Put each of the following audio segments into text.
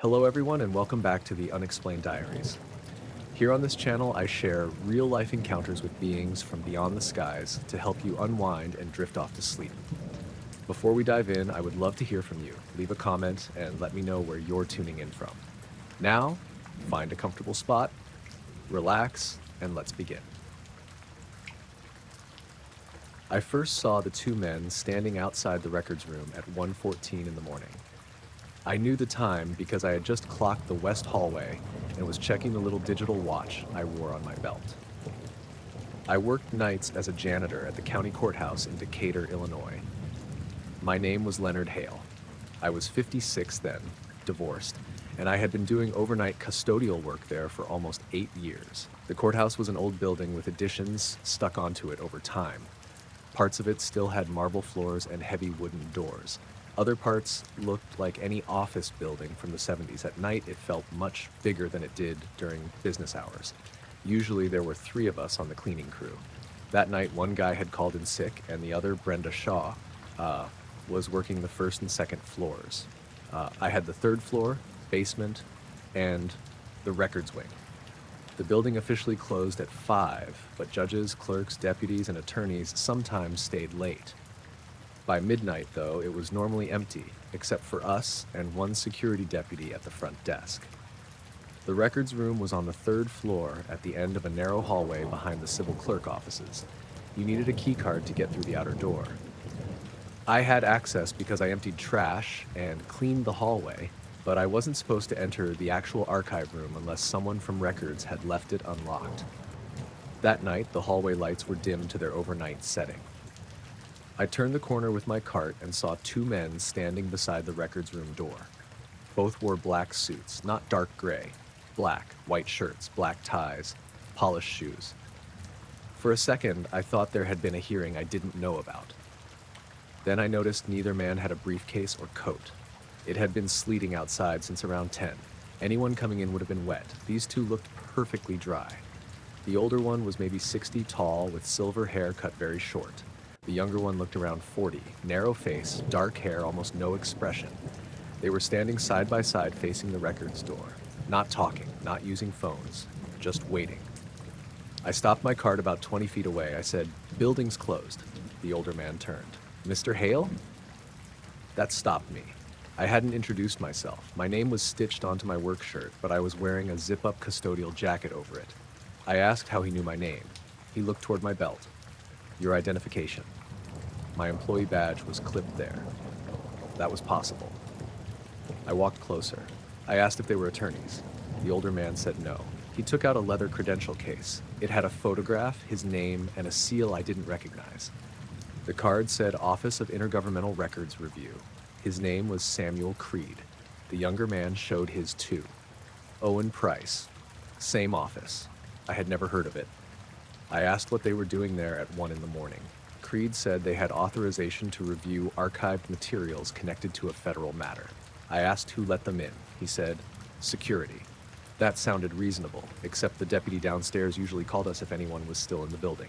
Hello everyone and welcome back to the Unexplained Diaries. Here on this channel I share real-life encounters with beings from beyond the skies to help you unwind and drift off to sleep. Before we dive in, I would love to hear from you. Leave a comment and let me know where you're tuning in from. Now, find a comfortable spot, relax, and let's begin. I first saw the two men standing outside the records room at 1:14 in the morning. I knew the time because I had just clocked the west hallway and was checking the little digital watch I wore on my belt. I worked nights as a janitor at the county courthouse in Decatur, Illinois. My name was Leonard Hale. I was 56 then, divorced, and I had been doing overnight custodial work there for almost 8 years. The courthouse was an old building with additions stuck onto it over time. Parts of it still had marble floors and heavy wooden doors. Other parts looked like any office building from the 70s. At night, it felt much bigger than it did during business hours. Usually, there were 3 of us on the cleaning crew. That night, one guy had called in sick, and the other, Brenda Shaw, was working the first and second floors. I had the 3rd floor, basement, and the records wing. The building officially closed at 5, but judges, clerks, deputies, and attorneys sometimes stayed late. By midnight, though, it was normally empty, except for us and one security deputy at the front desk. The records room was on the 3rd floor at the end of a narrow hallway behind the civil clerk offices. You needed a key card to get through the outer door. I had access because I emptied trash and cleaned the hallway, but I wasn't supposed to enter the actual archive room unless someone from records had left it unlocked. That night, the hallway lights were dimmed to their overnight setting. I turned the corner with my cart and saw 2 men standing beside the records room door. Both wore black suits, not dark gray, black, white shirts, black ties, polished shoes. For a second, I thought there had been a hearing I didn't know about. Then I noticed neither man had a briefcase or coat. It had been sleeting outside since around 10. Anyone coming in would have been wet. These 2 looked perfectly dry. The older one was maybe 60 tall with silver hair cut very short. The younger one looked around 40, narrow face, dark hair, almost no expression. They were standing side by side facing the records door, not talking, not using phones, just waiting. I stopped my cart about 20 feet away. I said, "Building's closed." The older man turned. "Mr. Hale?" That stopped me. I hadn't introduced myself. My name was stitched onto my work shirt, but I was wearing a zip-up custodial jacket over it. I asked how he knew my name. He looked toward my belt. "Your identification." My employee badge was clipped there. That was possible. I walked closer. I asked if they were attorneys. The older man said no. He took out a leather credential case. It had a photograph, his name, and a seal I didn't recognize. The card said Office of Intergovernmental Records Review. His name was Samuel Creed. The younger man showed his too. Owen Price. Same office. I had never heard of it. I asked what they were doing there at 1 in the morning. Creed said they had authorization to review archived materials connected to a federal matter. I asked who let them in. He said, "Security." That sounded reasonable, except the deputy downstairs usually called us if anyone was still in the building.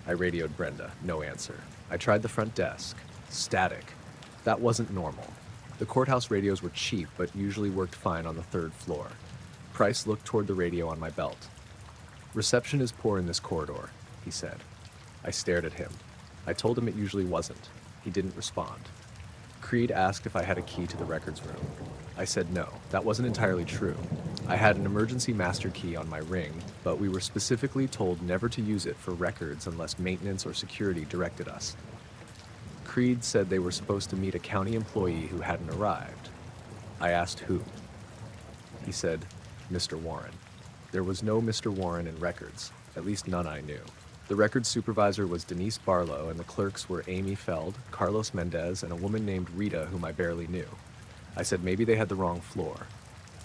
I radioed Brenda. No answer. I tried the front desk. Static. That wasn't normal. The courthouse radios were cheap, but usually worked fine on the 3rd floor. Price looked toward the radio on my belt. "Reception is poor in this corridor," he said. I stared at him. I told him it usually wasn't. He didn't respond. Creed asked if I had a key to the records room. I said no. That wasn't entirely true. I had an emergency master key on my ring, but we were specifically told never to use it for records unless maintenance or security directed us. Creed said they were supposed to meet a county employee who hadn't arrived. I asked who. He said, "Mr. Warren." There was no Mr. Warren in records, at least none I knew. The records supervisor was Denise Barlow, and the clerks were Amy Feld, Carlos Mendez, and a woman named Rita whom I barely knew. I said maybe they had the wrong floor.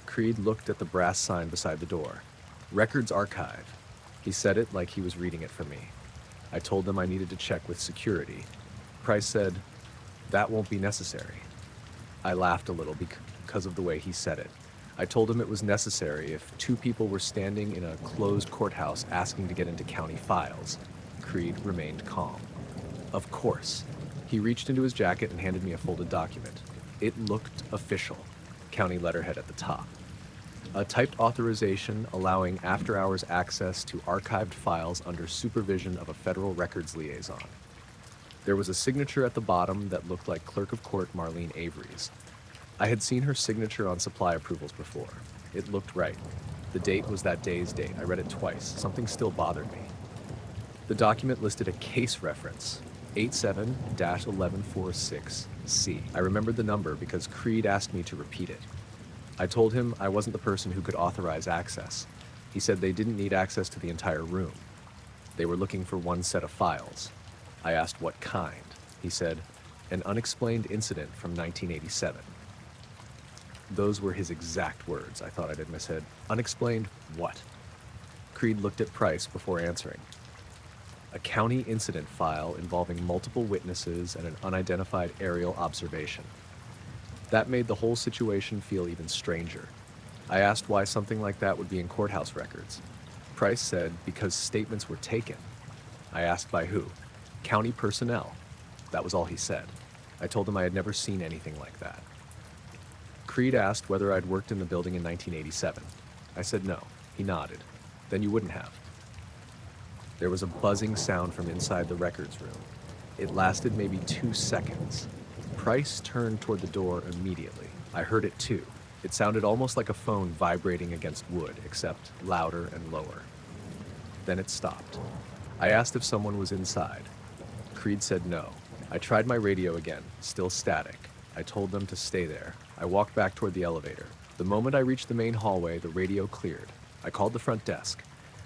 Creed looked at the brass sign beside the door. "Records Archive." He said it like he was reading it for me. I told them I needed to check with security. Price said, "That won't be necessary." I laughed a little because of the way he said it. I told him it was necessary if 2 people were standing in a closed courthouse asking to get into county files. Creed remained calm. "Of course." He reached into his jacket and handed me a folded document. It looked official. county letterhead at the top. A typed authorization allowing after-hours access to archived files under supervision of a federal records liaison. There was a signature at the bottom that looked like Clerk of Court Marlene Avery's. I had seen her signature on supply approvals before. It looked right. The date was that day's date. I read it twice. Something still bothered me. The document listed a case reference, 87-1146C. I remembered the number because Creed asked me to repeat it. I told him I wasn't the person who could authorize access. He said they didn't need access to the entire room. They were looking for one set of files. I asked what kind. He said, an unexplained incident from 1987. Those were his exact words. I thought I did mishead. Unexplained what? Creed looked at Price before answering. A county incident file involving multiple witnesses and an unidentified aerial observation. That made the whole situation feel even stranger. I asked why something like that would be in courthouse records. Price said because statements were taken. I asked by who? County personnel. That was all he said. I told him I had never seen anything like that. Creed asked whether I'd worked in the building in 1987. I said no. He nodded. Then you wouldn't have. There was a buzzing sound from inside the records room. It lasted maybe 2 seconds. Price turned toward the door immediately. I heard it too. It sounded almost like a phone vibrating against wood, except louder and lower. Then it stopped. I asked if someone was inside. Creed said no. I tried my radio again, still static. I told them to stay there. I walked back toward the elevator. The moment I reached the main hallway, the radio cleared. I called the front desk.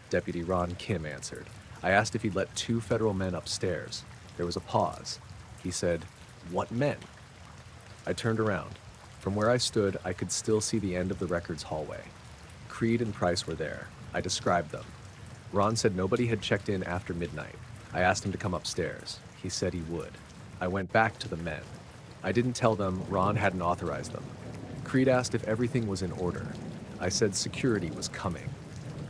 Deputy Ron Kim answered. I asked if he'd let 2 federal men upstairs. There was a pause. He said, "What men?" I turned around. From where I stood, I could still see the end of the records hallway. Creed and Price were there. I described them. Ron said nobody had checked in after midnight. I asked him to come upstairs. He said he would. I went back to the men. I didn't tell them Ron hadn't authorized them. Creed asked if everything was in order. I said security was coming.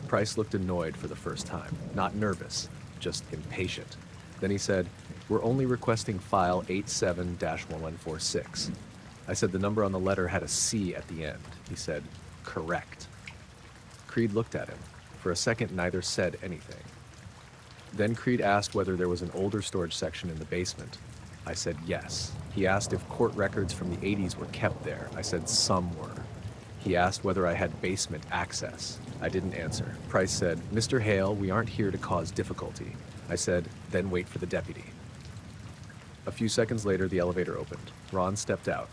Price looked annoyed for the first time. Not nervous, just impatient. Then he said, "We're only requesting file 87-1146. I said the number on the letter had a C at the end. He said, "Correct." Creed looked at him. For a second, neither said anything. Then Creed asked whether there was an older storage section in the basement. I said yes. He asked if court records from the 80s were kept there. I said some were. He asked whether I had basement access. I didn't answer. Price said, "Mr. Hale, we aren't here to cause difficulty." I said, "Then wait for the deputy." A few seconds later, the elevator opened. Ron stepped out.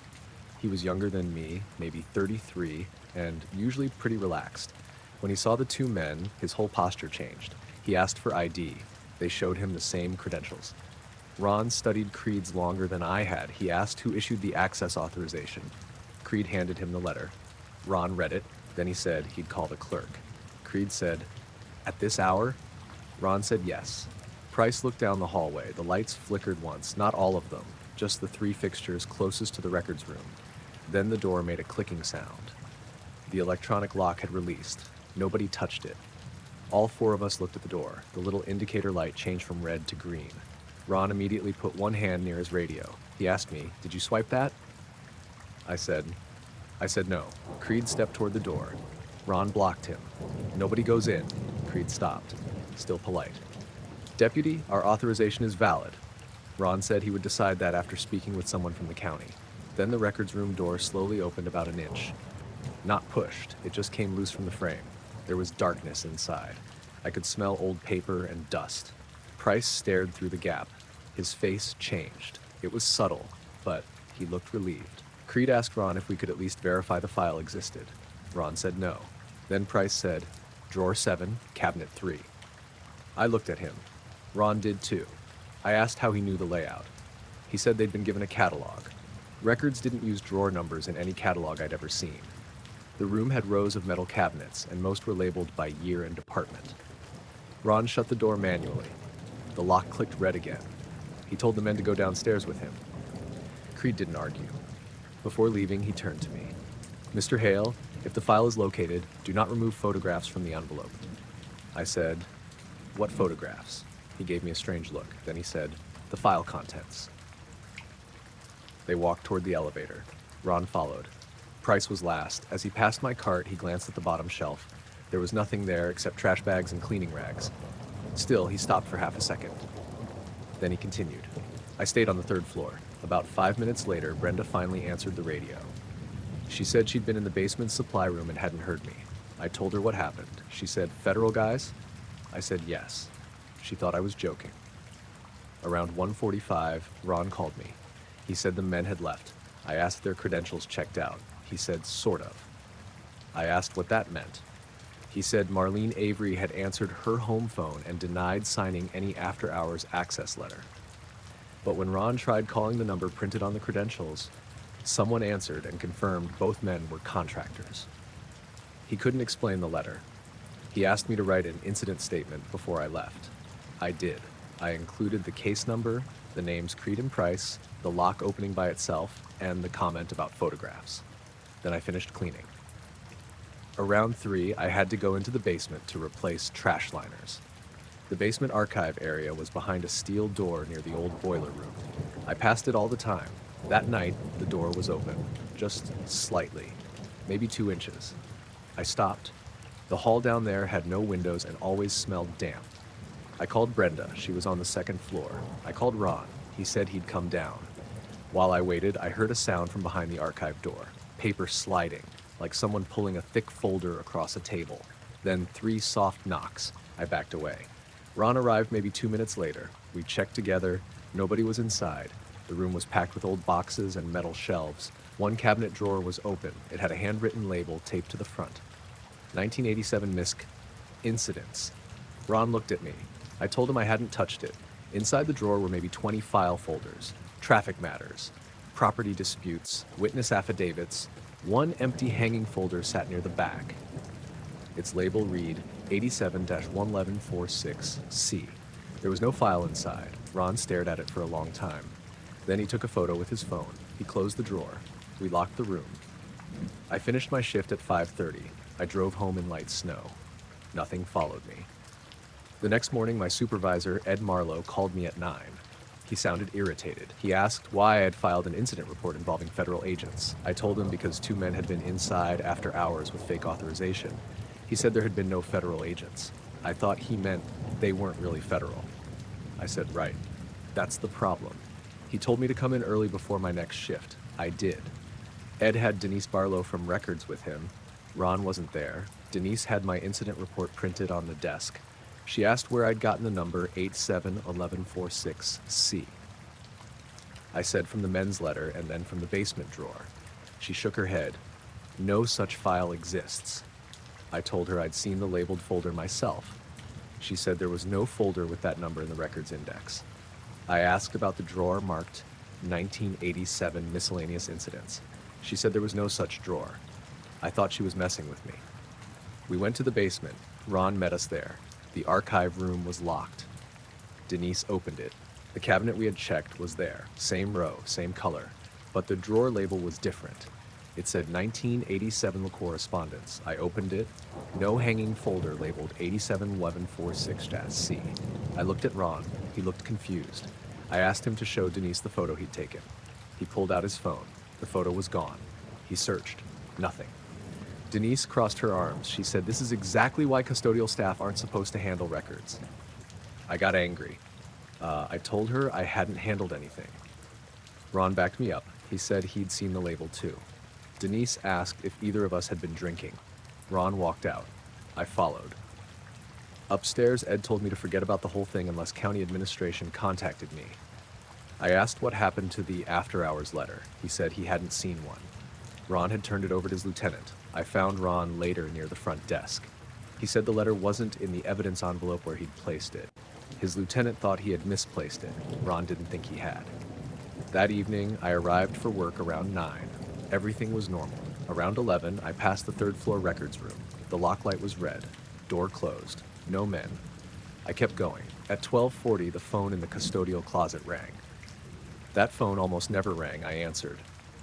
He was younger than me, maybe 33, and usually pretty relaxed. When he saw the 2 men, his whole posture changed. He asked for ID. They showed him the same credentials. Ron studied Creed's longer than I had. He asked who issued the access authorization. Creed handed him the letter. Ron read it. Then he said he'd call the clerk. Creed said, "At this hour?" Ron said yes. Price looked down the hallway. The lights flickered once, not all of them, just the 3 fixtures closest to the records room. Then the door made a clicking sound. The electronic lock had released. Nobody touched it. All 4 of us looked at the door. The little indicator light changed from red to green. Ron immediately put one hand near his radio. He asked me, "Did you swipe that?" I said no. Creed stepped toward the door. Ron blocked him. "Nobody goes in." Creed stopped, still polite. "Deputy, our authorization is valid." Ron said he would decide that after speaking with someone from the county. Then the records room door slowly opened about an inch. Not pushed, it just came loose from the frame. There was darkness inside. I could smell old paper and dust. Price stared through the gap. His face changed. It was subtle, but he looked relieved. Creed asked Ron if we could at least verify the file existed. Ron said no. Then Price said, "Drawer 7, cabinet 3. I looked at him. Ron did too. I asked how he knew the layout. He said they'd been given a catalog. Records didn't use drawer numbers in any catalog I'd ever seen. The room had rows of metal cabinets, and most were labeled by year and department. Ron shut the door manually. The lock clicked red again. He told the men to go downstairs with him. Creed didn't argue. Before leaving, he turned to me. "Mr. Hale, if the file is located, do not remove photographs from the envelope." I said, "What photographs?" He gave me a strange look. Then he said, "The file contents." They walked toward the elevator. Ron followed. price was last. As he passed my cart, he glanced at the bottom shelf. There was nothing there except trash bags and cleaning rags. Still, he stopped for half a second. Then he continued. I stayed on the third floor. About 5 minutes later, Brenda finally answered the radio. She said she'd been in the basement supply room and hadn't heard me. I told her what happened. She said, "Federal guys?" I said yes. She thought I was joking. Around 1:45, Ron called me. He said the men had left. I asked their credentials checked out. He said, sort of. I asked what that meant. He said Marlene Avery had answered her home phone and denied signing any after-hours access letter. But when Ron tried calling the number printed on the credentials, someone answered and confirmed both men were contractors. He couldn't explain the letter. He asked me to write an incident statement before I left. I did. I included the case number, the names Creed and Price, the lock opening by itself, and the comment about photographs. Then I finished cleaning. Around 3, I had to go into the basement to replace trash liners. The basement archive area was behind a steel door near the old boiler room. I passed it all the time. That night, the door was open, just slightly, maybe 2 inches. I stopped. The hall down there had no windows and always smelled damp. I called Brenda. She was on the 2nd floor. I called Ron. He said he'd come down. While I waited, I heard a sound from behind the archive door. Paper sliding, like someone pulling a thick folder across a table. Then 3 soft knocks. I backed away. Ron arrived maybe 2 minutes later. We checked together. Nobody was inside. The room was packed with old boxes and metal shelves. One cabinet drawer was open. It had a handwritten label taped to the front. 1987 MISC Incidents. Ron looked at me. I told him I hadn't touched it. Inside the drawer were maybe 20 file folders, traffic matters, property disputes, witness affidavits. One empty hanging folder sat near the back. Its label read 87-11146C. There was no file inside. Ron stared at it for a long time. Then he took a photo with his phone. He closed the drawer. We locked the room. I finished my shift at 5:30. I drove home in light snow. Nothing followed me. The next morning, my supervisor, Ed Marlowe, called me at 9. He sounded irritated. He asked why I had filed an incident report involving federal agents. I told him because 2 men had been inside after hours with fake authorization. He said there had been no federal agents. I thought he meant they weren't really federal. I said, right. That's the problem. He told me to come in early before my next shift. I did. Ed had Denise Barlow from Records with him. Ron wasn't there. Denise had my incident report printed on the desk. She asked where I'd gotten the number 87-11146C. I said from the men's letter and then from the basement drawer. She shook her head. No such file exists. I told her I'd seen the labeled folder myself. She said there was no folder with that number in the records index. I asked about the drawer marked 1987 miscellaneous incidents. She said there was no such drawer. I thought she was messing with me. We went to the basement. Ron met us there. The archive room was locked. Denise opened it. The cabinet we had checked was there, same row, same color, but the drawer label was different. It said 1987 La Correspondence. I opened it. No hanging folder labeled 87-1146-C. I looked at Ron. He looked confused. I asked him to show Denise the photo he'd taken. He pulled out his phone. The photo was gone. He searched. Nothing. Denise crossed her arms. She said, "This is exactly why custodial staff aren't supposed to handle records." I got angry. I told her I hadn't handled anything. Ron backed me up. He said he'd seen the label too. Denise asked if either of us had been drinking. Ron walked out. I followed. Upstairs, Ed told me to forget about the whole thing unless county administration contacted me. I asked what happened to the after-hours letter. He said he hadn't seen one. Ron had turned it over to his lieutenant. I found Ron later near the front desk. He said the letter wasn't in the evidence envelope where he'd placed it. His lieutenant thought he had misplaced it. Ron didn't think he had. That evening, I arrived for work around 9. Everything was normal. Around 11, I passed the 3rd floor records room. The lock light was red. Door closed. No men. I kept going. At 12:40, the phone in the custodial closet rang. That phone almost never rang. I answered.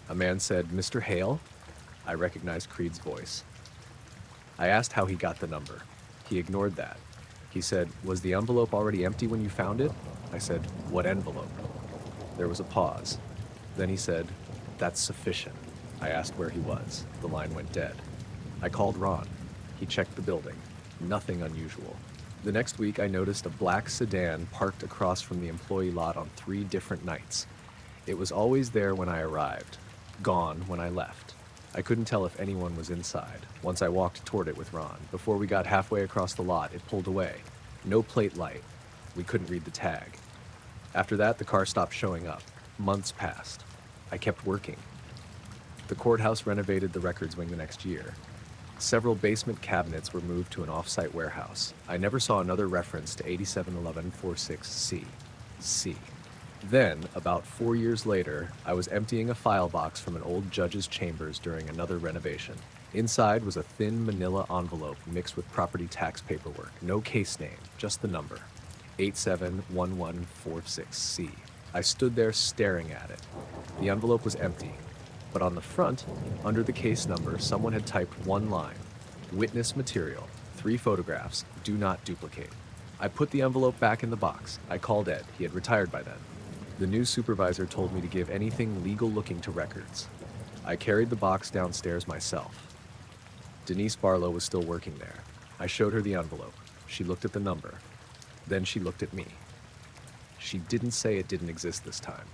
A man said, "Mr. Hale?" I recognized Creed's voice. I asked how he got the number. He ignored that. He said, "Was the envelope already empty when you found it?" I said, "What envelope?" There was a pause. Then he said, "That's sufficient." I asked where he was. The line went dead. I called Ron. He checked the building. Nothing unusual. The next week, I noticed a black sedan parked across from the employee lot on 3 different nights. It was always there when I arrived, gone when I left. I couldn't tell if anyone was inside. Once I walked toward it with Ron. Before we got halfway across the lot, it pulled away. No plate light. We couldn't read the tag. After that, the car stopped showing up. Months passed. I kept working. The courthouse renovated the records wing the next year. Several basement cabinets were moved to an off-site warehouse. I never saw another reference to 871146C. C. Then, about 4 years later, I was emptying a file box from an old judge's chambers during another renovation. Inside was a thin manila envelope mixed with property tax paperwork. No case name, just the number. 871146C. I stood there staring at it. The envelope was empty, but on the front, under the case number, someone had typed one line: witness material, 3 photographs, do not duplicate. I put the envelope back in the box. I called Ed. He had retired by then. The new supervisor told me to give anything legal-looking to records. I carried the box downstairs myself. Denise Barlow was still working there. I showed her the envelope. She looked at the number. Then she looked at me. She didn't say it didn't exist this time.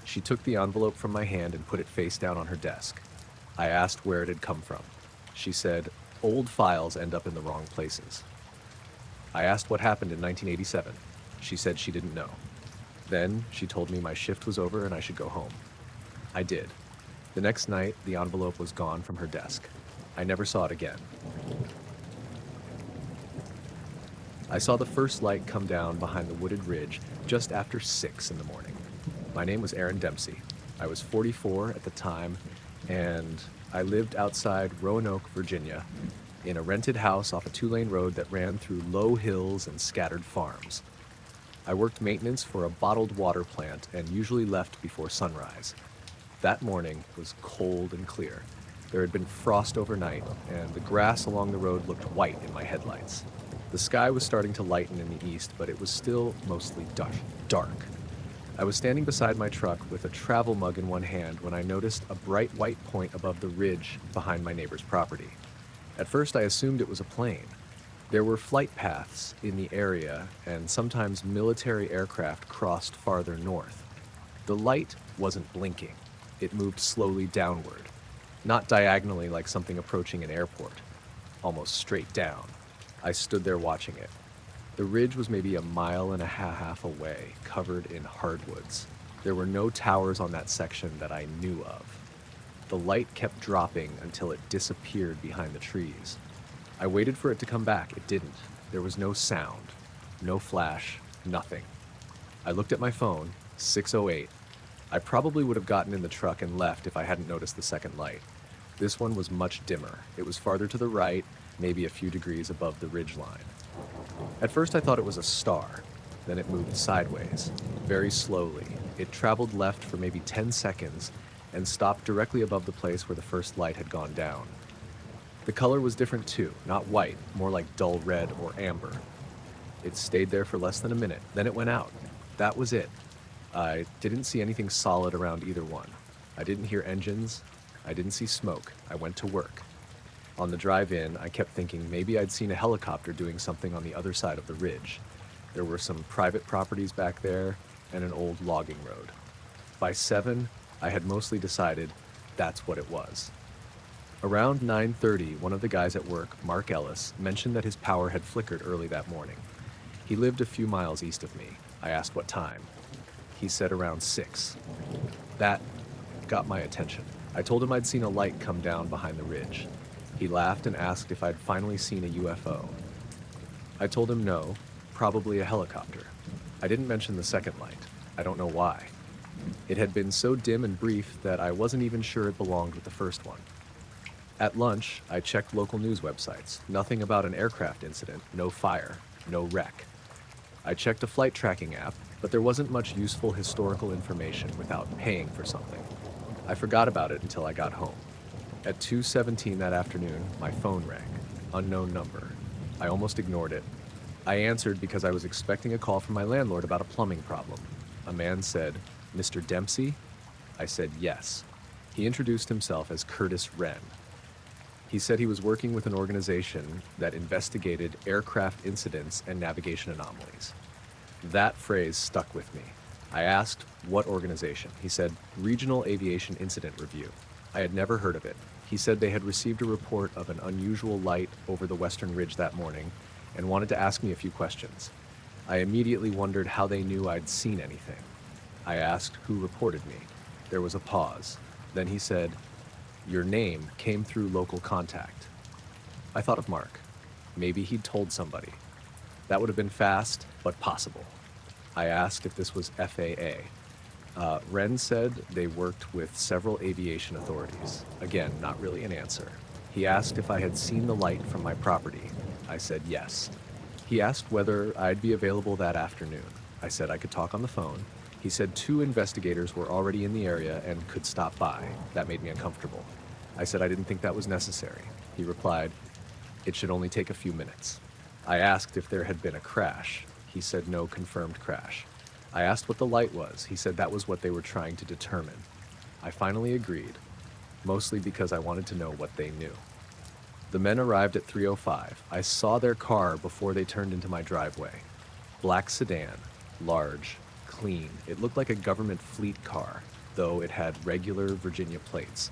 She took the envelope from my hand and put it face down on her desk. I asked where it had come from. She said, old files end up in the wrong places. I asked what happened in 1987. She said she didn't know. Then she told me my shift was over and I should go home. I did. The next night, the envelope was gone from her desk. I never saw it again. I saw the first light come down behind the wooded ridge just after 6 in the morning. My name was Aaron Dempsey. I was 44 at the time, and I lived outside Roanoke, Virginia, in a rented house off a 2-lane road that ran through low hills and scattered farms. I worked maintenance for a bottled water plant and usually left before sunrise. That morning was cold and clear. There had been frost overnight, and the grass along the road looked white in my headlights. The sky was starting to lighten in the east, but it was still mostly dark. I was standing beside my truck with a travel mug in one hand when I noticed a bright white point above the ridge behind my neighbor's property. At first, I assumed it was a plane. There were flight paths in the area, and sometimes military aircraft crossed farther north. The light wasn't blinking. It moved slowly downward, not diagonally like something approaching an airport, almost straight down. I stood there watching it. The ridge was maybe 1.5 miles away, covered in hardwoods. There were no towers on that section that I knew of. The light kept dropping until it disappeared behind the trees. I waited for it to come back. It didn't. There was no sound, no flash, nothing. I looked at my phone, 6:08. I probably would have gotten in the truck and left if I hadn't noticed the second light. This one was much dimmer. It was farther to the right, maybe a few degrees above the ridge line. At first I thought it was a star. Then it moved sideways, very slowly. It traveled left for maybe 10 seconds and stopped directly above the place where the first light had gone down. The color was different too, not white, more like dull red or amber. It stayed there for less than a minute, then it went out. That was it. I didn't see anything solid around either one. I didn't hear engines. I didn't see smoke. I went to work. On the drive in, I kept thinking maybe I'd seen a helicopter doing something on the other side of the ridge. There were some private properties back there and an old logging road. By 7, I had mostly decided that's what it was. Around 9:30, one of the guys at work, Mark Ellis, mentioned that his power had flickered early that morning. He lived a few miles east of me. I asked what time. He said around 6. That got my attention. I told him I'd seen a light come down behind the ridge. He laughed and asked if I'd finally seen a UFO. I told him no, probably a helicopter. I didn't mention the second light. I don't know why. It had been so dim and brief that I wasn't even sure it belonged with the first one. At lunch, I checked local news websites. Nothing about an aircraft incident, no fire, no wreck. I checked a flight tracking app, but there wasn't much useful historical information without paying for something. I forgot about it until I got home. At 2:17 that afternoon, my phone rang. Unknown number. I almost ignored it. I answered because I was expecting a call from my landlord about a plumbing problem. A man said, "Mr. Dempsey?" I said yes. He introduced himself as Curtis Wren. He said he was working with an organization that investigated aircraft incidents and navigation anomalies. That phrase stuck with me. I asked, what organization? He said, Regional Aviation Incident Review. I had never heard of it. He said they had received a report of an unusual light over the Western Ridge that morning and wanted to ask me a few questions. I immediately wondered how they knew I'd seen anything. I asked who reported me. There was a pause. Then he said, your name came through local contact. I thought of Mark. Maybe he'd told somebody. That would have been fast, but possible. I asked if this was FAA. Wren said they worked with several aviation authorities. Again, not really an answer. He asked if I had seen the light from my property. I said yes. He asked whether I'd be available that afternoon. I said I could talk on the phone. He said 2 investigators were already in the area and could stop by. That made me uncomfortable. I said I didn't think that was necessary. He replied, it should only take a few minutes. I asked if there had been a crash. He said no confirmed crash. I asked what the light was. He said that was what they were trying to determine. I finally agreed, mostly because I wanted to know what they knew. The men arrived at 3:05. I saw their car before they turned into my driveway. Black sedan, large, clean. It looked like a government fleet car, though it had regular Virginia plates.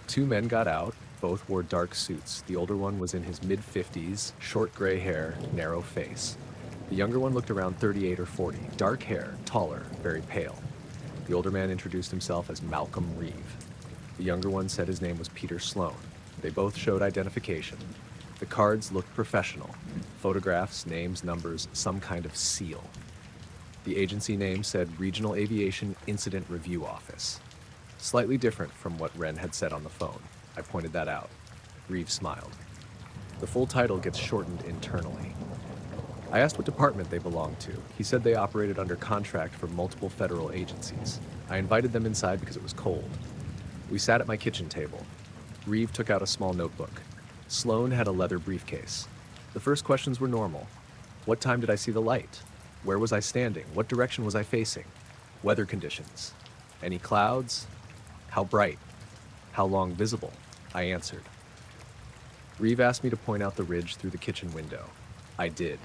2 men got out. Both wore dark suits. The older one was in his mid-50s, short gray hair, narrow face. The younger one looked around 38 or 40, dark hair, taller, very pale. The older man introduced himself as Malcolm Reeve. The younger one said his name was Peter Sloan. They both showed identification. The cards looked professional. Photographs, names, numbers, some kind of seal. The agency name said Regional Aviation Incident Review Office. Slightly different from what Wren had said on the phone. I pointed that out. Reeve smiled. The full title gets shortened internally. I asked what department they belonged to. He said they operated under contract for multiple federal agencies. I invited them inside because it was cold. We sat at my kitchen table. Reeve took out a small notebook. Sloan had a leather briefcase. The first questions were normal. What time did I see the light? Where was I standing? What direction was I facing? Weather conditions. Any clouds? How bright? How long visible? I answered. Reeve asked me to point out the ridge through the kitchen window. I did.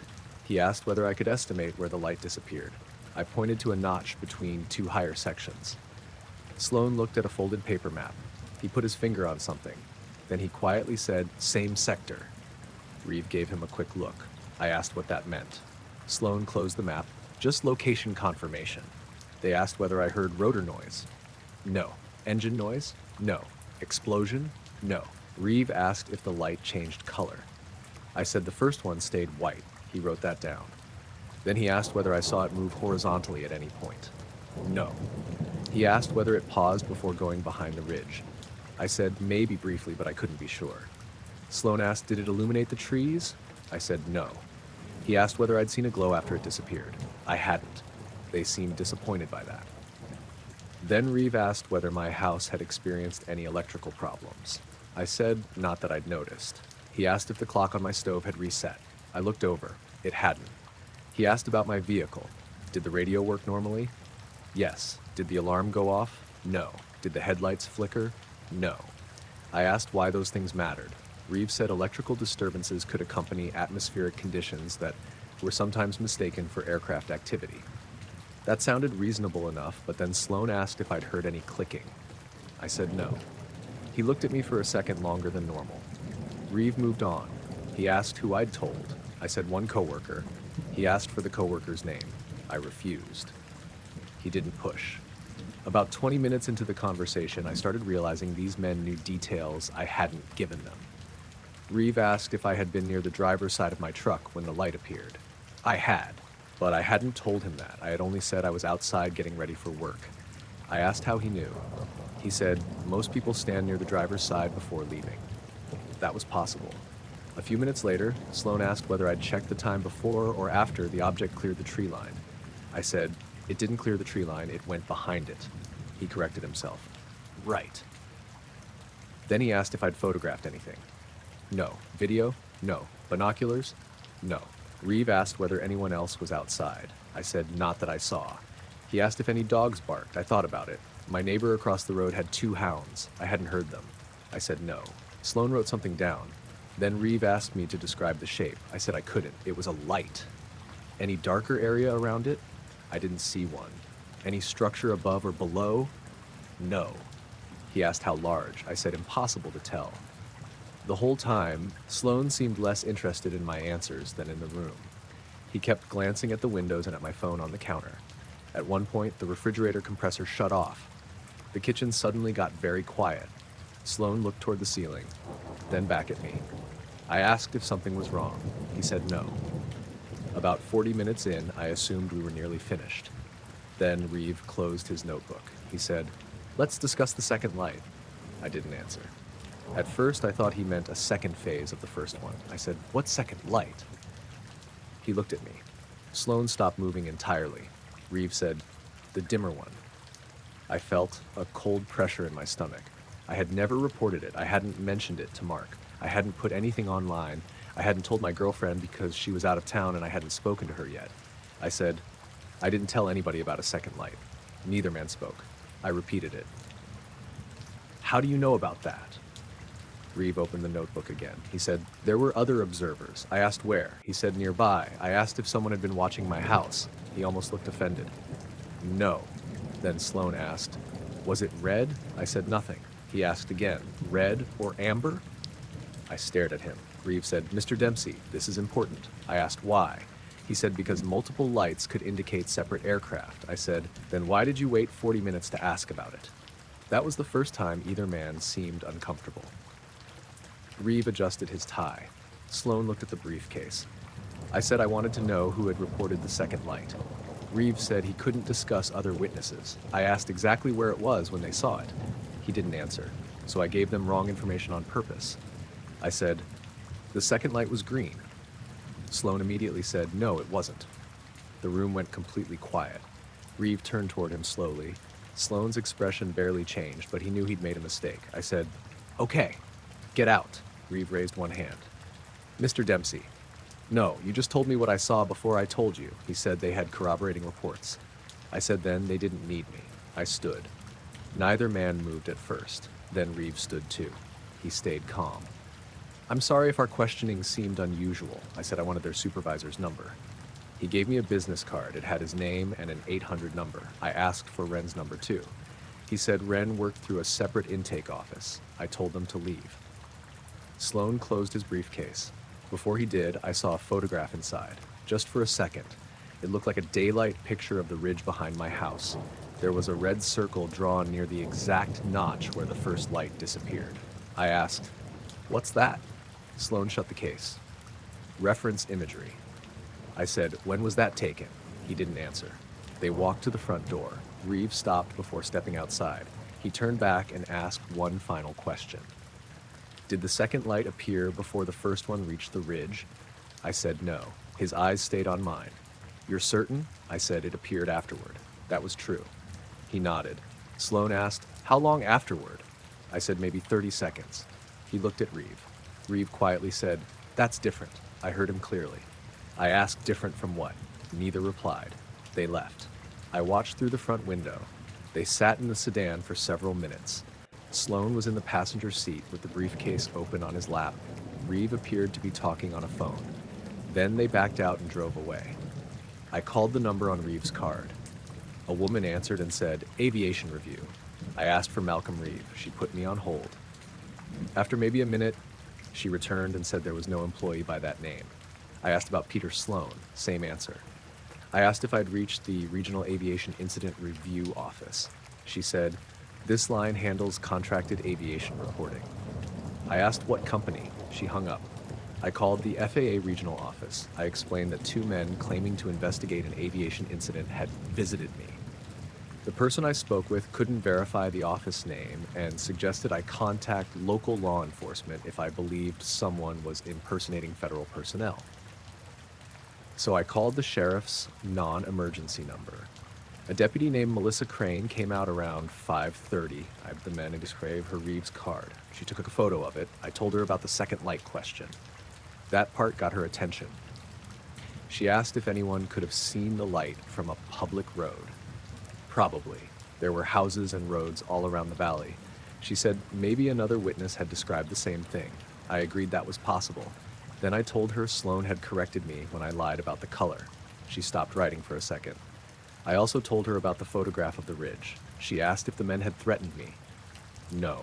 He asked whether I could estimate where the light disappeared. I pointed to a notch between 2 higher sections. Sloan looked at a folded paper map. He put his finger on something. Then he quietly said, same sector. Reeve gave him a quick look. I asked what that meant. Sloan closed the map. Just location confirmation. They asked whether I heard rotor noise. No. Engine noise? No. Explosion? No. Reeve asked if the light changed color. I said the first one stayed white. He wrote that down. Then he asked whether I saw it move horizontally at any point. No. He asked whether it paused before going behind the ridge. I said maybe briefly, but I couldn't be sure. Sloan asked, did it illuminate the trees? I said no. He asked whether I'd seen a glow after it disappeared. I hadn't. They seemed disappointed by that. Then Reeve asked whether my house had experienced any electrical problems. I said not that I'd noticed. He asked if the clock on my stove had reset. I looked over. It hadn't. He asked about my vehicle. Did the radio work normally? Yes. Did the alarm go off? No. Did the headlights flicker? No. I asked why those things mattered. Reeve said electrical disturbances could accompany atmospheric conditions that were sometimes mistaken for aircraft activity. That sounded reasonable enough, but then Sloan asked if I'd heard any clicking. I said no. He looked at me for a second longer than normal. Reeve moved on. He asked who I'd told. I said one coworker. He asked for the coworker's name. I refused. He didn't push. About 20 minutes into the conversation, I started realizing these men knew details I hadn't given them. Reeve asked if I had been near the driver's side of my truck when the light appeared. I had, but I hadn't told him that. I had only said I was outside getting ready for work. I asked how he knew. He said, most people stand near the driver's side before leaving. That was possible. A few minutes later, Sloan asked whether I'd checked the time before or after the object cleared the tree line. I said, it didn't clear the tree line, it went behind it. He corrected himself. Right. Then he asked if I'd photographed anything. No. Video? No. Binoculars? No. Reeve asked whether anyone else was outside. I said, not that I saw. He asked if any dogs barked. I thought about it. My neighbor across the road had 2 hounds. I hadn't heard them. I said no. Sloan wrote something down. Then Reeve asked me to describe the shape. I said I couldn't. It was a light. Any darker area around it? I didn't see one. Any structure above or below? No. He asked how large. I said impossible to tell. The whole time, Sloan seemed less interested in my answers than in the room. He kept glancing at the windows and at my phone on the counter. At one point, the refrigerator compressor shut off. The kitchen suddenly got very quiet. Sloan looked toward the ceiling, then back at me. I asked if something was wrong. He said no. About 40 minutes in, I assumed we were nearly finished. Then Reeve closed his notebook. He said, "Let's discuss the second light." I didn't answer. At first, I thought he meant a second phase of the first one. I said, "What second light?" He looked at me. Sloan stopped moving entirely. Reeve said, "The dimmer one." I felt a cold pressure in my stomach. I had never reported it. I hadn't mentioned it to Mark. I hadn't put anything online. I hadn't told my girlfriend because she was out of town and I hadn't spoken to her yet. I said, "I didn't tell anybody about a second light." Neither man spoke. I repeated it. "How do you know about that?" Reeve opened the notebook again. He said, "There were other observers." I asked where. He said nearby. I asked if someone had been watching my house. He almost looked offended. "No." Then Sloan asked, "Was it red?" I said nothing. He asked again, "Red or amber?" I stared at him. Reeve said, "Mr. Dempsey, this is important." I asked why. He said because multiple lights could indicate separate aircraft. I said, "Then why did you wait 40 minutes to ask about it?" That was the first time either man seemed uncomfortable. Reeve adjusted his tie. Sloan looked at the briefcase. I said I wanted to know who had reported the second light. Reeve said he couldn't discuss other witnesses. I asked exactly where it was when they saw it. He didn't answer, so I gave them wrong information on purpose. I said, "The second light was green." Sloan immediately said, "No, it wasn't." The room went completely quiet. Reeve turned toward him slowly. Sloan's expression barely changed, but he knew he'd made a mistake. I said, "Okay, get out." Reeve raised one hand. "Mr. Dempsey." "No, you just told me what I saw before I told you." He said they had corroborating reports. I said then they didn't need me. I stood. Neither man moved at first. Then Reeve stood too. He stayed calm. "I'm sorry if our questioning seemed unusual." I said I wanted their supervisor's number. He gave me a business card. It had his name and an 800 number. I asked for Wren's number too. He said Wren worked through a separate intake office. I told them to leave. Sloan closed his briefcase. Before he did, I saw a photograph inside. Just for a second. It looked like a daylight picture of the ridge behind my house. There was a red circle drawn near the exact notch where the first light disappeared. I asked, "What's that?" Sloan shut the case. "Reference imagery." I said, "When was that taken?" He didn't answer. They walked to the front door. Reeve stopped before stepping outside. He turned back and asked one final question. "Did the second light appear before the first one reached the ridge?" I said no. His eyes stayed on mine. "You're certain?" I said it appeared afterward. That was true. He nodded. Sloan asked, "How long afterward?" I said maybe 30 seconds. He looked at Reeve. Reeve quietly said, "That's different." I heard him clearly. I asked different from what? Neither replied. They left. I watched through the front window. They sat in the sedan for several minutes. Sloan was in the passenger seat with the briefcase open on his lap. Reeve appeared to be talking on a phone. Then they backed out and drove away. I called the number on Reeve's card. A woman answered and said, "Aviation review." I asked for Malcolm Reeve. She put me on hold. After maybe a minute, she returned and said there was no employee by that name. I asked about Peter Sloan. Same answer. I asked if I'd reached the Regional Aviation Incident Review Office. She said, "This line handles contracted aviation reporting." I asked what company. She hung up. I called the FAA regional office. I explained that 2 men claiming to investigate an aviation incident had visited me. The person I spoke with couldn't verify the office name and suggested I contact local law enforcement if I believed someone was impersonating federal personnel. So I called the sheriff's non-emergency number. A deputy named Melissa Crane came out around 5:30. I have the man describe her Reeves card. She took a photo of it. I told her about the second light question. That part got her attention. She asked if anyone could have seen the light from a public road. Probably. There were houses and roads all around the valley. She said maybe another witness had described the same thing. I agreed that was possible. Then I told her Sloan had corrected me when I lied about the color. She stopped writing for a second. I also told her about the photograph of the ridge. She asked if the men had threatened me. No.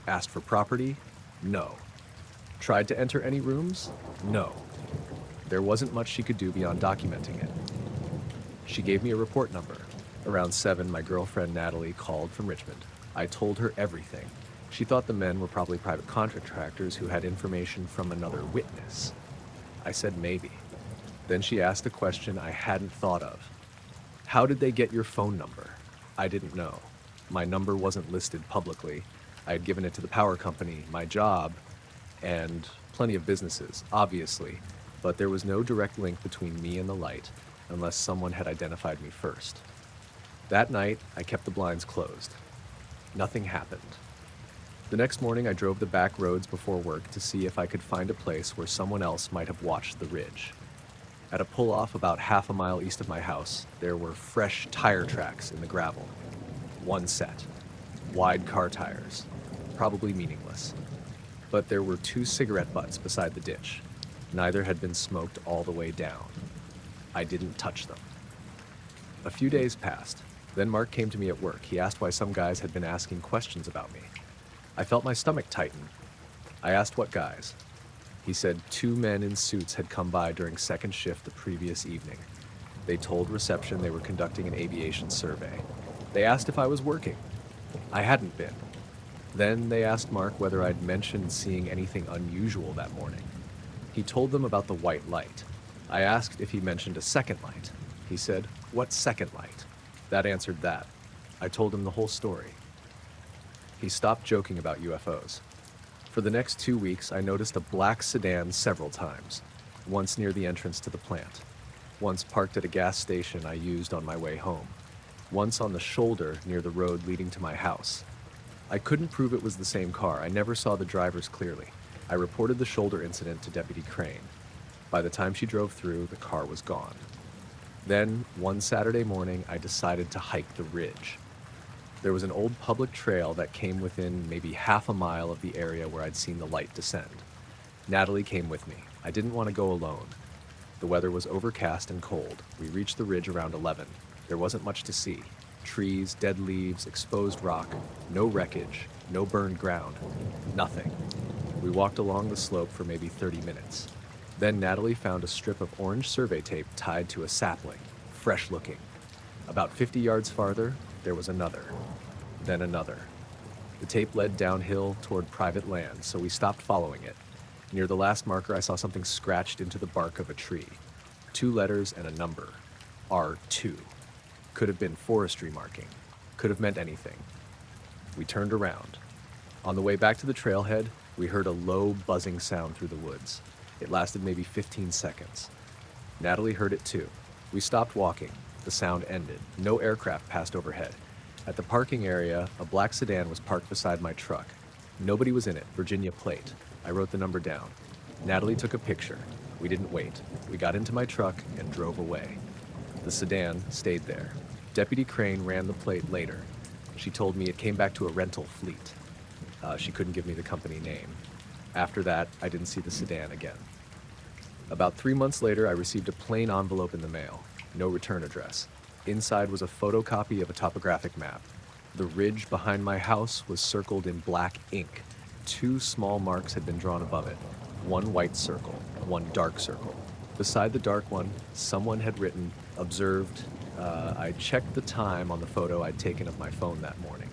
Asked for property? No. Tried to enter any rooms? No. There wasn't much she could do beyond documenting it. She gave me a report number. Around 7, my girlfriend Natalie called from Richmond. I told her everything. She thought the men were probably private contractors who had information from another witness. I said maybe. Then she asked a question I hadn't thought of. How did they get your phone number? I didn't know. My number wasn't listed publicly. I had given it to the power company, my job, and plenty of businesses, obviously, but there was no direct link between me and the light, unless someone had identified me first. That night, I kept the blinds closed. Nothing happened. The next morning, I drove the back roads before work to see if I could find a place where someone else might have watched the ridge. At a pull-off about half a mile east of my house, there were fresh tire tracks in the gravel. One set. Wide car tires. Probably meaningless. But there were 2 cigarette butts beside the ditch. Neither had been smoked all the way down. I didn't touch them. A few days passed. Then Mark came to me at work. He asked why some guys had been asking questions about me. I felt my stomach tighten. I asked what guys. He said 2 men in suits had come by during second shift the previous evening. They told reception they were conducting an aviation survey. They asked if I was working. I hadn't been. Then they asked Mark whether I'd mentioned seeing anything unusual that morning. He told them about the white light. I asked if he mentioned a second light. He said, "What second light?" That answered that. I told him the whole story. He stopped joking about UFOs. For the next 2 weeks, I noticed a black sedan several times, once near the entrance to the plant, once parked at a gas station I used on my way home, once on the shoulder near the road leading to my house. I couldn't prove it was the same car. I never saw the drivers clearly. I reported the shoulder incident to Deputy Crane. By the time she drove through, the car was gone. Then, one Saturday morning, I decided to hike the ridge. There was an old public trail that came within maybe half a mile of the area where I'd seen the light descend. Natalie came with me. I didn't want to go alone. The weather was overcast and cold. We reached the ridge around 11. There wasn't much to see. Trees, dead leaves, exposed rock, no wreckage, no burned ground, nothing. We walked along the slope for maybe 30 minutes. Then Natalie found a strip of orange survey tape tied to a sapling, fresh looking. About 50 yards farther, there was another, then another. The tape led downhill toward private land, so we stopped following it. Near the last marker, I saw something scratched into the bark of a tree. 2 letters and a number. R2. Could have been forestry marking. Could have meant anything. We turned around. On the way back to the trailhead, we heard a low buzzing sound through the woods. It lasted maybe 15 seconds. Natalie heard it too. We stopped walking. The sound ended. No aircraft passed overhead. At the parking area, a black sedan was parked beside my truck. Nobody was in it. Virginia plate. I wrote the number down. Natalie took a picture. We didn't wait. We got into my truck and drove away. The sedan stayed there. Deputy Crane ran the plate later. She told me it came back to a rental fleet. She couldn't give me the company name. After that, I didn't see the sedan again. About 3 months later, I received a plain envelope in the mail. No return address. Inside was a photocopy of a topographic map. The ridge behind my house was circled in black ink. 2 small marks had been drawn above it. 1 white circle, 1 dark circle. Beside the dark one, someone had written, observed. I checked the time on the photo I'd taken of my phone that morning.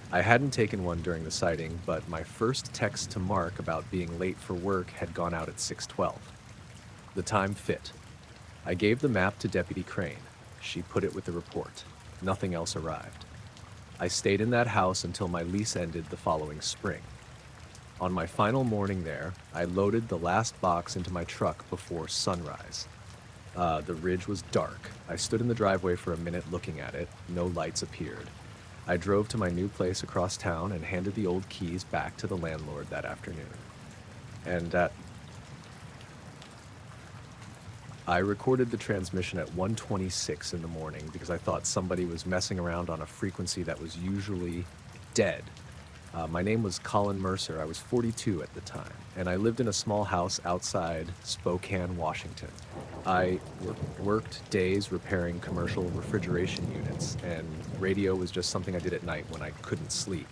I hadn't taken one during the sighting, but my first text to Mark about being late for work had gone out at 6:12. The time fit. I gave the map to Deputy Crane. She put it with the report. Nothing else arrived. I stayed in that house until my lease ended the following spring. On my final morning there, I loaded the last box into my truck before sunrise. The ridge was dark. I stood in the driveway for a minute looking at it. No lights appeared. I drove to my new place across town and handed the old keys back to the landlord that afternoon. And at I recorded the transmission at 1:26 in the morning because I thought somebody was messing around on a frequency that was usually dead. My name was Colin Mercer. I was 42 at the time, and I lived in a small house outside Spokane, Washington. I worked days repairing commercial refrigeration units, and radio was just something I did at night when I couldn't sleep.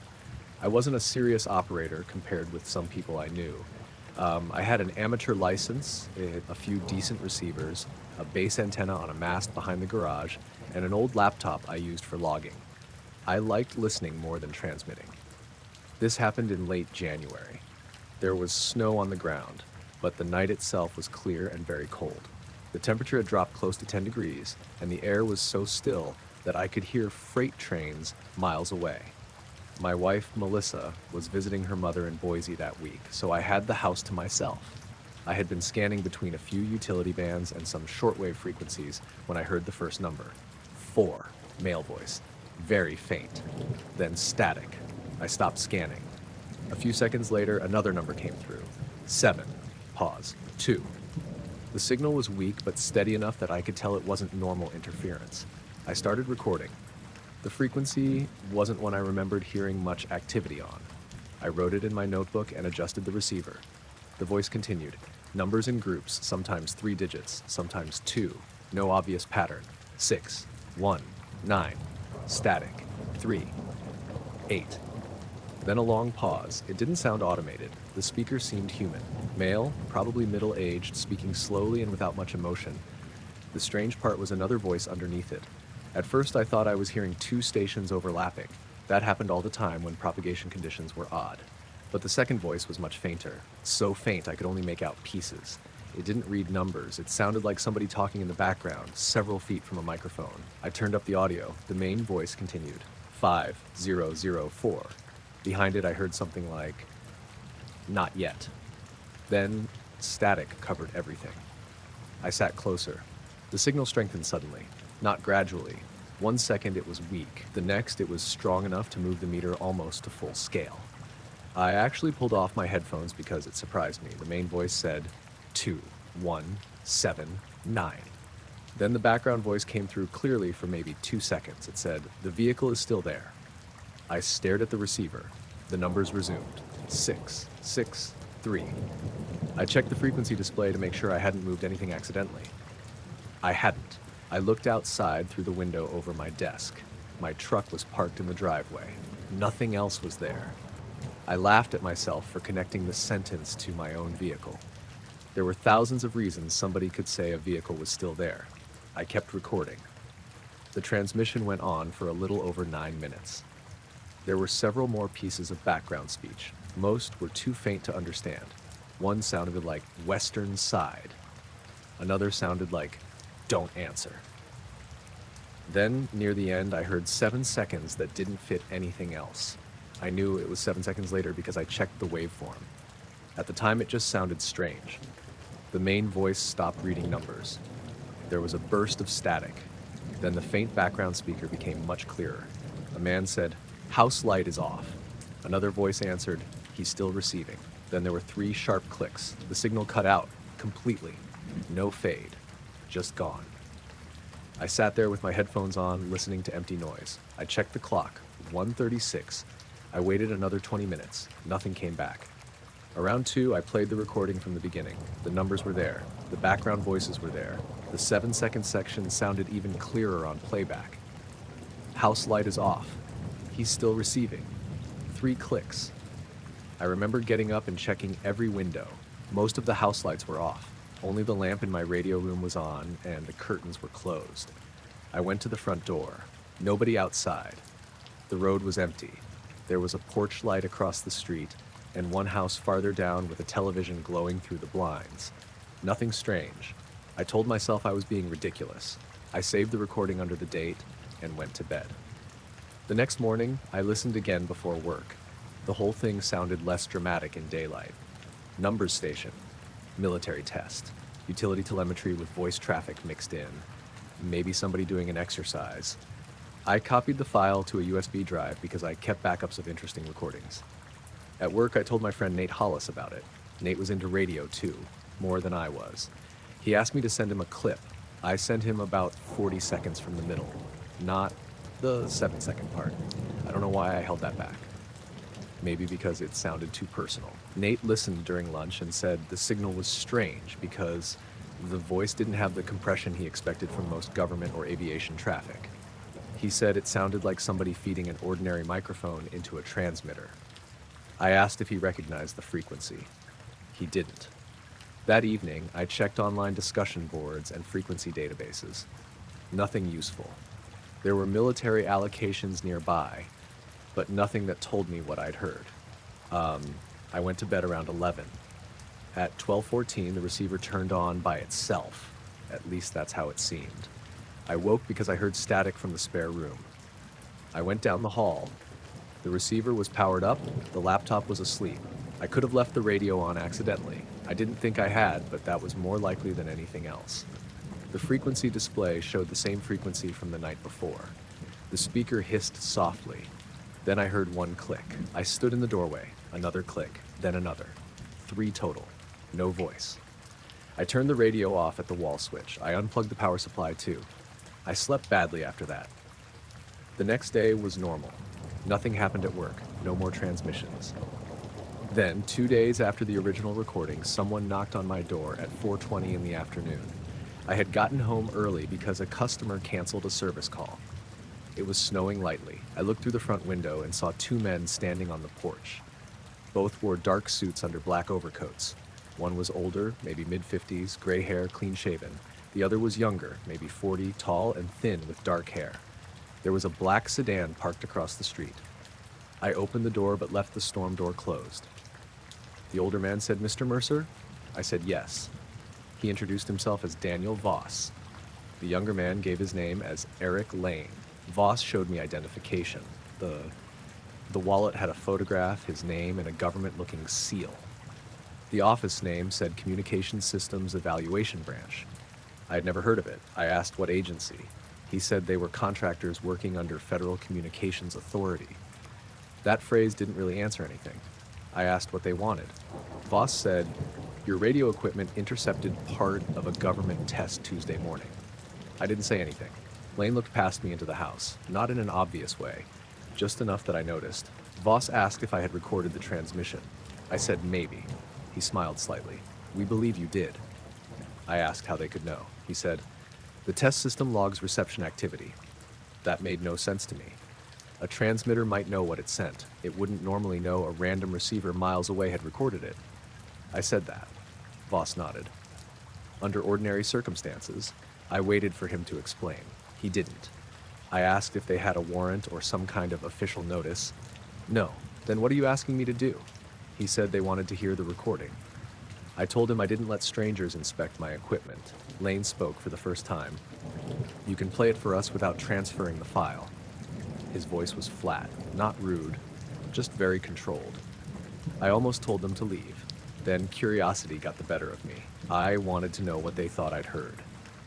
I wasn't a serious operator compared with some people I knew. I had an amateur license, a few decent receivers, a base antenna on a mast behind the garage, and an old laptop I used for logging. I liked listening more than transmitting. This happened in late January. There was snow on the ground, but the night itself was clear and very cold. The temperature had dropped close to 10 degrees, and the air was so still that I could hear freight trains miles away. My wife, Melissa, was visiting her mother in Boise that week, so I had the house to myself. I had been scanning between a few utility bands and some shortwave frequencies when I heard the first number. 4, male voice, very faint. Then static. I stopped scanning. A few seconds later, another number came through. 7, pause, 2. The signal was weak but steady enough that I could tell it wasn't normal interference. I started recording. The frequency wasn't one I remembered hearing much activity on. I wrote it in my notebook and adjusted the receiver. The voice continued. Numbers in groups, sometimes 3 digits, sometimes 2. No obvious pattern. 6, 1, 9. Static. 3, 8. Then a long pause. It didn't sound automated. The speaker seemed human. Male, probably middle-aged, speaking slowly and without much emotion. The strange part was another voice underneath it. At first I thought I was hearing 2 stations overlapping. That happened all the time when propagation conditions were odd. But the second voice was much fainter. So faint I could only make out pieces. It didn't read numbers. It sounded like somebody talking in the background, several feet from a microphone. I turned up the audio. The main voice continued. 5004. Behind it I heard something like, "Not yet." Then static covered everything. I sat closer. The signal strengthened suddenly. Not gradually. 1 second it was weak. The next it was strong enough to move the meter almost to full scale. I actually pulled off my headphones because it surprised me. The main voice said 2, 1, 7, 9. Then the background voice came through clearly for maybe 2 seconds. It said, "The vehicle is still there." I stared at the receiver. The numbers resumed. 6, 6, 3. I checked the frequency display to make sure I hadn't moved anything accidentally. I hadn't. I looked outside through the window over my desk. My truck was parked in the driveway. Nothing else was there. I laughed at myself for connecting the sentence to my own vehicle. There were thousands of reasons somebody could say a vehicle was still there. I kept recording. The transmission went on for a little over 9 minutes. There were several more pieces of background speech. Most were too faint to understand. One sounded like "Western Side." Another sounded like "Don't answer." Then, near the end, I heard 7 seconds that didn't fit anything else. I knew it was 7 seconds later because I checked the waveform. At the time, it just sounded strange. The main voice stopped reading numbers. There was a burst of static. Then the faint background speaker became much clearer. A man said, "House light is off." Another voice answered, "He's still receiving." Then there were 3 sharp clicks. The signal cut out completely. No fade. Just gone. I sat there with my headphones on, listening to empty noise. I checked the clock. 1:36. I waited another 20 minutes. Nothing came back. Around 2, I played the recording from the beginning. The numbers were there. The background voices were there. The 7-second section sounded even clearer on playback. "House light is off. He's still receiving." 3 clicks. I remember getting up and checking every window. Most of the house lights were off. Only the lamp in my radio room was on, and the curtains were closed. I went to the front door. Nobody outside. The road was empty. There was a porch light across the street, and one house farther down with a television glowing through the blinds. Nothing strange. I told myself I was being ridiculous. I saved the recording under the date and went to bed. The next morning, I listened again before work. The whole thing sounded less dramatic in daylight. Numbers station. Military test. Utility telemetry with voice traffic mixed in. Maybe somebody doing an exercise. I copied the file to a USB drive because I kept backups of interesting recordings. At work, I told my friend Nate Hollis about it. Nate was into radio too, more than I was. He asked me to send him a clip. I sent him about 40 seconds from the middle, not the 7-second part. I don't know why I held that back. Maybe because it sounded too personal. Nate listened during lunch and said the signal was strange because the voice didn't have the compression he expected from most government or aviation traffic. He said it sounded like somebody feeding an ordinary microphone into a transmitter. I asked if he recognized the frequency. He didn't. That evening, I checked online discussion boards and frequency databases. Nothing useful. There were military allocations nearby, but nothing that told me what I'd heard. I went to bed around 11. At 12:14, the receiver turned on by itself. At least that's how it seemed. I woke because I heard static from the spare room. I went down the hall. The receiver was powered up, the laptop was asleep. I could have left the radio on accidentally. I didn't think I had, but that was more likely than anything else. The frequency display showed the same frequency from the night before. The speaker hissed softly. Then I heard one click. I stood in the doorway. Another click, then another. 3 total. No voice. I turned the radio off at the wall switch. I unplugged the power supply too. I slept badly after that. The next day was normal. Nothing happened at work. No more transmissions. Then, 2 days after the original recording, someone knocked on my door at 4:20 in the afternoon. I had gotten home early because a customer canceled a service call. It was snowing lightly. I looked through the front window and saw 2 men standing on the porch. Both wore dark suits under black overcoats. One was older, maybe mid-50s, gray hair, clean-shaven. The other was younger, maybe 40, tall and thin with dark hair. There was a black sedan parked across the street. I opened the door but left the storm door closed. The older man said, "Mr. Mercer?" I said yes. He introduced himself as Daniel Voss. The younger man gave his name as Eric Lane. Voss showed me identification. The wallet had a photograph, his name, and a government-looking seal. The office name said Communications Systems Evaluation Branch. I had never heard of it. I asked what agency. He said they were contractors working under Federal Communications Authority. That phrase didn't really answer anything. I asked what they wanted. Voss said, "Your radio equipment intercepted part of a government test Tuesday morning." I didn't say anything. Lane looked past me into the house, not in an obvious way, just enough that I noticed. Voss asked if I had recorded the transmission. I said maybe. He smiled slightly. "We believe you did." I asked how they could know. He said, "The test system logs reception activity." That made no sense to me. A transmitter might know what it sent. It wouldn't normally know a random receiver miles away had recorded it. I said that. Voss nodded. Under ordinary circumstances, I waited for him to explain. He didn't. I asked if they had a warrant or some kind of official notice. "No." "Then what are you asking me to do?" He said they wanted to hear the recording. I told him I didn't let strangers inspect my equipment. Lane spoke for the first time. "You can play it for us without transferring the file." His voice was flat, not rude, just very controlled. I almost told them to leave. Then curiosity got the better of me. I wanted to know what they thought I'd heard.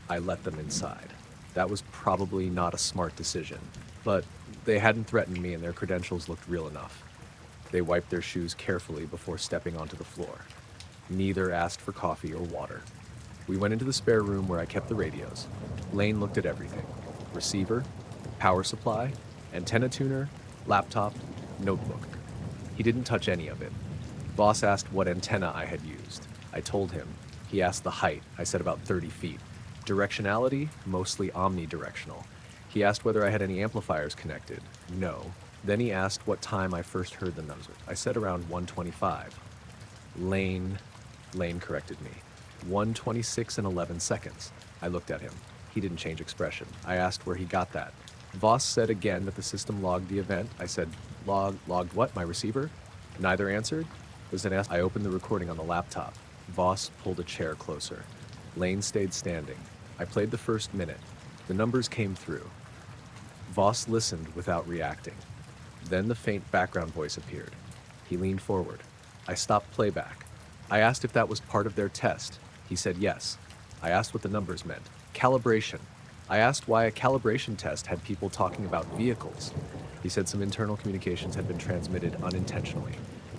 I let them inside. That was probably not a smart decision, but they hadn't threatened me and their credentials looked real enough. They wiped their shoes carefully before stepping onto the floor. Neither asked for coffee or water. We went into the spare room where I kept the radios. Lane looked at everything. Receiver, power supply, antenna tuner, laptop, notebook. He didn't touch any of it. Voss asked what antenna I had used. I told him. He asked the height. I said about 30 feet. Directionality, mostly omnidirectional. He asked whether I had any amplifiers connected. No. Then he asked what time I first heard the numbers. I said around 1:25. Lane corrected me. 1:26 and 11 seconds. I looked at him. He didn't change expression. I asked where he got that. Voss said again that the system logged the event. I said, logged what, my receiver? Neither answered. Was then asked. I opened the recording on the laptop. Voss pulled a chair closer. Lane stayed standing. I played the first minute. The numbers came through. Voss listened without reacting. Then the faint background voice appeared. He leaned forward. I stopped playback. I asked if that was part of their test. He said yes. I asked what the numbers meant. Calibration. I asked why a calibration test had people talking about vehicles. He said some internal communications had been transmitted unintentionally.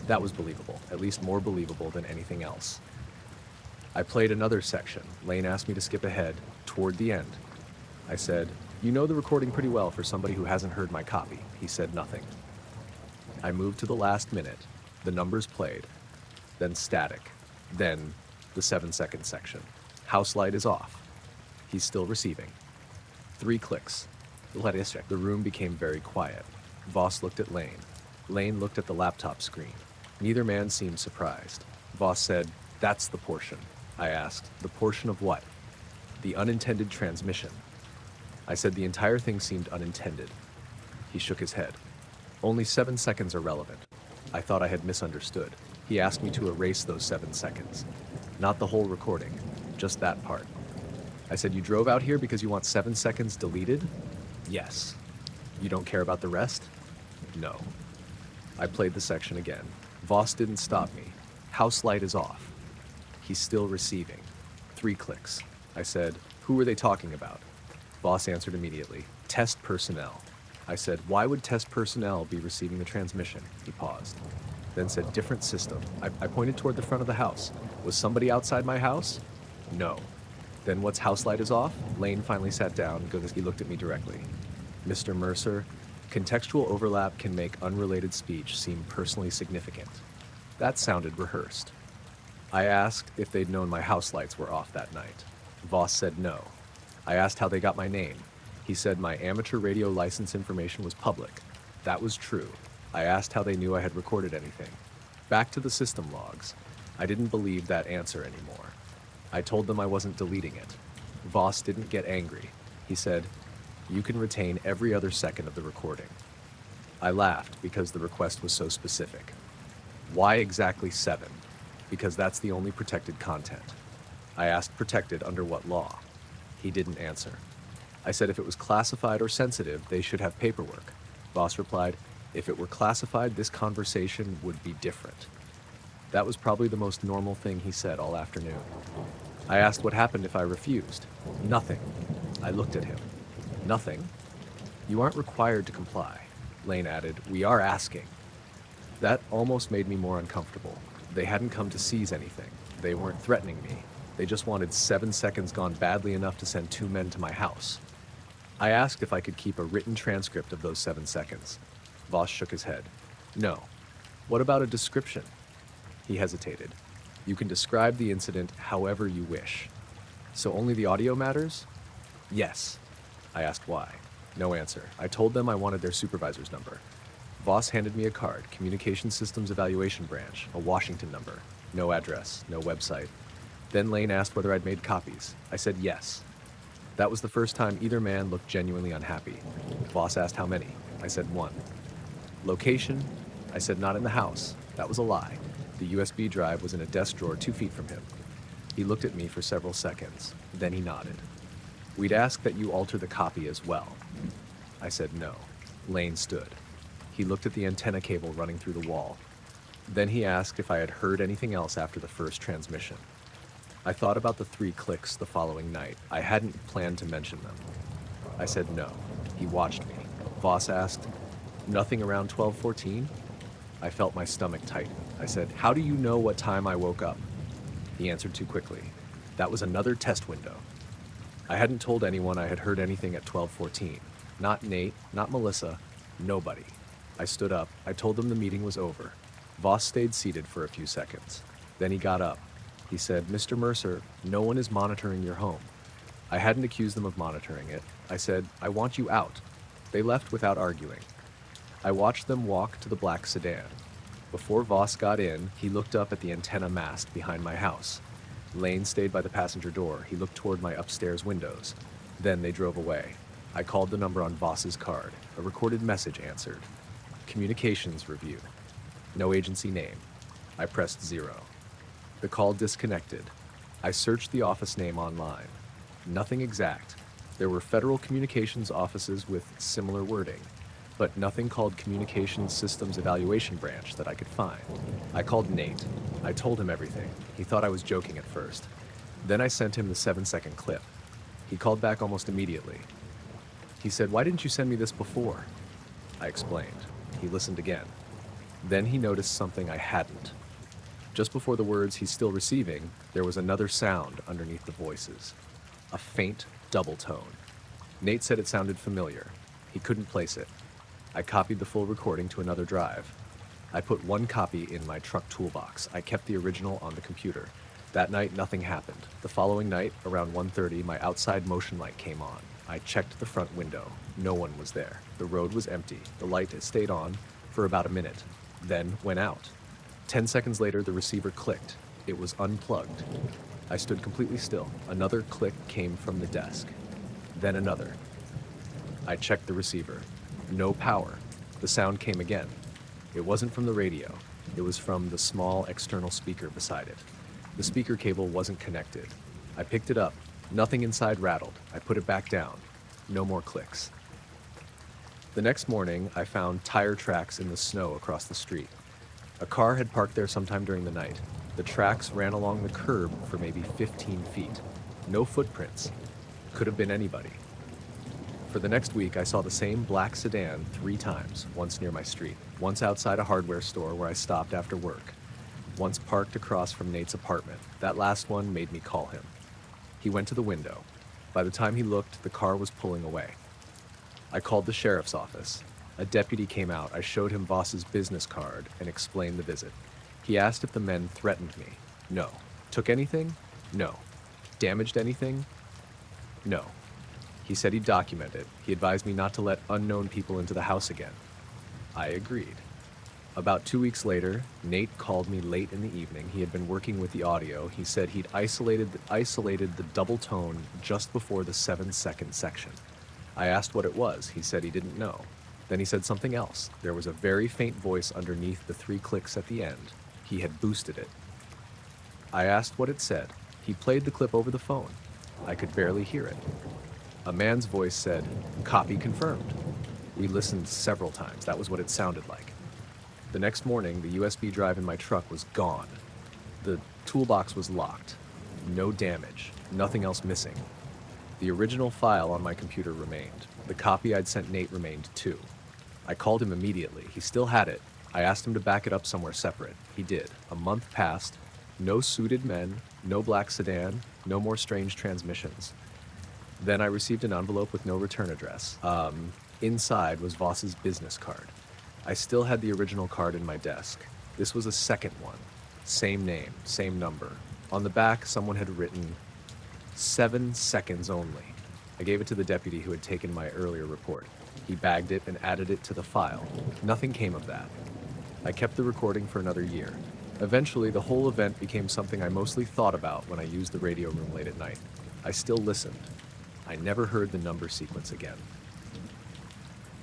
That was believable, at least more believable than anything else. I played another section. Lane asked me to skip ahead, toward the end. I said, "You know the recording pretty well for somebody who hasn't heard my copy." He said nothing. I moved to the last minute. The numbers played. Then static. Then the 7-second section. House light is off. He's still receiving. 3 clicks. The room became very quiet. Voss looked at Lane. Lane looked at the laptop screen. Neither man seemed surprised. Voss said, "That's the portion." I asked, "The portion of what?" "The unintended transmission." I said the entire thing seemed unintended. He shook his head. "Only 7 seconds are relevant." I thought I had misunderstood. He asked me to erase those 7 seconds. Not the whole recording, just that part. I said, "You drove out here because you want 7 seconds deleted?" "Yes." "You don't care about the rest?" "No." I played the section again. Voss didn't stop me. House light is off. He's still receiving. 3 clicks. I said, "Who were they talking about?" Voss answered immediately, "Test personnel." I said, "Why would test personnel be receiving the transmission?" He paused. Then said, "Different system." I pointed toward the front of the house. "Was somebody outside my house?" "No." "Then what's house light is off?" Lane finally sat down because he looked at me directly. "Mr. Mercer, contextual overlap can make unrelated speech seem personally significant." That sounded rehearsed. I asked if they'd known my house lights were off that night. Voss said no. I asked how they got my name. He said my amateur radio license information was public. That was true. I asked how they knew I had recorded anything. Back to the system logs. I didn't believe that answer anymore. I told them I wasn't deleting it. Voss didn't get angry. He said, "You can retain every other second of the recording." I laughed because the request was so specific. "Why exactly 7? Because that's the only protected content." I asked protected under what law. He didn't answer. I said if it was classified or sensitive, they should have paperwork. Voss replied, "If it were classified, this conversation would be different." That was probably the most normal thing he said all afternoon. I asked what happened if I refused. "Nothing." I looked at him. "Nothing? You aren't required to comply." Lane added, "We are asking." That almost made me more uncomfortable. They hadn't come to seize anything. They weren't threatening me. They just wanted 7 seconds gone badly enough to send 2 men to my house. I asked if I could keep a written transcript of those 7 seconds. Voss shook his head. "No." "What about a description?" He hesitated. "You can describe the incident however you wish." "So only the audio matters?" "Yes." I asked why. No answer. I told them I wanted their supervisor's number. Voss handed me a card, Communication Systems Evaluation Branch, a Washington number. No address, no website. Then Lane asked whether I'd made copies. I said yes. That was the first time either man looked genuinely unhappy. Voss asked how many. I said 1. Location? I said not in the house. That was a lie. The USB drive was in a desk drawer 2 feet from him. He looked at me for several seconds. Then he nodded. "We'd ask that you alter the copy as well." I said no. Lane stood. He looked at the antenna cable running through the wall. Then he asked if I had heard anything else after the first transmission. I thought about the 3 clicks the following night. I hadn't planned to mention them. I said no. He watched me. Voss asked, "Nothing around 12:14? I felt my stomach tighten. I said, "How do you know what time I woke up?" He answered too quickly. "That was another test window." I hadn't told anyone I had heard anything at 12:14. Not Nate, not Melissa, nobody. I stood up. I told them the meeting was over. Voss stayed seated for a few seconds. Then he got up. He said, "Mr. Mercer, no one is monitoring your home." I hadn't accused them of monitoring it. I said, "I want you out." They left without arguing. I watched them walk to the black sedan. Before Voss got in, he looked up at the antenna mast behind my house. Lane stayed by the passenger door. He looked toward my upstairs windows. Then they drove away. I called the number on Voss's card. A recorded message answered. Communications review. No agency name. I pressed 0. The call disconnected. I searched the office name online. Nothing exact. There were federal communications offices with similar wording, but nothing called Communications Systems Evaluation Branch that I could find. I called Nate. I told him everything. He thought I was joking at first. Then I sent him the 7-second clip. He called back almost immediately. He said, "Why didn't you send me this before?" I explained. He listened again. Then he noticed something I hadn't. Just before the words "he's still receiving," there was another sound underneath the voices. A faint double tone. Nate said it sounded familiar. He couldn't place it. I copied the full recording to another drive. I put one copy in my truck toolbox. I kept the original on the computer. That night, nothing happened. The following night, around 1:30, my outside motion light came on. I checked the front window. No one was there. The road was empty. The light stayed on for about a minute, then went out. 10 seconds later, the receiver clicked. It was unplugged. I stood completely still. Another click came from the desk. Then another. I checked the receiver. No power. The sound came again. It wasn't from the radio. It was from the small external speaker beside it. The speaker cable wasn't connected. I picked it up. Nothing inside rattled. I put it back down. No more clicks. The next morning, I found tire tracks in the snow across the street. A car had parked there sometime during the night. The tracks ran along the curb for maybe 15 feet. No footprints. Could have been anybody. For the next week, I saw the same black sedan 3 times, once near my street, once outside a hardware store where I stopped after work, once parked across from Nate's apartment. That last one made me call him. He went to the window. By the time he looked, the car was pulling away. I called the sheriff's office. A deputy came out. I showed him Voss's business card and explained the visit. He asked if the men threatened me. No. Took anything? No. Damaged anything? No. He said he'd document it. He advised me not to let unknown people into the house again. I agreed. About 2 weeks later, Nate called me late in the evening. He had been working with the audio. He said he'd isolated the double tone just before the 7-second section. I asked what it was. He said he didn't know. Then he said something else. There was a very faint voice underneath the 3 clicks at the end. He had boosted it. I asked what it said. He played the clip over the phone. I could barely hear it. A man's voice said, "Copy confirmed." We listened several times. That was what it sounded like. The next morning, the USB drive in my truck was gone. The toolbox was locked. No damage. Nothing else missing. The original file on my computer remained. The copy I'd sent Nate remained too. I called him immediately. He still had it. I asked him to back it up somewhere separate. He did. A month passed. No suited men. No black sedan. No more strange transmissions. Then I received an envelope with no return address. Inside was Voss's business card. I still had the original card in my desk. This was a second one. Same name, same number. On the back, someone had written, 7 seconds only. I gave it to the deputy who had taken my earlier report. He bagged it and added it to the file. Nothing came of that. I kept the recording for another year. Eventually, the whole event became something I mostly thought about when I used the radio room late at night. I still listened. I never heard the number sequence again.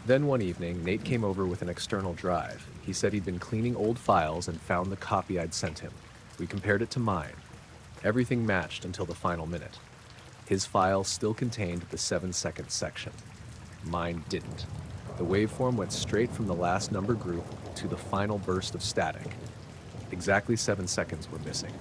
Then one evening, Nate came over with an external drive. He said he'd been cleaning old files and found the copy I'd sent him. We compared it to mine. Everything matched until the final minute. His file still contained the 7-second section. Mine didn't. The waveform went straight from the last number group to the final burst of static. Exactly 7 seconds were missing.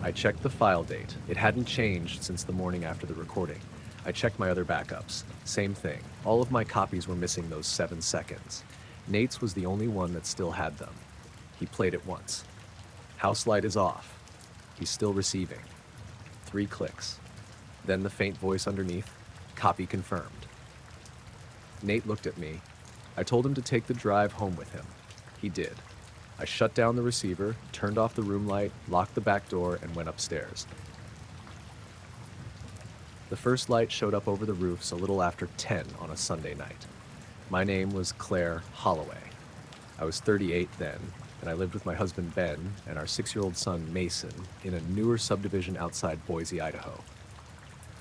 I checked the file date. It hadn't changed since the morning after the recording. I checked my other backups. Same thing. All of my copies were missing those 7 seconds. Nate's was the only one that still had them. He played it once. House light is off. He's still receiving. 3 clicks. Then the faint voice underneath, "Copy confirmed." Nate looked at me. I told him to take the drive home with him. He did. I shut down the receiver, turned off the room light, locked the back door, and went upstairs. The first light showed up over the roofs a little after 10 on a Sunday night. My name was Claire Holloway. I was 38 then, and I lived with my husband Ben and our 6-year-old son Mason in a newer subdivision outside Boise, Idaho.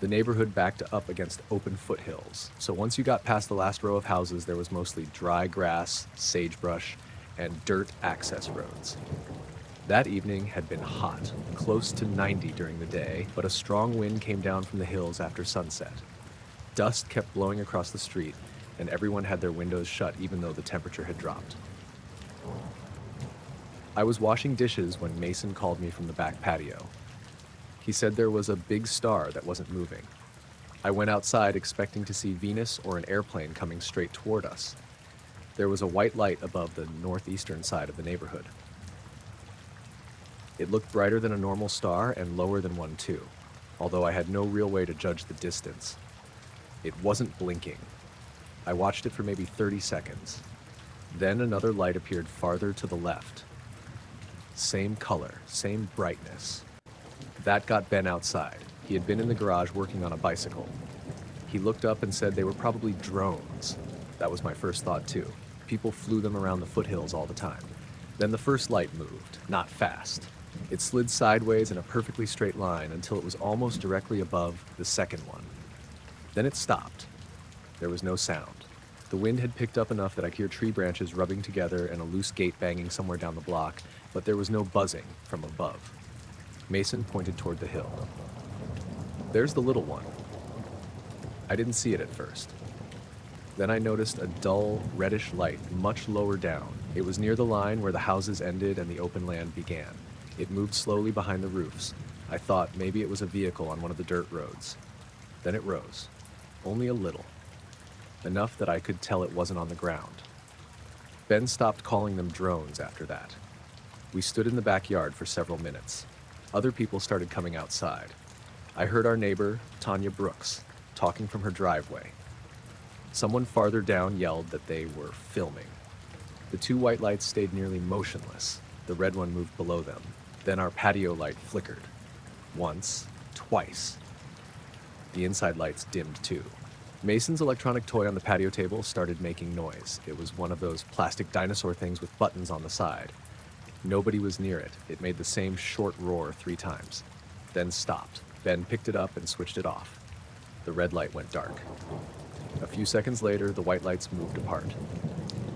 The neighborhood backed up against open foothills, so once you got past the last row of houses, there was mostly dry grass, sagebrush, and dirt access roads. That evening had been hot, close to 90 during the day, but a strong wind came down from the hills after sunset. Dust kept blowing across the street, and everyone had their windows shut even though the temperature had dropped. I was washing dishes when Mason called me from the back patio. He said there was a big star that wasn't moving. I went outside expecting to see Venus or an airplane coming straight toward us. There was a white light above the northeastern side of the neighborhood. It looked brighter than a normal star and lower than one too, although I had no real way to judge the distance. It wasn't blinking. I watched it for maybe 30 seconds. Then another light appeared farther to the left. Same color, same brightness. That got Ben outside. He had been in the garage working on a bicycle. He looked up and said they were probably drones. That was my first thought too. People flew them around the foothills all the time. Then the first light moved, not fast. It slid sideways in a perfectly straight line until it was almost directly above the second one. Then it stopped. There was no sound. The wind had picked up enough that I could hear tree branches rubbing together and a loose gate banging somewhere down the block, but there was no buzzing from above. Mason pointed toward the hill. There's the little one. I didn't see it at first. Then I noticed a dull, reddish light much lower down. It was near the line where the houses ended and the open land began. It moved slowly behind the roofs. I thought maybe it was a vehicle on one of the dirt roads. Then it rose. Only a little. Enough that I could tell it wasn't on the ground. Ben stopped calling them drones after that. We stood in the backyard for several minutes. Other people started coming outside. I heard our neighbor, Tanya Brooks, talking from her driveway. Someone farther down yelled that they were filming. The two white lights stayed nearly motionless. The red one moved below them. Then our patio light flickered. Once, twice. The inside lights dimmed too. Mason's electronic toy on the patio table started making noise. It was one of those plastic dinosaur things with buttons on the side. Nobody was near it. It made the same short roar 3 times, then stopped. Ben picked it up and switched it off. The red light went dark. A few seconds later, the white lights moved apart.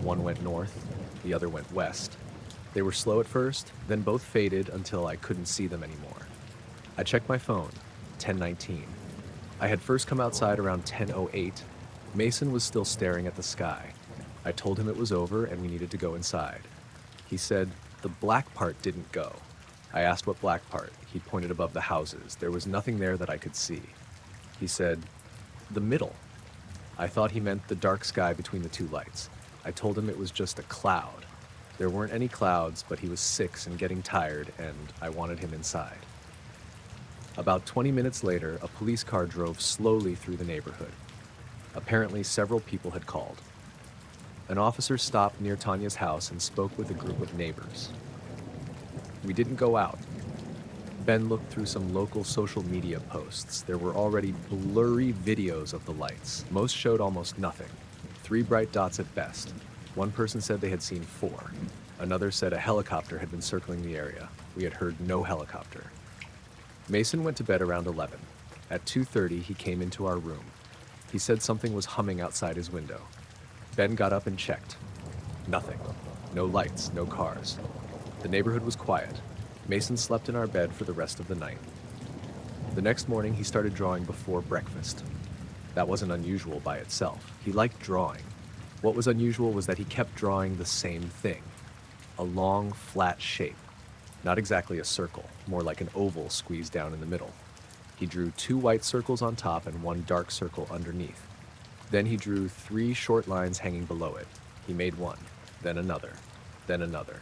One went north, the other went west. They were slow at first, then both faded until I couldn't see them anymore. I checked my phone, 10:19. I had first come outside around 10:08. Mason was still staring at the sky. I told him it was over and we needed to go inside. He said, the black part didn't go. I asked what black part. He pointed above the houses. There was nothing there that I could see. He said, the middle. I thought he meant the dark sky between the two lights. I told him it was just a cloud. There weren't any clouds, but he was 6 and getting tired, and I wanted him inside. About 20 minutes later, a police car drove slowly through the neighborhood. Apparently, several people had called. An officer stopped near Tanya's house and spoke with a group of neighbors. We didn't go out. Ben looked through some local social media posts. There were already blurry videos of the lights. Most showed almost nothing. 3 bright dots at best. One person said they had seen 4. Another said a helicopter had been circling the area. We had heard no helicopter. Mason went to bed around 11. At 2:30, he came into our room. He said something was humming outside his window. Ben got up and checked. Nothing. No lights, no cars. The neighborhood was quiet. Mason slept in our bed for the rest of the night. The next morning, he started drawing before breakfast. That wasn't unusual by itself. He liked drawing. What was unusual was that he kept drawing the same thing. A long, flat shape. Not exactly a circle, more like an oval squeezed down in the middle. He drew 2 white circles on top and 1 dark circle underneath. Then he drew 3 short lines hanging below it. He made one, then another, then another.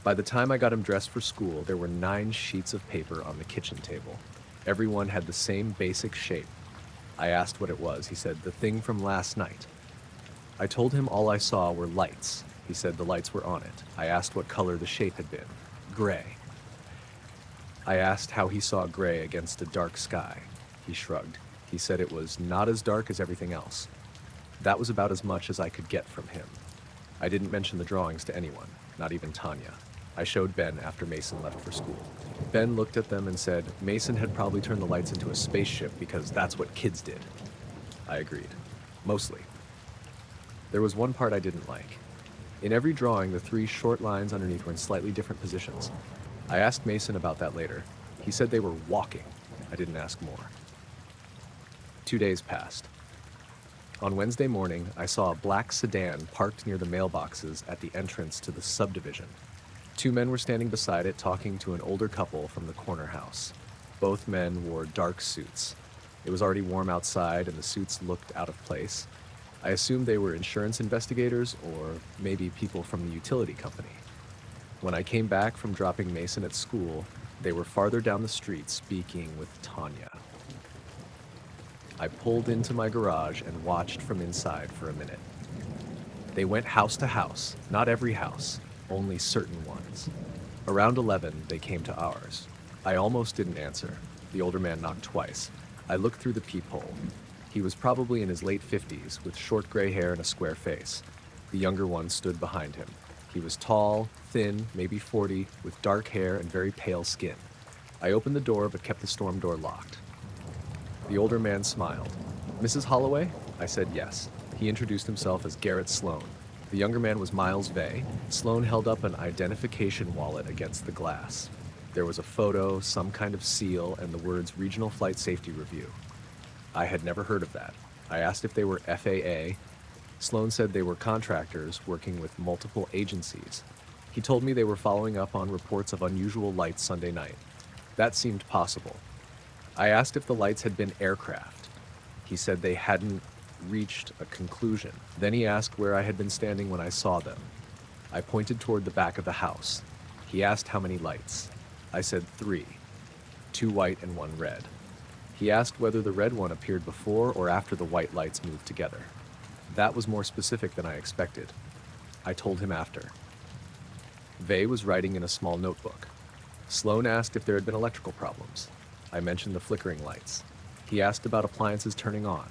By the time I got him dressed for school, there were 9 sheets of paper on the kitchen table. Every one had the same basic shape. I asked what it was. He said, the thing from last night. I told him all I saw were lights. He said the lights were on it. I asked what color the shape had been. Gray. I asked how he saw gray against a dark sky. He shrugged. He said it was not as dark as everything else. That was about as much as I could get from him. I didn't mention the drawings to anyone, not even Tanya. I showed Ben after Mason left for school. Ben looked at them and said Mason had probably turned the lights into a spaceship because that's what kids did. I agreed. Mostly. There was one part I didn't like. In every drawing, the 3 short lines underneath were in slightly different positions. I asked Mason about that later. He said they were walking. I didn't ask more. 2 days passed. On Wednesday morning, I saw a black sedan parked near the mailboxes at the entrance to the subdivision. 2 men were standing beside it talking to an older couple from the corner house. Both men wore dark suits. It was already warm outside and the suits looked out of place. I assumed they were insurance investigators or maybe people from the utility company. When I came back from dropping Mason at school, they were farther down the street speaking with Tanya. I pulled into my garage and watched from inside for a minute. They went house to house, not every house, only certain ones. Around 11, they came to ours. I almost didn't answer. The older man knocked twice. I looked through the peephole. He was probably in his late 50s, with short gray hair and a square face. The younger one stood behind him. He was tall, thin, maybe 40, with dark hair and very pale skin. I opened the door but kept the storm door locked. The older man smiled. "Mrs. Holloway?" I said yes. He introduced himself as Garrett Sloan. The younger man was Miles Vay. Sloan held up an identification wallet against the glass. There was a photo, some kind of seal, and the words Regional Flight Safety Review. I had never heard of that. I asked if they were FAA. Sloan said they were contractors working with multiple agencies. He told me they were following up on reports of unusual lights Sunday night. That seemed possible. I asked if the lights had been aircraft. He said they hadn't reached a conclusion. Then he asked where I had been standing when I saw them. I pointed toward the back of the house. He asked how many lights. I said 3, 2 white and 1 red. He asked whether the red one appeared before or after the white lights moved together. That was more specific than I expected. I told him after. Vay was writing in a small notebook. Sloan asked if there had been electrical problems. I mentioned the flickering lights. He asked about appliances turning on.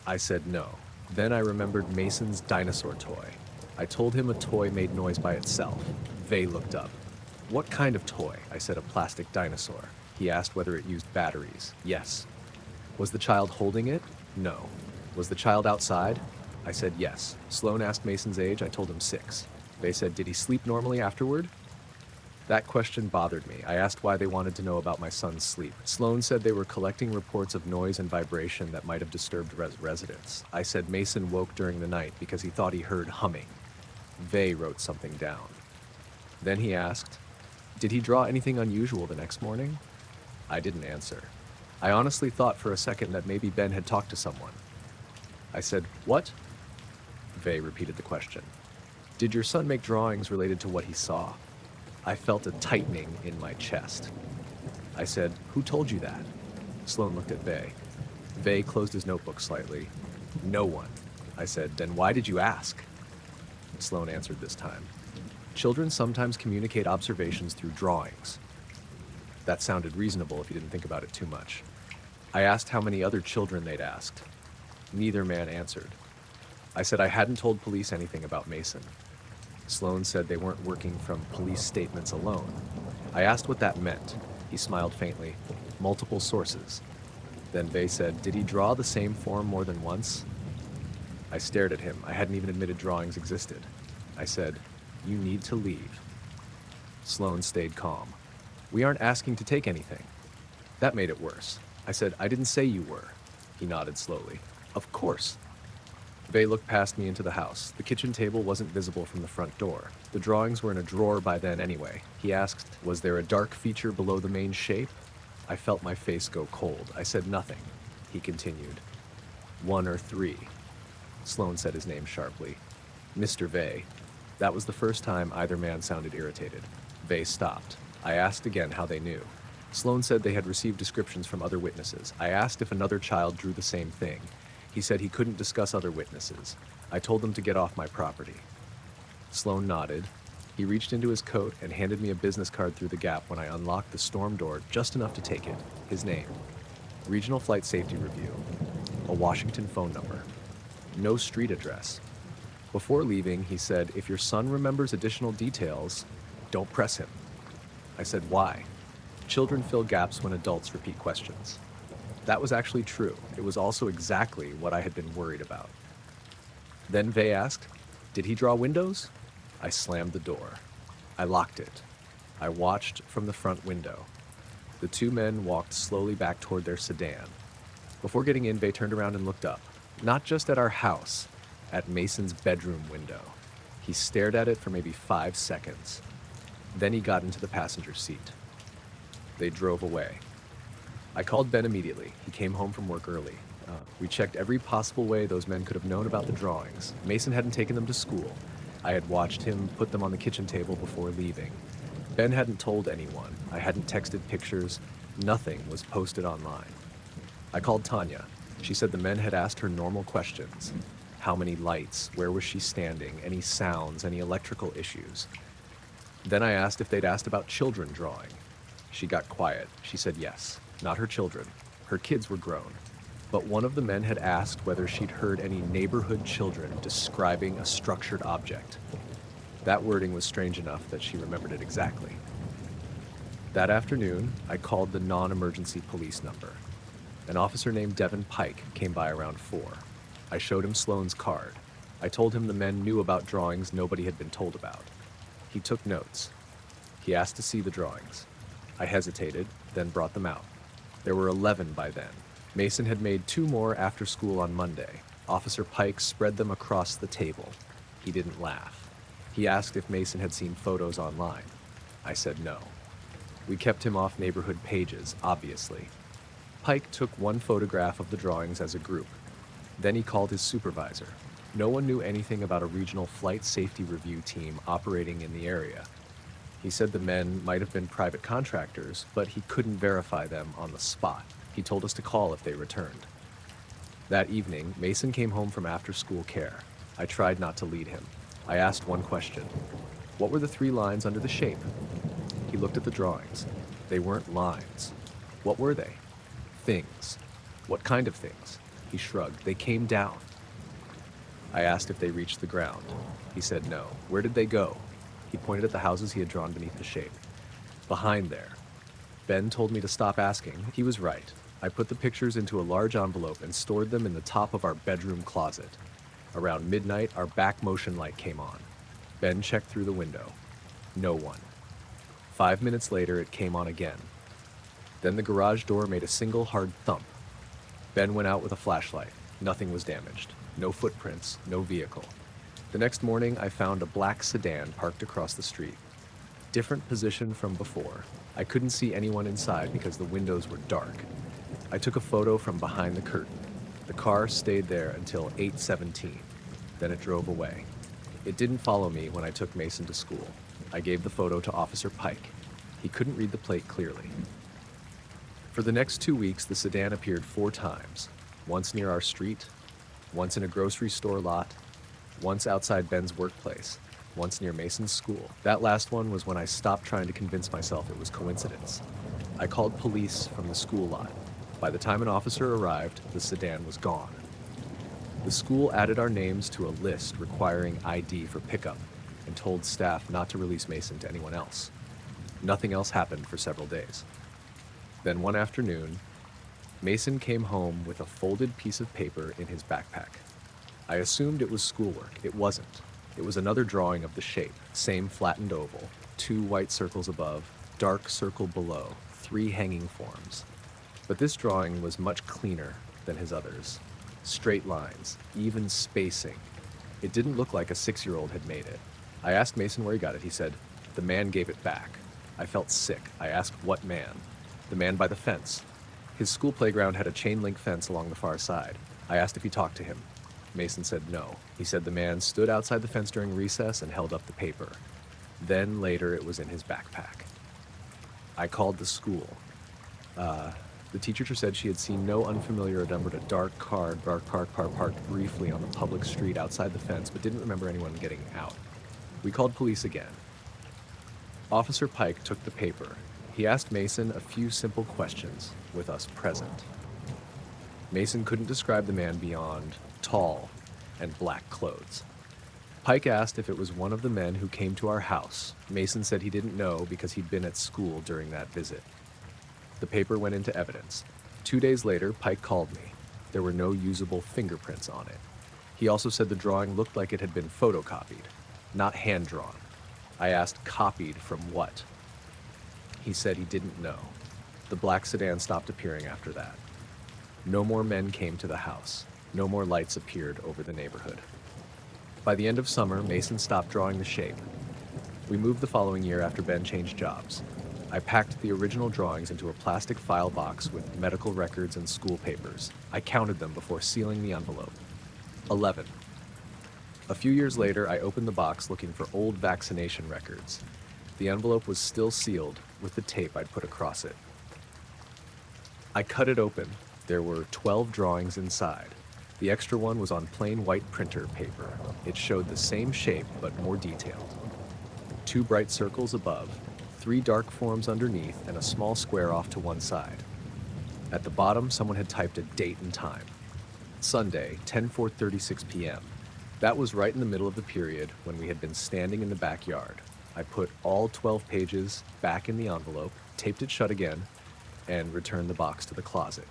I said no. Then I remembered Mason's dinosaur toy. I told him a toy made noise by itself. Vay looked up. "What kind of toy?" I said, "A plastic dinosaur." He asked whether it used batteries. Yes. Was the child holding it? No. Was the child outside? I said yes. Sloan asked Mason's age. I told him 6. Vay said, "Did he sleep normally afterward?" That question bothered me. I asked why they wanted to know about my son's sleep. Sloan said they were collecting reports of noise and vibration that might have disturbed residents. I said Mason woke during the night because he thought he heard humming. Vay wrote something down. Then he asked, "Did he draw anything unusual the next morning?" I didn't answer. I honestly thought for a second that maybe Ben had talked to someone. I said, "What?" Vay repeated the question. "Did your son make drawings related to what he saw?" I felt a tightening in my chest. I said, "Who told you that?" Sloan looked at Vay. Vay closed his notebook slightly. "No one." I said, "Then why did you ask?" Sloan answered this time. "Children sometimes communicate observations through drawings." That sounded reasonable if you didn't think about it too much. I asked how many other children they'd asked. Neither man answered. I said I hadn't told police anything about Mason. Sloan said they weren't working from police statements alone. I asked what that meant. He smiled faintly. Multiple sources. Then Vay said, "Did he draw the same form more than once?" I stared at him. I hadn't even admitted drawings existed. I said, "You need to leave." Sloan stayed calm. "We aren't asking to take anything." That made it worse. I said, "I didn't say you were." He nodded slowly. "Of course." Vay looked past me into the house. The kitchen table wasn't visible from the front door. The drawings were in a drawer by then anyway. He asked, "Was there a dark feature below the main shape?" I felt my face go cold. I said nothing. He continued. 1 or 3. Sloan said his name sharply. "Mr. Vay." That was the first time either man sounded irritated. Vay stopped. I asked again how they knew. Sloan said they had received descriptions from other witnesses. I asked if another child drew the same thing. He said he couldn't discuss other witnesses. I told them to get off my property. Sloan nodded. He reached into his coat and handed me a business card through the gap when I unlocked the storm door just enough to take it. His name. Regional Flight Safety Review. A Washington phone number. No street address. Before leaving, he said, "If your son remembers additional details, don't press him." I said, "Why?" Children fill gaps when adults repeat questions. That was actually true. It was also exactly what I had been worried about. Then Vay asked, "Did he draw windows?" I slammed the door. I locked it. I watched from the front window. The 2 men walked slowly back toward their sedan. Before getting in, Vay turned around and looked up. Not just at our house, at Mason's bedroom window. He stared at it for maybe 5 seconds. Then he got into the passenger seat. They drove away. I called Ben immediately. He came home from work early. We checked every possible way those men could have known about the drawings. Mason hadn't taken them to school. I had watched him put them on the kitchen table before leaving. Ben hadn't told anyone. I hadn't texted pictures. Nothing was posted online. I called Tanya. She said the men had asked her normal questions. How many lights? Where was she standing? Any sounds? Any electrical issues? Then I asked if they'd asked about children drawing. She got quiet. She said yes. Not her children. Her kids were grown. But one of the men had asked whether she'd heard any neighborhood children describing a structured object. That wording was strange enough that she remembered it exactly. That afternoon, I called the non-emergency police number. An officer named Devin Pike came by around 4. I showed him Sloane's card. I told him the men knew about drawings nobody had been told about. He took notes. He asked to see the drawings. I hesitated, then brought them out. There were 11 by then. Mason had made 2 more after school on Monday. Officer Pike spread them across the table. He didn't laugh. He asked if Mason had seen photos online. I said no. We kept him off neighborhood pages, obviously. Pike took one photograph of the drawings as a group. Then he called his supervisor. No one knew anything about a regional flight safety review team operating in the area. He said the men might have been private contractors, but he couldn't verify them on the spot. He told us to call if they returned. That evening, Mason came home from after-school care. I tried not to lead him. I asked one question. What were the 3 lines under the shape? He looked at the drawings. They weren't lines. What were they? Things. What kind of things? He shrugged. They came down. I asked if they reached the ground. He said no. Where did they go? He pointed at the houses he had drawn beneath the shape. Behind there. Ben told me to stop asking. He was right. I put the pictures into a large envelope and stored them in the top of our bedroom closet. Around midnight, our back motion light came on. Ben checked through the window. No one. 5 minutes later, it came on again. Then the garage door made a single hard thump. Ben went out with a flashlight. Nothing was damaged. No footprints, no vehicle. The next morning, I found a black sedan parked across the street. Different position from before. I couldn't see anyone inside because the windows were dark. I took a photo from behind the curtain. The car stayed there until 8:17. Then it drove away. It didn't follow me when I took Mason to school. I gave the photo to Officer Pike. He couldn't read the plate clearly. For the next 2 weeks, the sedan appeared 4 times. Once near our street, once in a grocery store lot, once outside Ben's workplace, once near Mason's school. That last one was when I stopped trying to convince myself it was coincidence. I called police from the school lot. By the time an officer arrived, the sedan was gone. The school added our names to a list requiring ID for pickup and told staff not to release Mason to anyone else. Nothing else happened for several days. Then one afternoon, Mason came home with a folded piece of paper in his backpack. I assumed it was schoolwork. It wasn't. It was another drawing of the shape, same flattened oval, 2 white circles above, dark circle below, 3 hanging forms. But this drawing was much cleaner than his others. Straight lines, even spacing. It didn't look like a 6-year-old had made it. I asked Mason where he got it. He said, "The man gave it back." I felt sick. I asked what man. The man by the fence. His school playground had a chain-link fence along the far side. I asked if he talked to him. Mason said no. He said the man stood outside the fence during recess and held up the paper. Then later it was in his backpack. I called the school. The teacher said she had seen no unfamiliar number to dark car parked briefly on the public street outside the fence, but didn't remember anyone getting out. We called police again. Officer Pike took the paper. He asked Mason a few simple questions with us present. Mason couldn't describe the man beyond tall and black clothes. Pike asked if it was one of the men who came to our house. Mason said he didn't know because he'd been at school during that visit. The paper went into evidence. 2 days later, Pike called me. There were no usable fingerprints on it. He also said the drawing looked like it had been photocopied, not hand-drawn. I asked, copied from what? He said he didn't know. The black sedan stopped appearing after that. No more men came to the house. No more lights appeared over the neighborhood. By the end of summer, Mason stopped drawing the shape. We moved the following year after Ben changed jobs. I packed the original drawings into a plastic file box with medical records and school papers. I counted them before sealing the envelope. 11. A few years later, I opened the box looking for old vaccination records. The envelope was still sealed with the tape I'd put across it. I cut it open. There were 12 drawings inside. The extra one was on plain white printer paper. It showed the same shape but more detailed. 2 bright circles above, 3 dark forms underneath, and a small square off to one side. At the bottom, someone had typed a date and time. Sunday, 10:36 p.m. That was right in the middle of the period when we had been standing in the backyard. I put all 12 pages back in the envelope, taped it shut again, and returned the box to the closet.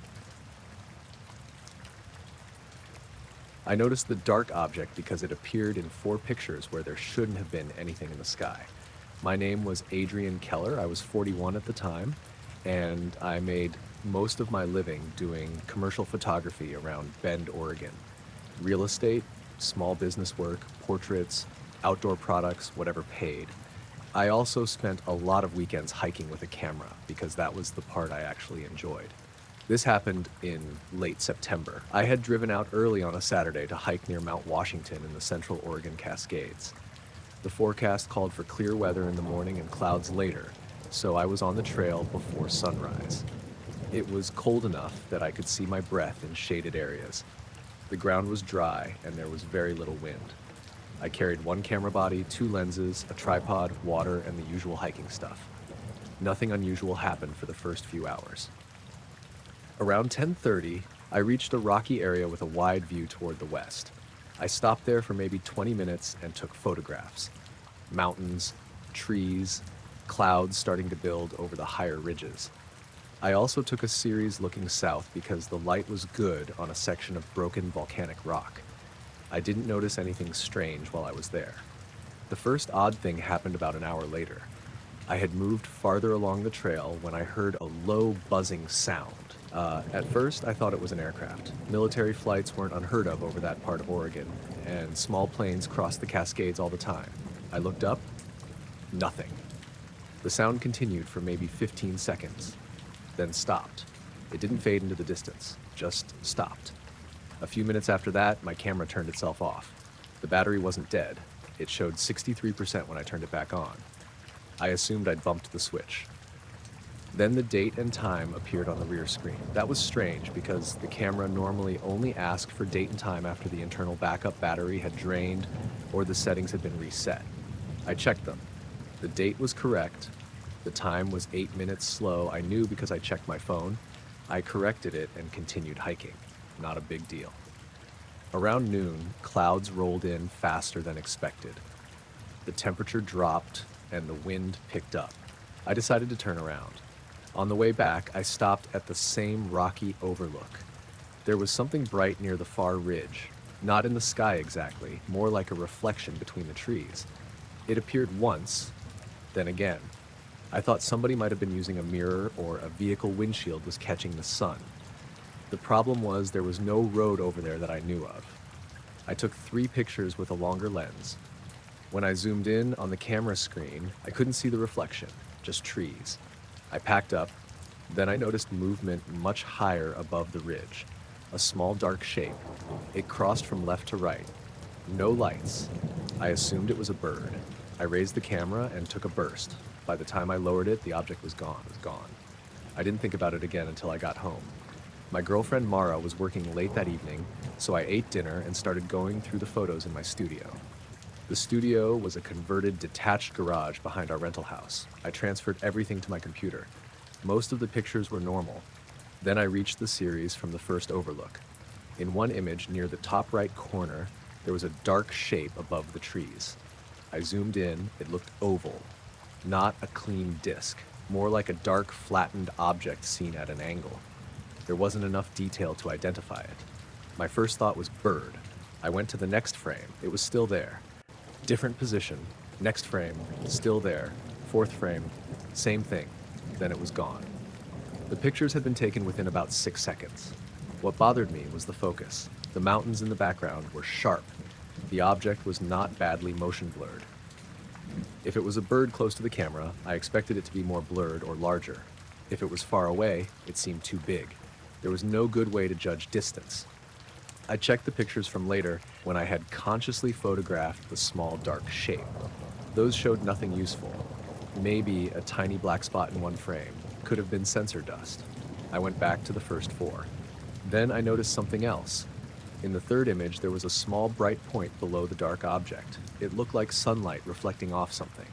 I noticed the dark object because it appeared in 4 pictures where there shouldn't have been anything in the sky. My name was Adrian Keller. I was 41 at the time, and I made most of my living doing commercial photography around Bend, Oregon. Real estate, small business work, portraits, outdoor products, whatever paid. I also spent a lot of weekends hiking with a camera because that was the part I actually enjoyed. This happened in late September. I had driven out early on a Saturday to hike near Mount Washington in the Central Oregon Cascades. The forecast called for clear weather in the morning and clouds later, so I was on the trail before sunrise. It was cold enough that I could see my breath in shaded areas. The ground was dry and there was very little wind. I carried 1 camera body, 2 lenses, a tripod, water, and the usual hiking stuff. Nothing unusual happened for the first few hours. Around 10:30, I reached a rocky area with a wide view toward the west. I stopped there for maybe 20 minutes and took photographs. Mountains, trees, clouds starting to build over the higher ridges. I also took a series looking south because the light was good on a section of broken volcanic rock. I didn't notice anything strange while I was there. The first odd thing happened about an hour later. I had moved farther along the trail when I heard a low buzzing sound. At first, I thought it was an aircraft. Military flights weren't unheard of over that part of Oregon, and small planes crossed the Cascades all the time. I looked up, nothing. The sound continued for maybe 15 seconds, then stopped. It didn't fade into the distance, just stopped. A few minutes after that, my camera turned itself off. The battery wasn't dead. It showed 63% when I turned it back on. I assumed I'd bumped the switch. Then the date and time appeared on the rear screen. That was strange because the camera normally only asked for date and time after the internal backup battery had drained or the settings had been reset. I checked them. The date was correct. The time was 8 minutes slow. I knew because I checked my phone. I corrected it and continued hiking. Not a big deal. Around noon, clouds rolled in faster than expected. The temperature dropped and the wind picked up. I decided to turn around. On the way back, I stopped at the same rocky overlook. There was something bright near the far ridge, not in the sky exactly, more like a reflection between the trees. It appeared once, then again. I thought somebody might have been using a mirror or a vehicle windshield was catching the sun. The problem was there was no road over there that I knew of. I took 3 pictures with a longer lens. When I zoomed in on the camera screen, I couldn't see the reflection, just trees. I packed up. Then I noticed movement much higher above the ridge. A small dark shape. It crossed from left to right. No lights. I assumed it was a bird. I raised the camera and took a burst. By the time I lowered it, the object was gone. I didn't think about it again until I got home. My girlfriend Mara was working late that evening, so I ate dinner and started going through the photos in my studio. The studio was a converted detached garage behind our rental house. I transferred everything to my computer. Most of the pictures were normal. Then I reached the series from the first overlook. In one image near the top right corner, there was a dark shape above the trees. I zoomed in. It looked oval, not a clean disc, more like a dark flattened object seen at an angle. There wasn't enough detail to identify it. My first thought was bird. I went to the next frame. It was still there. Different position. Next frame, still there. 4th frame, same thing. Then it was gone. The pictures had been taken within about 6 seconds. What bothered me was the focus. The mountains in the background were sharp. The object was not badly motion blurred. If it was a bird close to the camera, I expected it to be more blurred or larger. If it was far away, it seemed too big. There was no good way to judge distance. I checked the pictures from later when I had consciously photographed the small dark shape. Those showed nothing useful. Maybe a tiny black spot in one frame. Could have been sensor dust. I went back to the first four. Then I noticed something else. In the third image, there was a small bright point below the dark object. It looked like sunlight reflecting off something.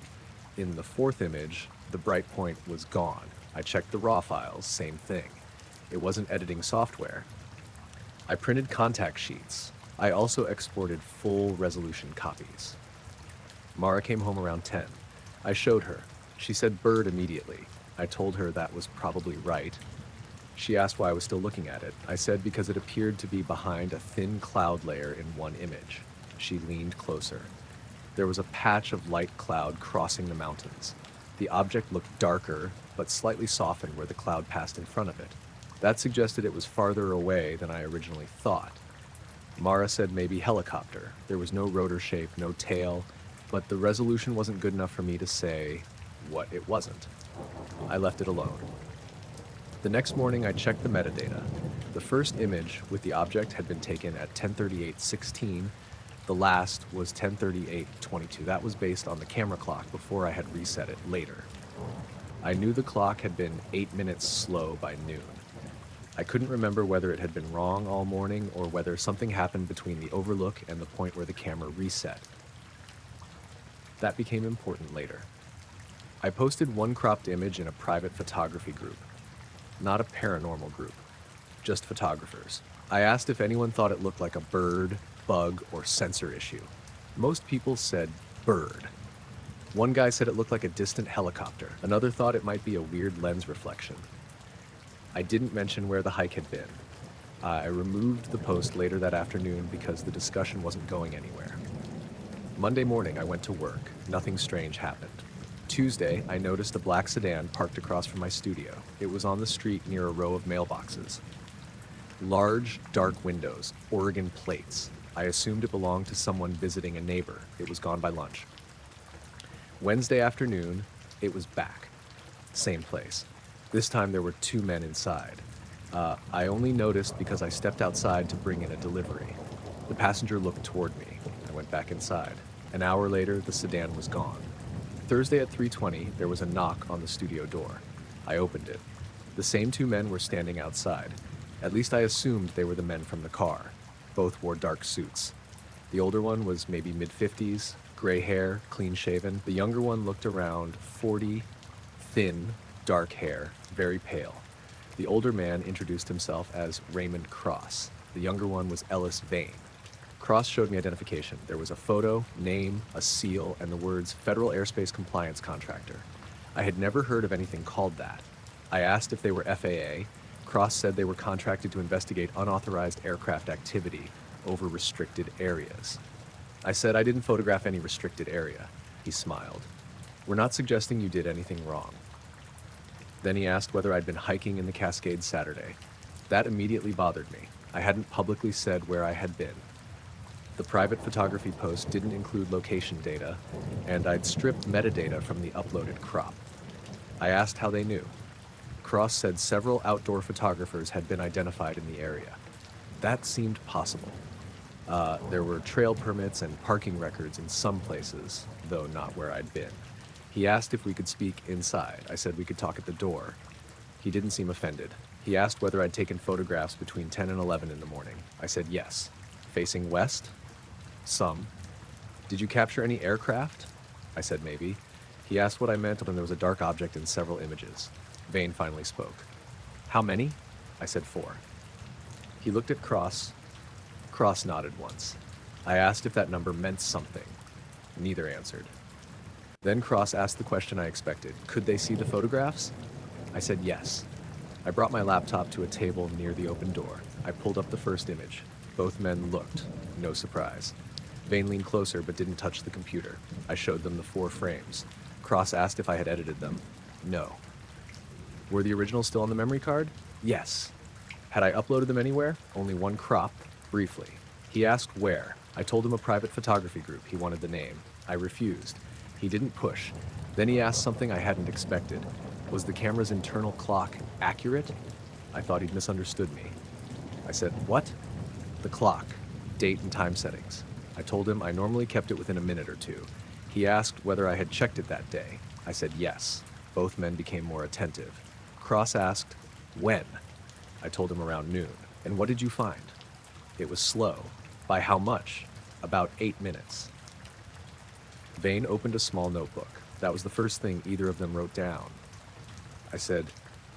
In the fourth image, the bright point was gone. I checked the raw files, same thing. It wasn't editing software. I printed contact sheets. I also exported full resolution copies. Mara came home around 10. I showed her. She said bird immediately. I told her that was probably right. She asked why I was still looking at it. I said because it appeared to be behind a thin cloud layer in one image. She leaned closer. There was a patch of light cloud crossing the mountains. The object looked darker, but slightly softened where the cloud passed in front of it. That suggested it was farther away than I originally thought. Mara said maybe helicopter. There was no rotor shape, no tail, but the resolution wasn't good enough for me to say what it wasn't. I left it alone. The next morning, I checked the metadata. The first image with the object had been taken at 10:38:16. The last was 10:38:22. That was based on the camera clock before I had reset it later. I knew the clock had been 8 minutes slow by noon. I couldn't remember whether it had been wrong all morning or whether something happened between the overlook and the point where the camera reset. That became important later. I posted one cropped image in a private photography group. Not a paranormal group, just photographers. I asked if anyone thought it looked like a bird, bug, or sensor issue. Most people said bird. One guy said it looked like a distant helicopter. Another thought it might be a weird lens reflection. I didn't mention where the hike had been. I removed the post later that afternoon because the discussion wasn't going anywhere. Monday morning, I went to work. Nothing strange happened. Tuesday, I noticed a black sedan parked across from my studio. It was on the street near a row of mailboxes. Large, dark windows, Oregon plates. I assumed it belonged to someone visiting a neighbor. It was gone by lunch. Wednesday afternoon, it was back. Same place. This time there were two men inside. I only noticed because I stepped outside to bring in a delivery. The passenger looked toward me. I went back inside. An hour later, the sedan was gone. Thursday at 3:20, there was a knock on the studio door. I opened it. The same two men were standing outside. At least I assumed they were the men from the car. Both wore dark suits. The older one was maybe mid-50s, gray hair, clean-shaven. The younger one looked around 40, thin, dark hair, very pale. The older man introduced himself as Raymond Cross. The younger one was Ellis Vane. Cross showed me identification. There was a photo, name, a seal, and the words Federal Airspace Compliance Contractor. I had never heard of anything called that. I asked if they were FAA. Cross said they were contracted to investigate unauthorized aircraft activity over restricted areas. I said I didn't photograph any restricted area. He smiled. We're not suggesting you did anything wrong. Then he asked whether I'd been hiking in the Cascades Saturday. That immediately bothered me. I hadn't publicly said where I had been. The private photography post didn't include location data, and I'd stripped metadata from the uploaded crop. I asked how they knew. Cross said several outdoor photographers had been identified in the area. That seemed possible. There were trail permits and parking records in some places, though not where I'd been. He asked if we could speak inside. I said we could talk at the door. He didn't seem offended. He asked whether I'd taken photographs between 10 and 11 in the morning. I said yes. Facing west? Some. Did you capture any aircraft? I said maybe. He asked what I meant when there was a dark object in several images. Vane finally spoke. How many? I said 4. He looked at Cross. Cross nodded once. I asked if that number meant something. Neither answered. Then Cross asked the question I expected. Could they see the photographs? I said yes. I brought my laptop to a table near the open door. I pulled up the first image. Both men looked. No surprise. Vane leaned closer but didn't touch the computer. I showed them the 4 frames. Cross asked if I had edited them. No. Were the originals still on the memory card? Yes. Had I uploaded them anywhere? Only one crop, briefly. He asked where. I told him a private photography group. He wanted the name. I refused. He didn't push. Then he asked something I hadn't expected. Was the camera's internal clock accurate? I thought he'd misunderstood me. I said, what? The clock, date and time settings. I told him I normally kept it within a minute or two. He asked whether I had checked it that day. I said yes. Both men became more attentive. Cross asked, when? I told him around noon. And what did you find? It was slow. By how much? About 8 minutes. Vane opened a small notebook. That was the first thing either of them wrote down. I said,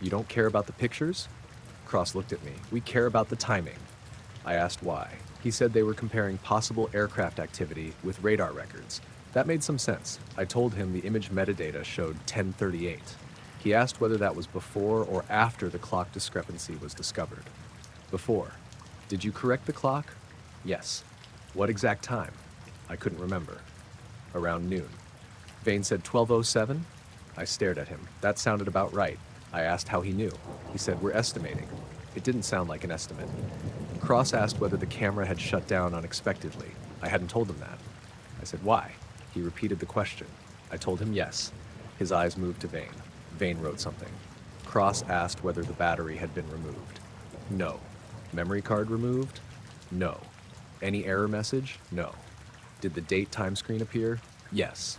you don't care about the pictures? Cross looked at me. We care about the timing. I asked why. He said they were comparing possible aircraft activity with radar records. That made some sense. I told him the image metadata showed 10:38. He asked whether that was before or after the clock discrepancy was discovered. Before. Did you correct the clock? Yes. What exact time? I couldn't remember. Around noon. Vane said 12:07. I stared at him. That sounded about right. I asked how he knew. He said, we're estimating. It didn't sound like an estimate. Cross asked whether the camera had shut down unexpectedly. I hadn't told him that. I said, why? He repeated the question. I told him yes. His eyes moved to Vane. Vane wrote something. Cross asked whether the battery had been removed. No. Memory card removed? No. Any error message? No. Did the date time screen appear? Yes.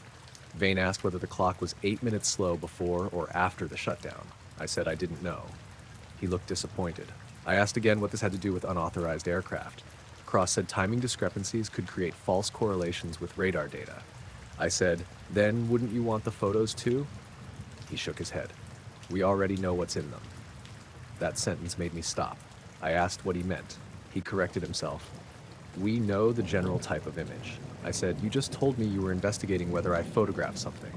Vane asked whether the clock was 8 minutes slow before or after the shutdown. I said I didn't know. He looked disappointed. I asked again what this had to do with unauthorized aircraft. Cross said timing discrepancies could create false correlations with radar data. I said, then wouldn't you want the photos too? He shook his head. We already know what's in them. That sentence made me stop. I asked what he meant. He corrected himself. We know the general type of image. I said, you just told me you were investigating whether I photographed something.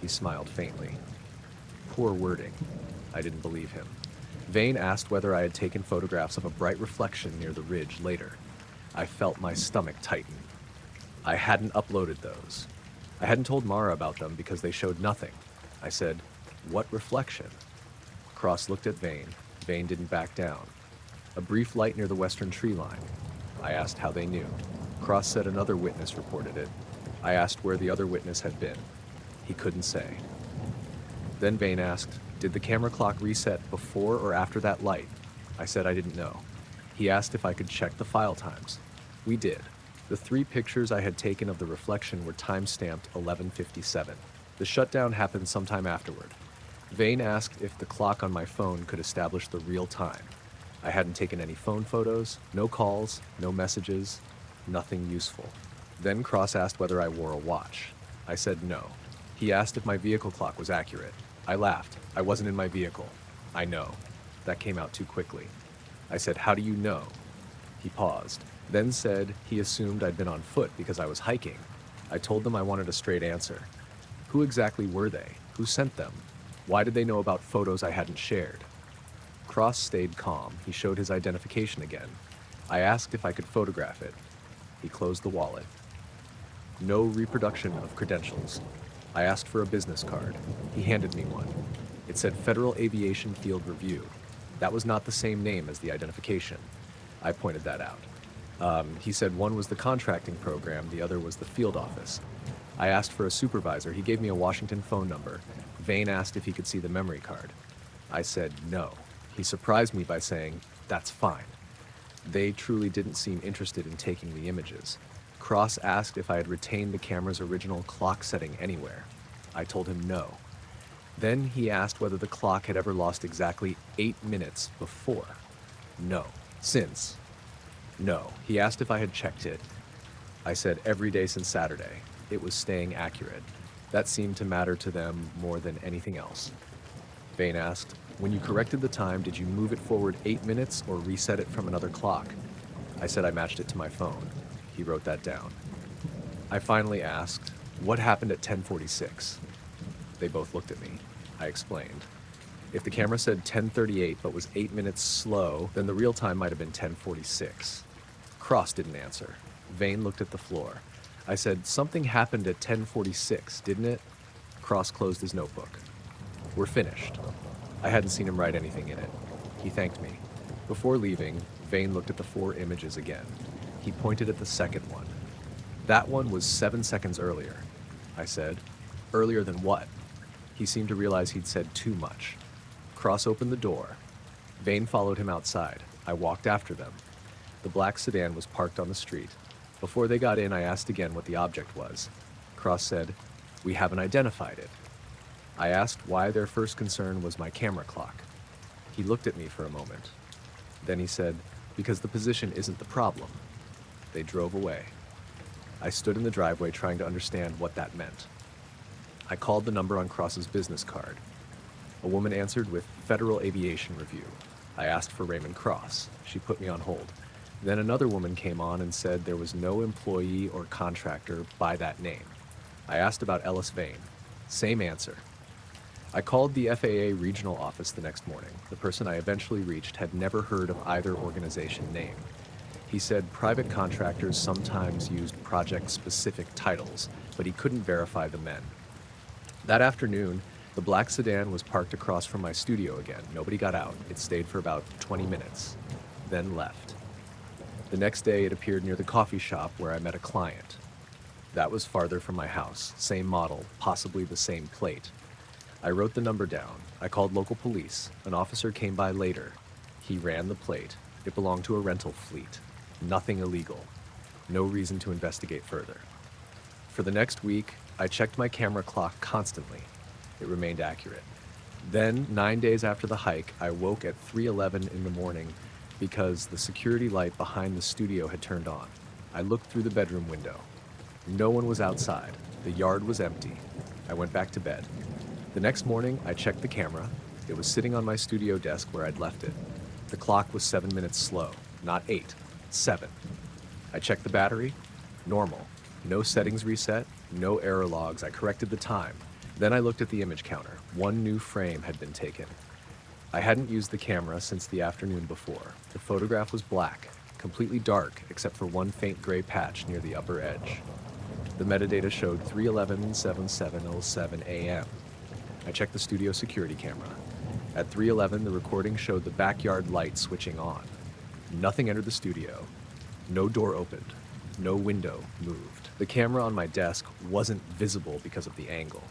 He smiled faintly. Poor wording. I didn't believe him. Vane asked whether I had taken photographs of a bright reflection near the ridge later. I felt my stomach tighten. I hadn't uploaded those. I hadn't told Mara about them because they showed nothing. I said, what reflection? Cross looked at Vane. Vane didn't back down. A brief light near the western tree line. I asked how they knew. Cross said another witness reported it. I asked where the other witness had been. He couldn't say. Then Vane asked, did the camera clock reset before or after that light? I said I didn't know. He asked if I could check the file times. We did. The 3 pictures I had taken of the reflection were time-stamped 11:57. The shutdown happened sometime afterward. Vane asked if the clock on my phone could establish the real time. I hadn't taken any phone photos, no calls, no messages, nothing useful. Then Cross asked whether I wore a watch. I said no. He asked if my vehicle clock was accurate. I laughed. I wasn't in my vehicle. I know. That came out too quickly. I said, how do you know? He paused, then said he assumed I'd been on foot because I was hiking. I told them I wanted a straight answer. Who exactly were they? Who sent them? Why did they know about photos I hadn't shared? Cross stayed calm. He showed his identification again. I asked if I could photograph it. He closed the wallet. No reproduction of credentials. I asked for a business card. He handed me one. It said Federal Aviation Field Review. That was not the same name as the identification. I pointed that out. He said one was the contracting program, the other was the field office. I asked for a supervisor. He gave me a Washington phone number. Vane asked if he could see the memory card. I said no. He surprised me by saying, that's fine. They truly didn't seem interested in taking the images. Cross asked if I had retained the camera's original clock setting anywhere. I told him no. Then he asked whether the clock had ever lost exactly 8 minutes before. No. Since? No. He asked if I had checked it. I said every day since Saturday. It was staying accurate. That seemed to matter to them more than anything else. Vane asked, when you corrected the time, did you move it forward 8 minutes or reset it from another clock? I said I matched it to my phone. He wrote that down. I finally asked, what happened at 10:46? They both looked at me. I explained. If the camera said 10:38 but was 8 minutes slow, then the real time might have been 10:46. Cross didn't answer. Vane looked at the floor. I said, something happened at 10:46, didn't it? Cross closed his notebook. We're finished. I hadn't seen him write anything in it. He thanked me. Before leaving, Vane looked at the 4 images again. He pointed at the second one. That one was 7 seconds earlier. I said, earlier than what? He seemed to realize he'd said too much. Cross opened the door. Vane followed him outside. I walked after them. The black sedan was parked on the street. Before they got in, I asked again what the object was. Cross said, "We haven't identified it." I asked why their first concern was my camera clock. He looked at me for a moment. Then he said, "Because the position isn't the problem." They drove away. I stood in the driveway trying to understand what that meant. I called the number on Cross's business card. A woman answered with Federal Aviation Review. I asked for Raymond Cross. She put me on hold. Then another woman came on and said there was no employee or contractor by that name. I asked about Ellis Vane. Same answer. I called the FAA regional office the next morning. The person I eventually reached had never heard of either organization name. He said private contractors sometimes used project-specific titles, but he couldn't verify the men. That afternoon, the black sedan was parked across from my studio again. Nobody got out. It stayed for about 20 minutes, then left. The next day, it appeared near the coffee shop where I met a client. That was farther from my house, same model, possibly the same plate. I wrote the number down. I called local police. An officer came by later. He ran the plate. It belonged to a rental fleet. Nothing illegal. No reason to investigate further. For the next week, I checked my camera clock constantly. It remained accurate. Then, 9 days after the hike, I woke at 3:11 in the morning because the security light behind the studio had turned on. I looked through the bedroom window. No one was outside. The yard was empty. I went back to bed. The next morning, I checked the camera. It was sitting on my studio desk where I'd left it. The clock was 7 minutes slow, not 8, 7. I checked the battery. Normal. No settings reset, no error logs. I corrected the time. Then I looked at the image counter. One new frame had been taken. I hadn't used the camera since the afternoon before. The photograph was black, completely dark except for one faint gray patch near the upper edge. The metadata showed 3:11:77:07 a.m. I checked the studio security camera. At 3:11, the recording showed the backyard light switching on. Nothing entered the studio. No door opened. No window moved. The camera on my desk wasn't visible because of the angle.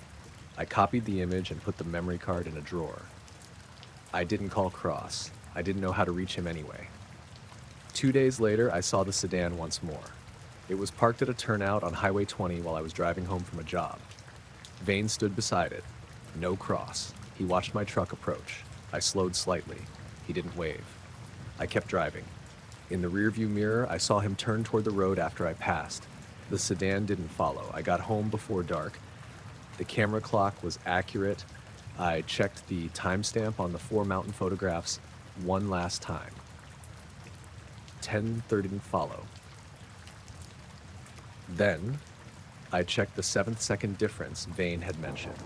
I copied the image and put the memory card in a drawer. I didn't call Cross. I didn't know how to reach him anyway. 2 days later, I saw the sedan once more. It was parked at a turnout on Highway 20 while I was driving home from a job. Vane stood beside it. No Cross. He watched my truck approach. I slowed slightly. He didn't wave. I kept driving. In the rearview mirror, I saw him turn toward the road after I passed. The sedan didn't follow. I got home before dark. The camera clock was accurate. I checked the timestamp on the 4 mountain photographs one last time. 10:30 didn't follow. Then, I checked the 7-second difference Vane had mentioned.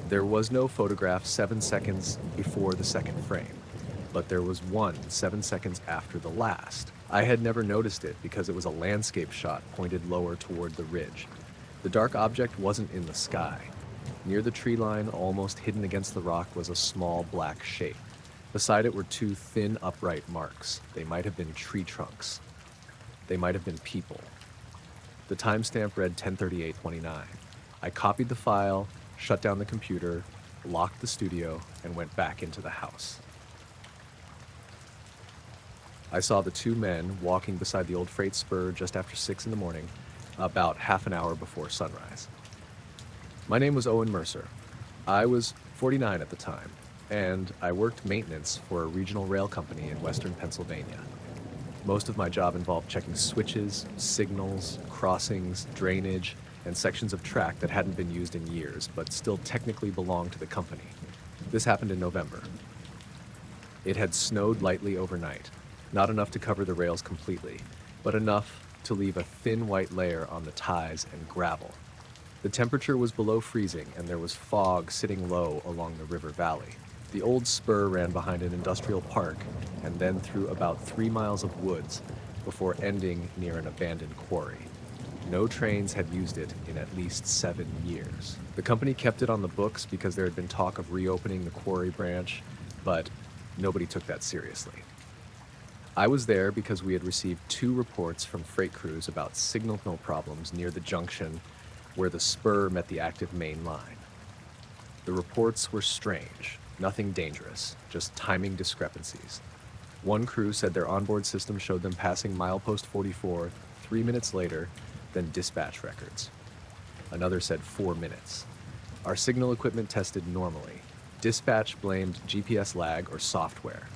There was no photograph 7 seconds before the second frame, but there was one 7 seconds after the last. I had never noticed it because it was a landscape shot pointed lower toward the ridge. The dark object wasn't in the sky. Near the tree line, almost hidden against the rock, was a small black shape. Beside it were 2 thin, upright marks. They might have been tree trunks. They might have been people. The timestamp read 10:38:29. I copied the file, shut down the computer, locked the studio, and went back into the house. I saw the 2 men walking beside the old freight spur just after 6 in the morning, about half an hour before sunrise. My name was Owen Mercer. I was 49 at the time, and I worked maintenance for a regional rail company in western Pennsylvania. Most of my job involved checking switches, signals, crossings, drainage, and sections of track that hadn't been used in years, but still technically belonged to the company. This happened in November. It had snowed lightly overnight, not enough to cover the rails completely, but enough to leave a thin white layer on the ties and gravel. The temperature was below freezing, and there was fog sitting low along the river valley. The old spur ran behind an industrial park and then through about 3 miles of woods before ending near an abandoned quarry. No trains had used it in at least 7 years. The company kept it on the books because there had been talk of reopening the quarry branch, but nobody took that seriously. I was there because we had received 2 reports from freight crews about signal problems near the junction where the spur met the active main line. The reports were strange, nothing dangerous, just timing discrepancies. One crew said their onboard system showed them passing milepost 44 3 minutes later than dispatch records. Another said 4 minutes. Our signal equipment tested normally. Dispatch blamed GPS lag or software.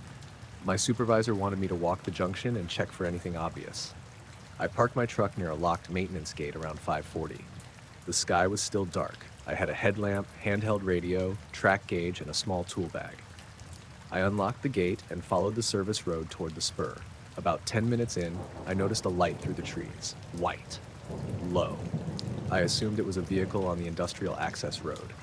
My supervisor wanted me to walk the junction and check for anything obvious. I parked my truck near a locked maintenance gate around 5:40. The sky was still dark. I had a headlamp, handheld radio, track gauge, and a small tool bag. I unlocked the gate and followed the service road toward the spur. About 10 minutes in, I noticed a light through the trees. White. Low. I assumed it was a vehicle on the industrial access road.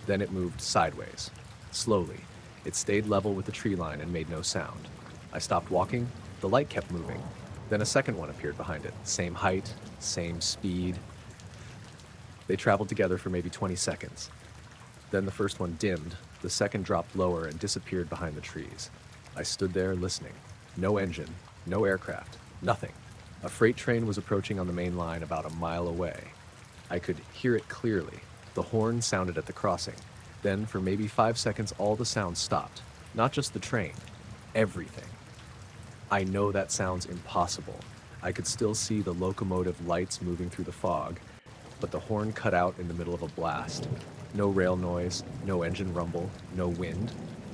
Then it moved sideways. Slowly. It stayed level with the tree line and made no sound. I stopped walking. The light kept moving. Then a second one appeared behind it. Same height, same speed. They traveled together for maybe 20 seconds. Then the first one dimmed. The second dropped lower and disappeared behind the trees. I stood there listening. No engine, no aircraft, nothing. A freight train was approaching on the main line about a mile away. I could hear it clearly. The horn sounded at the crossing. Then, for maybe 5 seconds, all the sounds stopped. Not just the train. Everything. I know that sounds impossible. I could still see the locomotive lights moving through the fog, but the horn cut out in the middle of a blast. No rail noise, no engine rumble, no wind.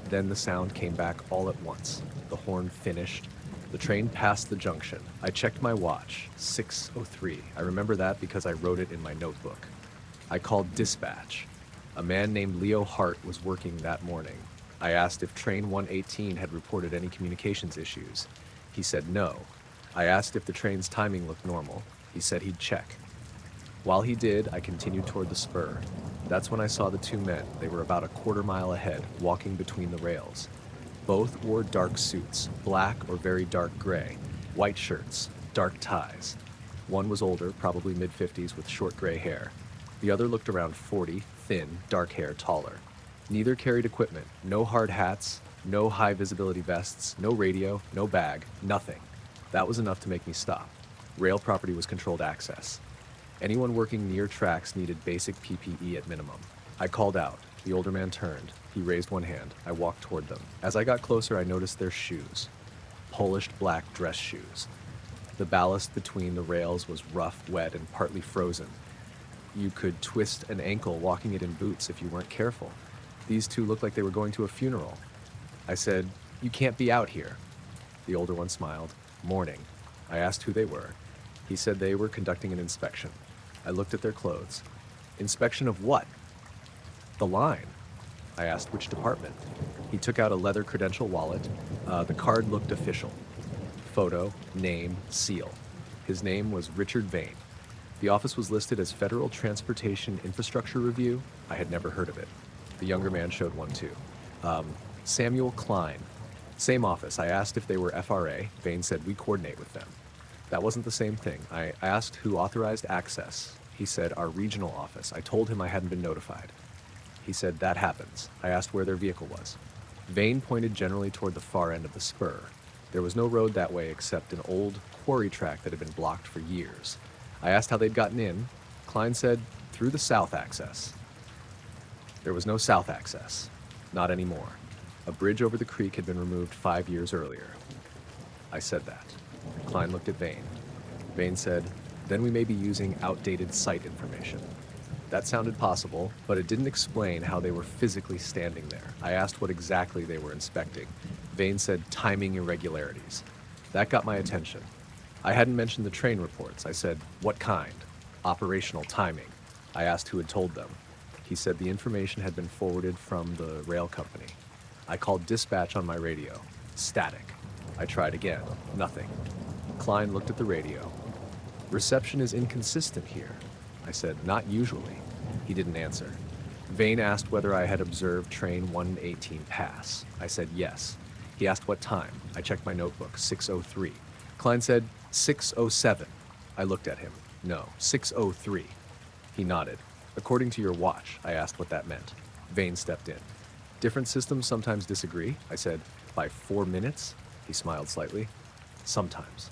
Then the sound came back all at once. The horn finished. The train passed the junction. I checked my watch, 6:03. I remember that because I wrote it in my notebook. I called dispatch. A man named Leo Hart was working that morning. I asked if train 118 had reported any communications issues. He said no. I asked if the train's timing looked normal. He said he'd check. While he did, I continued toward the spur. That's when I saw the two men. They were about a quarter mile ahead, walking between the rails. Both wore dark suits, black or very dark gray, white shirts, dark ties. One was older, probably mid-50s with short gray hair. The other looked around 40, thin, dark hair, taller. Neither carried equipment, no hard hats, no high visibility vests, no radio, no bag, nothing. That was enough to make me stop. Rail property was controlled access. Anyone working near tracks needed basic PPE at minimum. I called out. The older man turned. He raised one hand. I walked toward them. As I got closer, I noticed their shoes. Polished black dress shoes. The ballast between the rails was rough, wet, and partly frozen. You could twist an ankle walking it in boots if you weren't careful. These two looked like they were going to a funeral. I said, "You can't be out here." The older one smiled. "Morning." I asked who they were. He said they were conducting an inspection. I looked at their clothes. Inspection of what? The line. I asked which department. He took out a leather credential wallet. The card looked official. Photo, name, seal. His name was Richard Vane. The office was listed as Federal Transportation Infrastructure Review. I had never heard of it. The younger man showed one too. Samuel Klein. Same office. I asked if they were FRA. Vane said we coordinate with them. That wasn't the same thing. I asked who authorized access. He said our regional office. I told him I hadn't been notified. He said that happens. I asked where their vehicle was. Vane pointed generally toward the far end of the spur. There was no road that way except an old quarry track that had been blocked for years. I asked how they'd gotten in. Klein said through the south access. There was no south access. Not anymore. A bridge over the creek had been removed 5 years earlier. I said that. Klein looked at Vane. Vane said, then we may be using outdated site information. That sounded possible, but it didn't explain how they were physically standing there. I asked what exactly they were inspecting. Vane said timing irregularities. That got my attention. I hadn't mentioned the train reports. I said, what kind? Operational timing. I asked who had told them. He said the information had been forwarded from the rail company. I called dispatch on my radio. Static. I tried again. Nothing. Klein looked at the radio. Reception is inconsistent here. I said, not usually. He didn't answer. Vane asked whether I had observed train 118 pass. I said yes. He asked what time. I checked my notebook, 6:03. Klein said, 6:07. I looked at him. No, 6:03. He nodded. According to your watch, I asked what that meant. Vane stepped in. Different systems sometimes disagree. I said, by 4 minutes? He smiled slightly. Sometimes.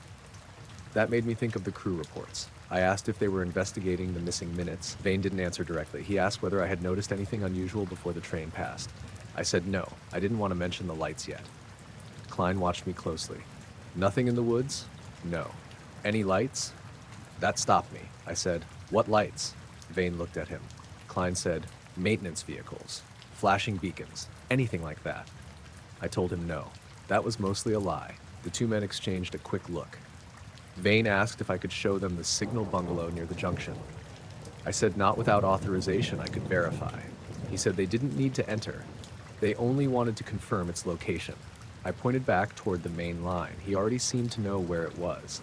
That made me think of the crew reports. I asked if they were investigating the missing minutes. Vane didn't answer directly. He asked whether I had noticed anything unusual before the train passed. I said no. I didn't want to mention the lights yet. Klein watched me closely. Nothing in the woods? No. Any lights? That stopped me. I said, "What lights?" Vane looked at him. Klein said, "Maintenance vehicles, flashing beacons, anything like that." I told him no. That was mostly a lie. The two men exchanged a quick look. Vane asked if I could show them the signal bungalow near the junction. I said not without authorization I could verify. He said they didn't need to enter. They only wanted to confirm its location. I pointed back toward the main line. He already seemed to know where it was.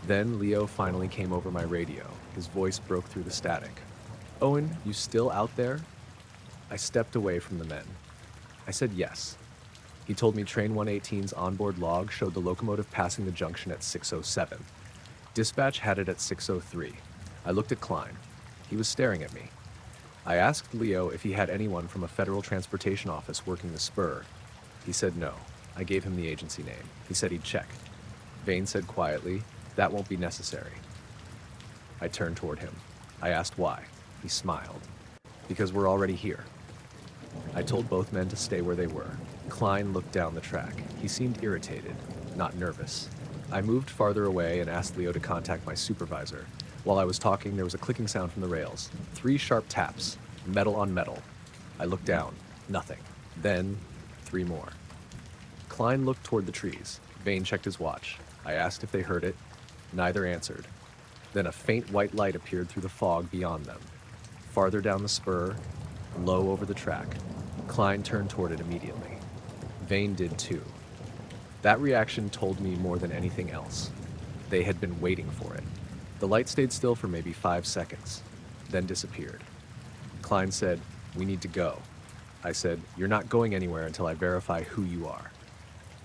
Then Leo finally came over my radio. His voice broke through the static. "Owen, you still out there?" I stepped away from the men. I said yes. He told me Train 118's onboard log showed the locomotive passing the junction at 6:07. Dispatch had it at 6:03. I looked at Klein. He was staring at me. I asked Leo if he had anyone from a federal transportation office working the spur. He said no. I gave him the agency name. He said he'd check. Vane said quietly, "That won't be necessary." I turned toward him. I asked why. He smiled. "Because we're already here." I told both men to stay where they were. Klein looked down the track. He seemed irritated, not nervous. I moved farther away and asked Leo to contact my supervisor. While I was talking, there was a clicking sound from the rails. 3 sharp taps, metal on metal. I looked down. Nothing. Then, 3 more. Klein looked toward the trees. Vane checked his watch. I asked if they heard it. Neither answered. Then a faint white light appeared through the fog beyond them. Farther down the spur, low over the track. Klein turned toward it immediately. Vane did too. That reaction told me more than anything else. They had been waiting for it. The light stayed still for maybe 5 seconds, then disappeared. Klein said, "We need to go." I said, "You're not going anywhere until I verify who you are."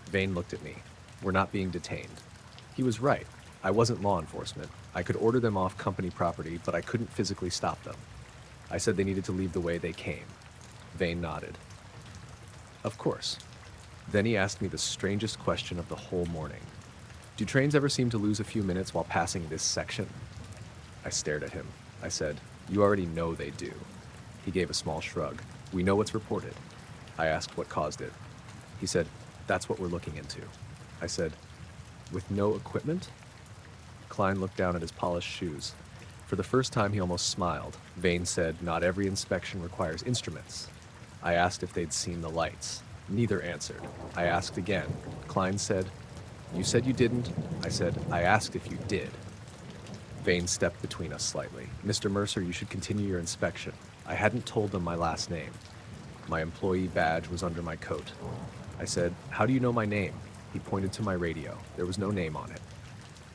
Vane looked at me. "We're not being detained." He was right. I wasn't law enforcement. I could order them off company property, but I couldn't physically stop them. I said they needed to leave the way they came. Vane nodded. "Of course." Then he asked me the strangest question of the whole morning. "Do trains ever seem to lose a few minutes while passing this section?" I stared at him. I said, "You already know they do." He gave a small shrug. "We know what's reported." I asked what caused it. He said, "That's what we're looking into." I said, "With no equipment?" Klein looked down at his polished shoes. For the first time, he almost smiled. Vane said, "Not every inspection requires instruments." I asked if they'd seen the lights. Neither answered. I asked again. Klein said, "You said you didn't." I said, "I asked if you did." Vane stepped between us slightly. "Mr. Mercer, you should continue your inspection." I hadn't told them my last name. My employee badge was under my coat. I said, "How do you know my name?" He pointed to my radio. There was no name on it.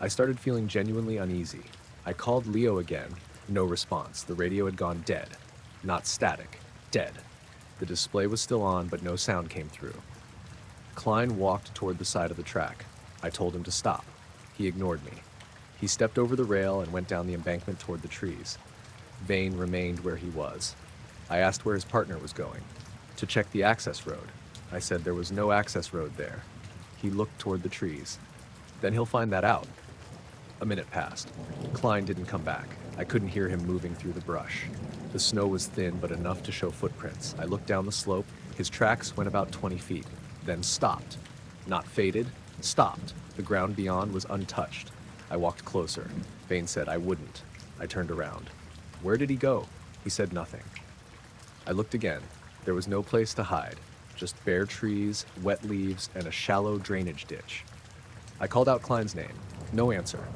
I started feeling genuinely uneasy. I called Leo again. No response. The radio had gone dead. Not static. Dead. The display was still on, but no sound came through. Klein walked toward the side of the track. I told him to stop. He ignored me. He stepped over the rail and went down the embankment toward the trees. Vane remained where he was. I asked where his partner was going. To check the access road. I said there was no access road there. He looked toward the trees. Then he'll find that out. A minute passed. Klein didn't come back. I couldn't hear him moving through the brush. The snow was thin, but enough to show footprints. I looked down the slope. His tracks went about 20 feet, then stopped. Not faded, stopped. The ground beyond was untouched. I walked closer. Vane said I wouldn't. I turned around. "Where did he go?" He said nothing. I looked again. There was no place to hide. Just bare trees, wet leaves, and a shallow drainage ditch. I called out Klein's name. No answer.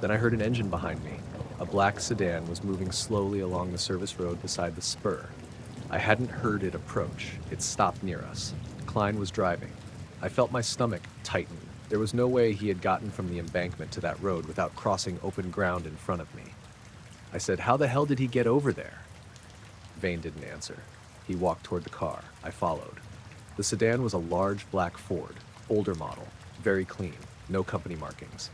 Then I heard an engine behind me. A black sedan was moving slowly along the service road beside the spur. I hadn't heard it approach. It stopped near us. Klein was driving. I felt my stomach tighten. There was no way he had gotten from the embankment to that road without crossing open ground in front of me. I said, "How the hell did he get over there?" Vane didn't answer. He walked toward the car. I followed. The sedan was a large black Ford, older model, very clean, no company markings.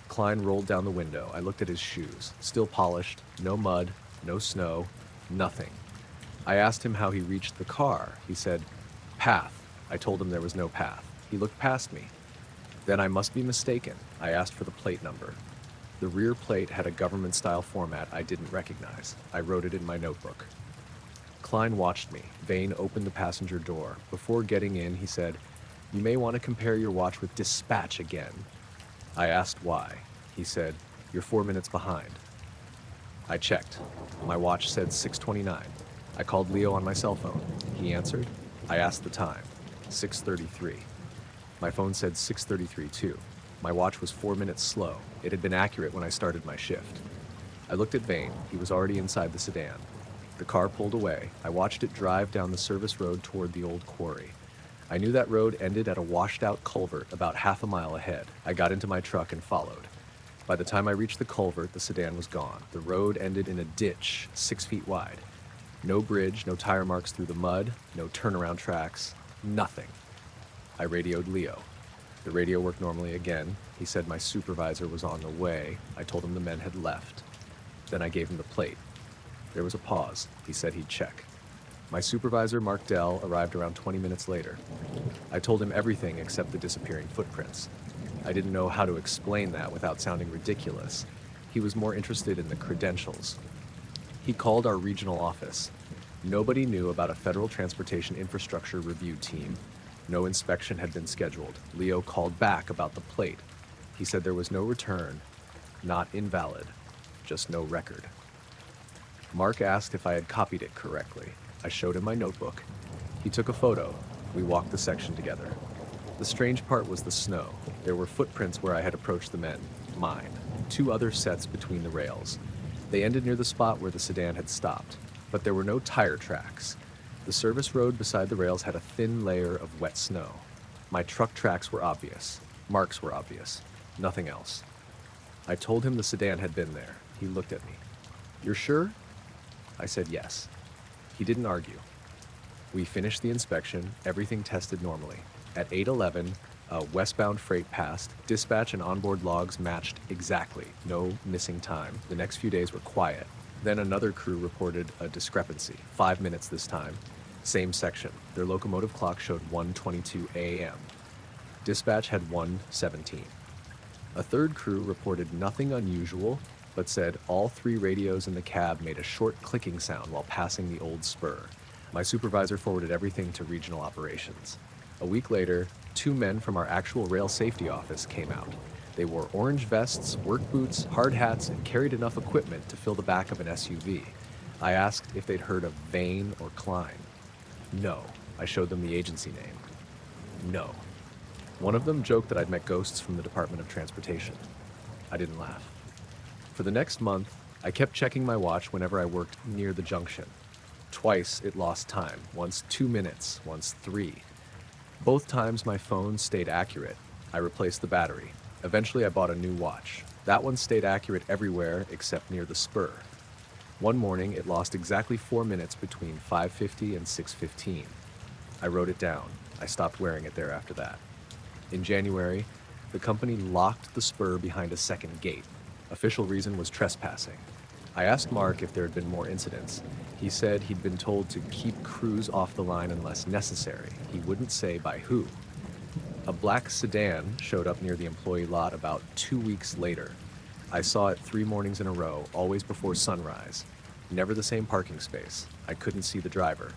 Klein rolled down the window. I looked at his shoes, still polished, no mud, no snow, nothing. I asked him how he reached the car. He said, "Path." I told him there was no path. He looked past me. Then I must be mistaken. I asked for the plate number. The rear plate had a government-style format I didn't recognize. I wrote it in my notebook. Klein watched me. Vane opened the passenger door. Before getting in, he said, You may want to compare your watch with dispatch again. I asked why. He said, you're 4 minutes behind. I checked. My watch said 6:29. I called Leo on my cell phone. He answered. I asked the time. 6:33. My phone said 6:33 too. My watch was 4 minutes slow. It had been accurate when I started my shift. I looked at Vane. He was already inside the sedan. The car pulled away. I watched it drive down the service road toward the old quarry. I knew that road ended at a washed-out culvert about half a mile ahead. I got into my truck and followed. By the time I reached the culvert, the sedan was gone. The road ended in a ditch 6 feet wide. No bridge, no tire marks through the mud, no turnaround tracks, nothing. I radioed Leo. The radio worked normally again. He said my supervisor was on the way. I told him the men had left. Then I gave him the plate. There was a pause. He said he'd check. My supervisor, Mark Dell, arrived around 20 minutes later. I told him everything except the disappearing footprints. I didn't know how to explain that without sounding ridiculous. He was more interested in the credentials. He called our regional office. Nobody knew about a federal transportation infrastructure review team. No inspection had been scheduled. Leo called back about the plate. He said there was no return, not invalid, just no record. Mark asked if I had copied it correctly. I showed him my notebook. He took a photo. We walked the section together. The strange part was the snow. There were footprints where I had approached the men, mine, 2 other sets between the rails. They ended near the spot where the sedan had stopped, but there were no tire tracks. The service road beside the rails had a thin layer of wet snow. My truck tracks were obvious. Marks were obvious. Nothing else. I told him the sedan had been there. He looked at me. You're sure? I said yes. He didn't argue. We finished the inspection. Everything tested normally. At 8:11, a westbound freight passed. Dispatch and onboard logs matched exactly. No missing time. The next few days were quiet. Then another crew reported a discrepancy. 5 minutes this time. Same section. Their locomotive clock showed 1:22 a.m. Dispatch had 1:17. A third crew reported nothing unusual, but said all 3 radios in the cab made a short clicking sound while passing the old spur. My supervisor forwarded everything to regional operations. A week later, 2 men from our actual rail safety office came out. They wore orange vests, work boots, hard hats, and carried enough equipment to fill the back of an SUV. I asked if they'd heard of Vane or Klein. No. I showed them the agency name. No. One of them joked that I'd met ghosts from the Department of Transportation. I didn't laugh. For the next month, I kept checking my watch whenever I worked near the junction. Twice it lost time, once 2 minutes, once 3. Both times my phone stayed accurate. I replaced the battery. Eventually I bought a new watch. That one stayed accurate everywhere except near the spur. One morning it lost exactly 4 minutes between 5:50 and 6:15. I wrote it down. I stopped wearing it there after that. In January, the company locked the spur behind a second gate. Official reason was trespassing. I asked Mark if there had been more incidents. He said he'd been told to keep crews off the line unless necessary. He wouldn't say by who. A black sedan showed up near the employee lot about 2 weeks later. I saw it 3 mornings in a row, always before sunrise. Never the same parking space. I couldn't see the driver.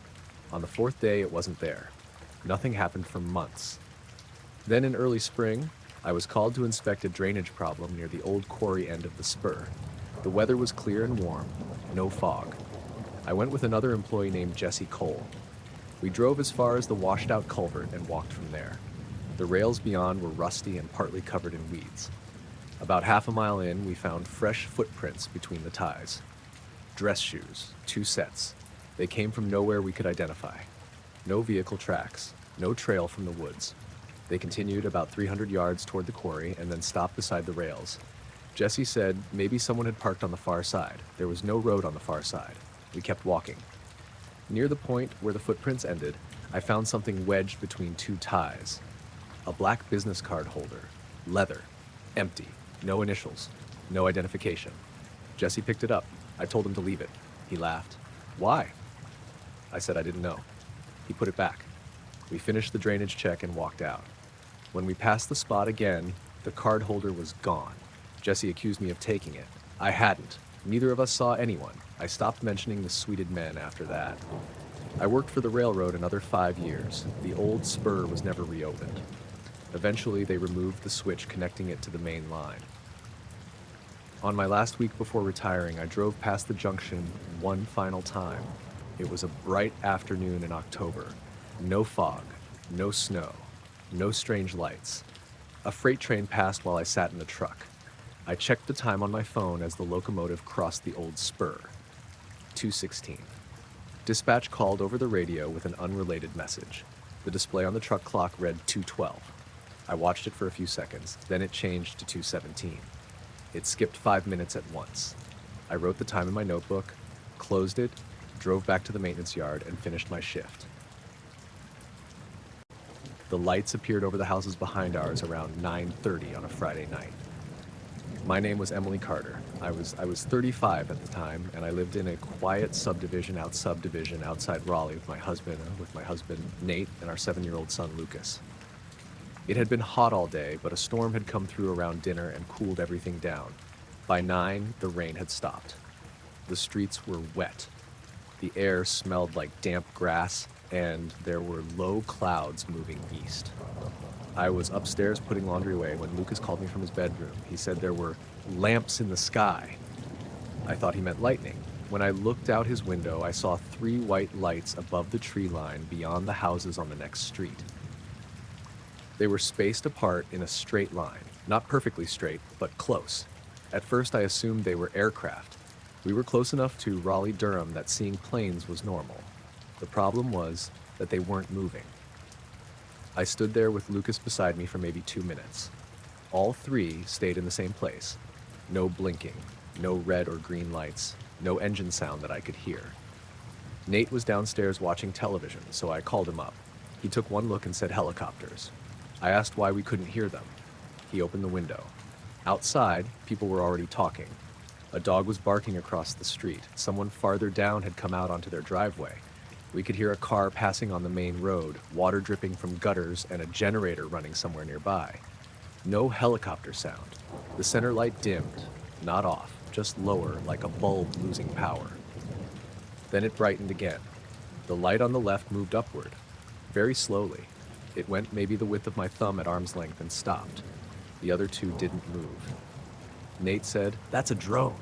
On the 4th day, it wasn't there. Nothing happened for months. Then in early spring, I was called to inspect a drainage problem near the old quarry end of the spur. The weather was clear and warm, no fog. I went with another employee named Jesse Cole. We drove as far as the washed-out culvert and walked from there. The rails beyond were rusty and partly covered in weeds. About half a mile in, we found fresh footprints between the ties. Dress shoes, 2 sets. They came from nowhere we could identify. No vehicle tracks, no trail from the woods. They continued about 300 yards toward the quarry and then stopped beside the rails. Jesse said maybe someone had parked on the far side. There was no road on the far side. We kept walking. Near the point where the footprints ended, I found something wedged between 2 ties. A black business card holder, leather, empty, no initials, no identification. Jesse picked it up. I told him to leave it. He laughed. Why? I said I didn't know. He put it back. We finished the drainage check and walked out. When we passed the spot again, the card holder was gone. Jesse accused me of taking it. I hadn't. Neither of us saw anyone. I stopped mentioning the sweeted men after that. I worked for the railroad another 5 years. The old spur was never reopened. Eventually, they removed the switch connecting it to the main line. On my last week before retiring, I drove past the junction one final time. It was a bright afternoon in October. No fog, no snow, no strange lights. A freight train passed while I sat in the truck. I checked the time on my phone as the locomotive crossed the old spur. 2:16. Dispatch called over the radio with an unrelated message. The display on the truck clock read 2:12. I watched it for a few seconds, then it changed to 2:17. It skipped 5 minutes at once. I wrote the time in my notebook, closed it, drove back to the maintenance yard, and finished my shift. The lights appeared over the houses behind ours around 9:30 on a Friday night. My name was Emily Carter. I was 35 at the time, and I lived in a quiet subdivision outside Raleigh with my husband Nate, and our 7-year-old son Lucas. It had been hot all day, but a storm had come through around dinner and cooled everything down. By 9, the rain had stopped. The streets were wet. The air smelled like damp grass, and there were low clouds moving east. I was upstairs putting laundry away when Lucas called me from his bedroom. He said there were lamps in the sky. I thought he meant lightning. When I looked out his window, I saw 3 white lights above the tree line beyond the houses on the next street. They were spaced apart in a straight line, not perfectly straight, but close. At first I assumed they were aircraft. We were close enough to Raleigh-Durham that seeing planes was normal. The problem was that they weren't moving. I stood there with Lucas beside me for maybe 2 minutes. All 3 stayed in the same place. No blinking, no red or green lights, no engine sound that I could hear. Nate was downstairs watching television, so I called him up. He took one look and said helicopters. I asked why we couldn't hear them. He opened the window. Outside, people were already talking. A dog was barking across the street. Someone farther down had come out onto their driveway. We could hear a car passing on the main road, water dripping from gutters, and a generator running somewhere nearby. No helicopter sound. The center light dimmed, not off, just lower, like a bulb losing power. Then it brightened again. The light on the left moved upward, very slowly. It went maybe the width of my thumb at arm's length and stopped. The other 2 didn't move. Nate said, "That's a drone."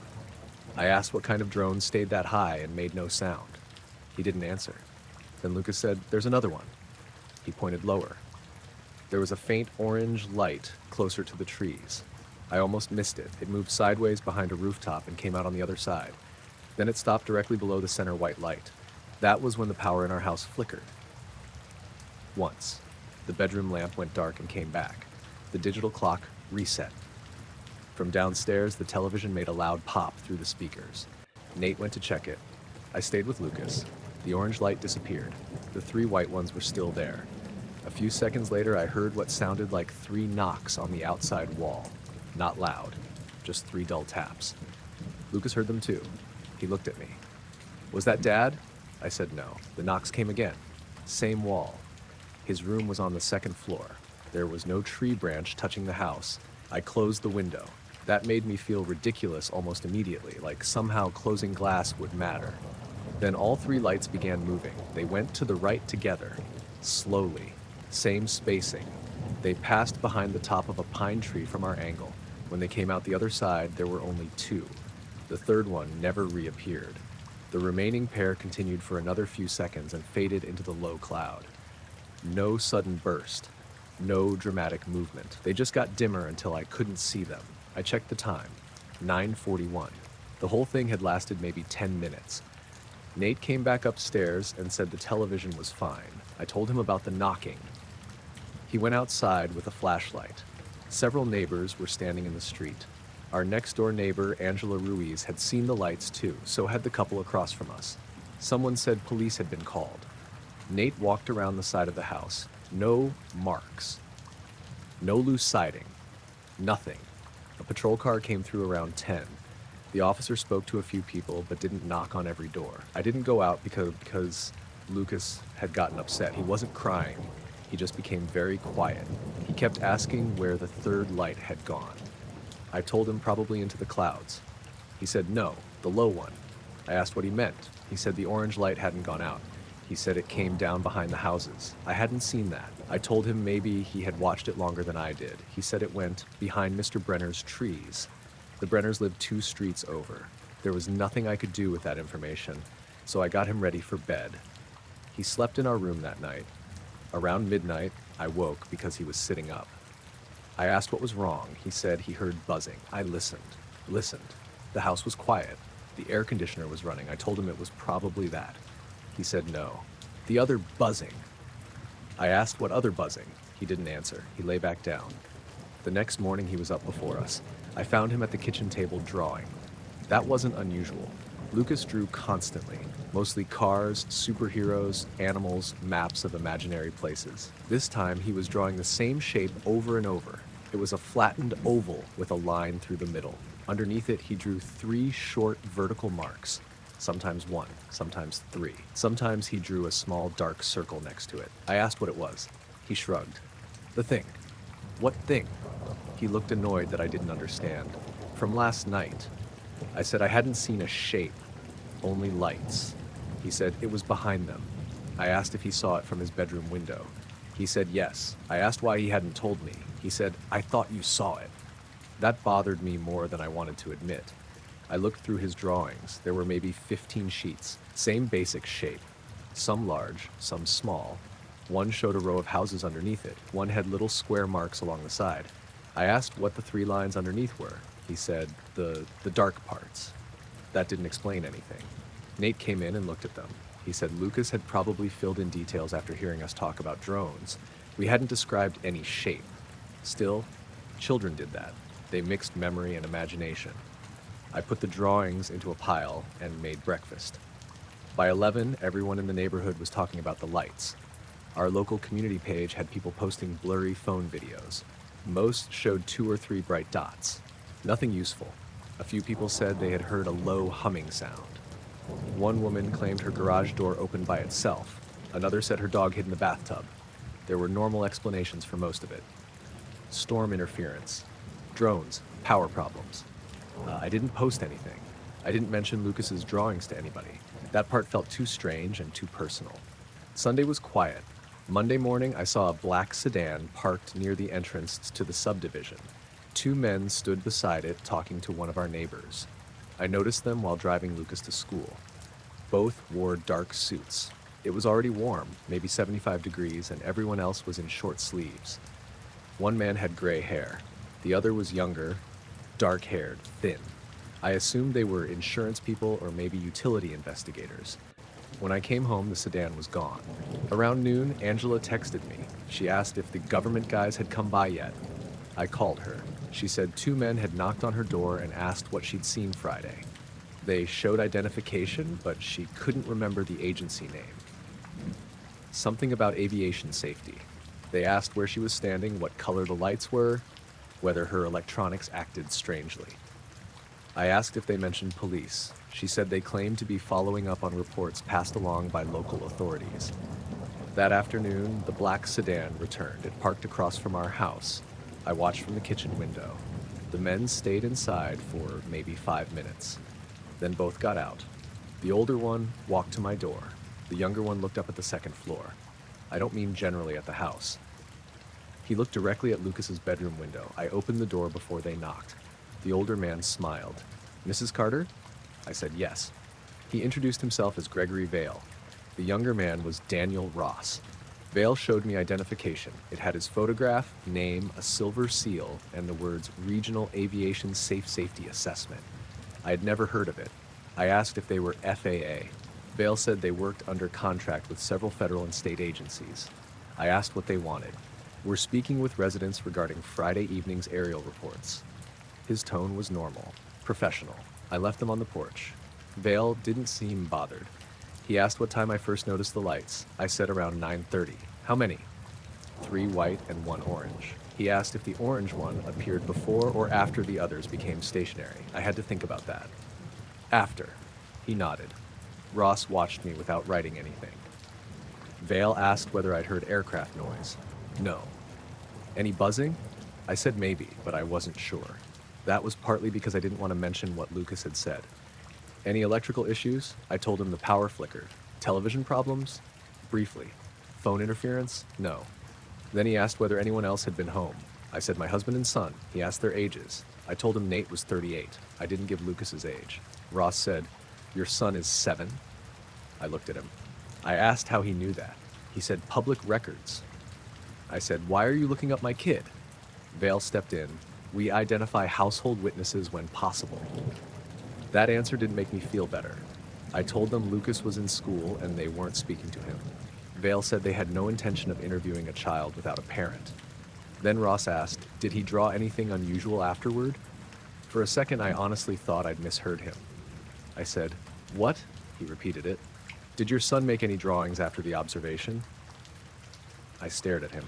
I asked what kind of drone stayed that high and made no sound. He didn't answer. Then Lucas said, "There's another one." He pointed lower. There was a faint orange light closer to the trees. I almost missed it. It moved sideways behind a rooftop and came out on the other side. Then it stopped directly below the center white light. That was when the power in our house flickered. Once. The bedroom lamp went dark and came back. The digital clock reset. From downstairs, the television made a loud pop through the speakers. Nate went to check it. I stayed with Lucas. The orange light disappeared. The 3 white ones were still there. A few seconds later, I heard what sounded like 3 knocks on the outside wall. Not loud, just 3 dull taps. Lucas heard them too. He looked at me. "Was that Dad?" I said no. The knocks came again. Same wall. His room was on the 2nd floor. There was no tree branch touching the house. I closed the window. That made me feel ridiculous almost immediately, like somehow closing glass would matter. Then all 3 lights began moving. They went to the right together, slowly, same spacing. They passed behind the top of a pine tree from our angle. When they came out the other side, there were only 2. The 3rd one never reappeared. The remaining pair continued for another few seconds and faded into the low cloud. No sudden burst. No dramatic movement. They just got dimmer until I couldn't see them. I checked the time. 9:41. The whole thing had lasted maybe 10 minutes. Nate came back upstairs and said the television was fine. I told him about the knocking. He went outside with a flashlight. Several neighbors were standing in the street. Our next-door neighbor, Angela Ruiz, had seen the lights too, so had the couple across from us. Someone said police had been called. Nate walked around the side of the house. No marks. No loose siding. Nothing. A patrol car came through around 10. The officer spoke to a few people, but didn't knock on every door. I didn't go out because Lucas had gotten upset. He wasn't crying. He just became very quiet. He kept asking where the 3rd light had gone. I told him probably into the clouds. He said no, the low one. I asked what he meant. He said the orange light hadn't gone out. He said it came down behind the houses. I hadn't seen that. I told him maybe he had watched it longer than I did. He said it went behind Mr. Brenner's trees. The Brenners lived 2 streets over. There was nothing I could do with that information, so I got him ready for bed. He slept in our room that night. Around midnight, I woke because he was sitting up. I asked what was wrong. He said he heard buzzing. I listened. The house was quiet. The air conditioner was running. I told him it was probably that. He said no. The other buzzing. I asked what other buzzing. He didn't answer. He lay back down. The next morning he was up before us. I found him at the kitchen table drawing. That wasn't unusual. Lucas drew constantly, mostly cars, superheroes, animals, maps of imaginary places. This time he was drawing the same shape over and over. It was a flattened oval with a line through the middle. Underneath it he drew 3 short vertical marks. Sometimes 1, sometimes 3. Sometimes he drew a small dark circle next to it. I asked what it was. He shrugged. The thing. What thing? He looked annoyed that I didn't understand. From last night. I said I hadn't seen a shape, only lights. He said it was behind them. I asked if he saw it from his bedroom window. He said yes. I asked why he hadn't told me. He said, I thought you saw it. That bothered me more than I wanted to admit. I looked through his drawings. There were maybe 15 sheets, same basic shape. Some large, some small. One showed a row of houses underneath it. One had little square marks along the side. I asked what the 3 lines underneath were. He said, the dark parts. That didn't explain anything. Nate came in and looked at them. He said Lucas had probably filled in details after hearing us talk about drones. We hadn't described any shape. Still, children did that. They mixed memory and imagination. I put the drawings into a pile and made breakfast. By 11, everyone in the neighborhood was talking about the lights. Our local community page had people posting blurry phone videos. Most showed 2 or 3 bright dots. Nothing useful. A few people said they had heard a low humming sound. One woman claimed her garage door opened by itself. Another said her dog hid in the bathtub. There were normal explanations for most of it. Storm interference. Drones. Power problems. I didn't post anything. I didn't mention Lucas's drawings to anybody. That part felt too strange and too personal. Sunday was quiet. Monday morning, I saw a black sedan parked near the entrance to the subdivision. 2 men stood beside it talking to one of our neighbors. I noticed them while driving Lucas to school. Both wore dark suits. It was already warm, maybe 75 degrees, and everyone else was in short sleeves. One man had gray hair. The other was younger, dark-haired, thin. I assumed they were insurance people or maybe utility investigators. When I came home, the sedan was gone. Around noon, Angela texted me. She asked if the government guys had come by yet. I called her. She said 2 men had knocked on her door and asked what she'd seen Friday. They showed identification, but she couldn't remember the agency name. Something about aviation safety. They asked where she was standing, what color the lights were, whether her electronics acted strangely. I asked if they mentioned police. She said they claimed to be following up on reports passed along by local authorities. That afternoon, the black sedan returned. It parked across from our house. I watched from the kitchen window. The men stayed inside for maybe 5 minutes. Then both got out. The older one walked to my door. The younger one looked up at the 2nd floor. I don't mean generally at the house. He looked directly at Lucas's bedroom window. I opened the door before they knocked. The older man smiled. Mrs. Carter? I said yes. He introduced himself as Gregory Vale. The younger man was Daniel Ross. Vale showed me identification. It had his photograph, name, a silver seal, and the words Regional Aviation Safe Safety Assessment. I had never heard of it. I asked if they were FAA. Vale said they worked under contract with several federal and state agencies. I asked what they wanted. We're speaking with residents regarding Friday evening's aerial reports. His tone was normal, professional. I left them on the porch. Vale didn't seem bothered. He asked what time I first noticed the lights. I said around 9:30. How many? 3 white and 1 orange. He asked if the orange one appeared before or after the others became stationary. I had to think about that. After. He nodded. Ross watched me without writing anything. Vale asked whether I'd heard aircraft noise. No. Any buzzing? I said maybe, but I wasn't sure. That was partly because I didn't want to mention what Lucas had said. Any electrical issues? I told him the power flickered. Television problems? briefly. Phone interference? No. Then he asked whether anyone else had been home. I said my husband and son. He asked their ages. I told him Nate was 38. I didn't give Lucas's age. Ross said, "Your son is 7?" I looked at him. I asked how he knew that. He said, "Public records." I said, "Why are you looking up my kid?" Vale stepped in. "We identify household witnesses when possible." That answer didn't make me feel better. I told them Lucas was in school and they weren't speaking to him. Vale said they had no intention of interviewing a child without a parent. Then Ross asked, "Did he draw anything unusual afterward?" For a second, I honestly thought I'd misheard him. I said, "What?" He repeated it. "Did your son make any drawings after the observation?" I stared at him.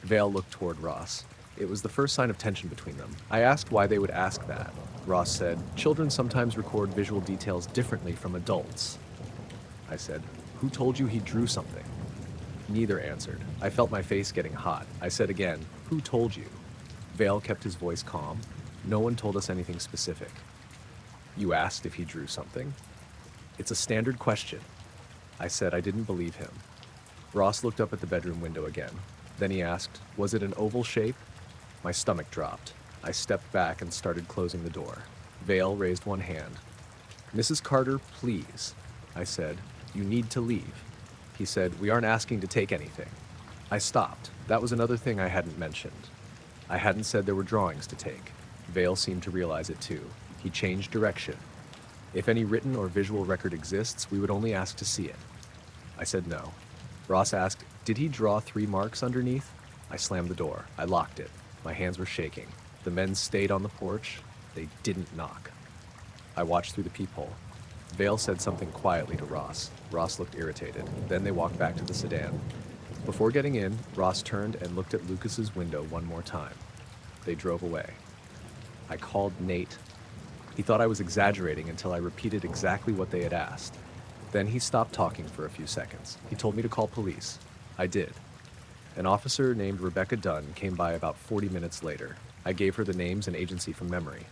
Vale looked toward Ross. It was the first sign of tension between them. I asked why they would ask that. Ross said, "Children sometimes record visual details differently from adults." I said, "Who told you he drew something?" Neither answered. I felt my face getting hot. I said again, "Who told you?" Vale kept his voice calm. "No one told us anything specific." "You asked if he drew something?" "It's a standard question." I said I didn't believe him. Ross looked up at the bedroom window again. Then he asked, "Was it an oval shape?" My stomach dropped. I stepped back and started closing the door. Vale raised one hand. "Mrs. Carter, please." I said, "You need to leave." He said, "We aren't asking to take anything." I stopped. That was another thing I hadn't mentioned. I hadn't said there were drawings to take. Vale seemed to realize it too. He changed direction. "If any written or visual record exists, we would only ask to see it." I said no. Ross asked, "Did he draw 3 marks underneath?" I slammed the door. I locked it. My hands were shaking. The men stayed on the porch. They didn't knock. I watched through the peephole. Vale said something quietly to Ross. Ross looked irritated. Then they walked back to the sedan. Before getting in, Ross turned and looked at Lucas's window one more time. They drove away. I called Nate. He thought I was exaggerating until I repeated exactly what they had asked. Then he stopped talking for a few seconds. He told me to call police. I did. An officer named Rebecca Dunn came by about 40 minutes later. I gave her the names and agency from memory.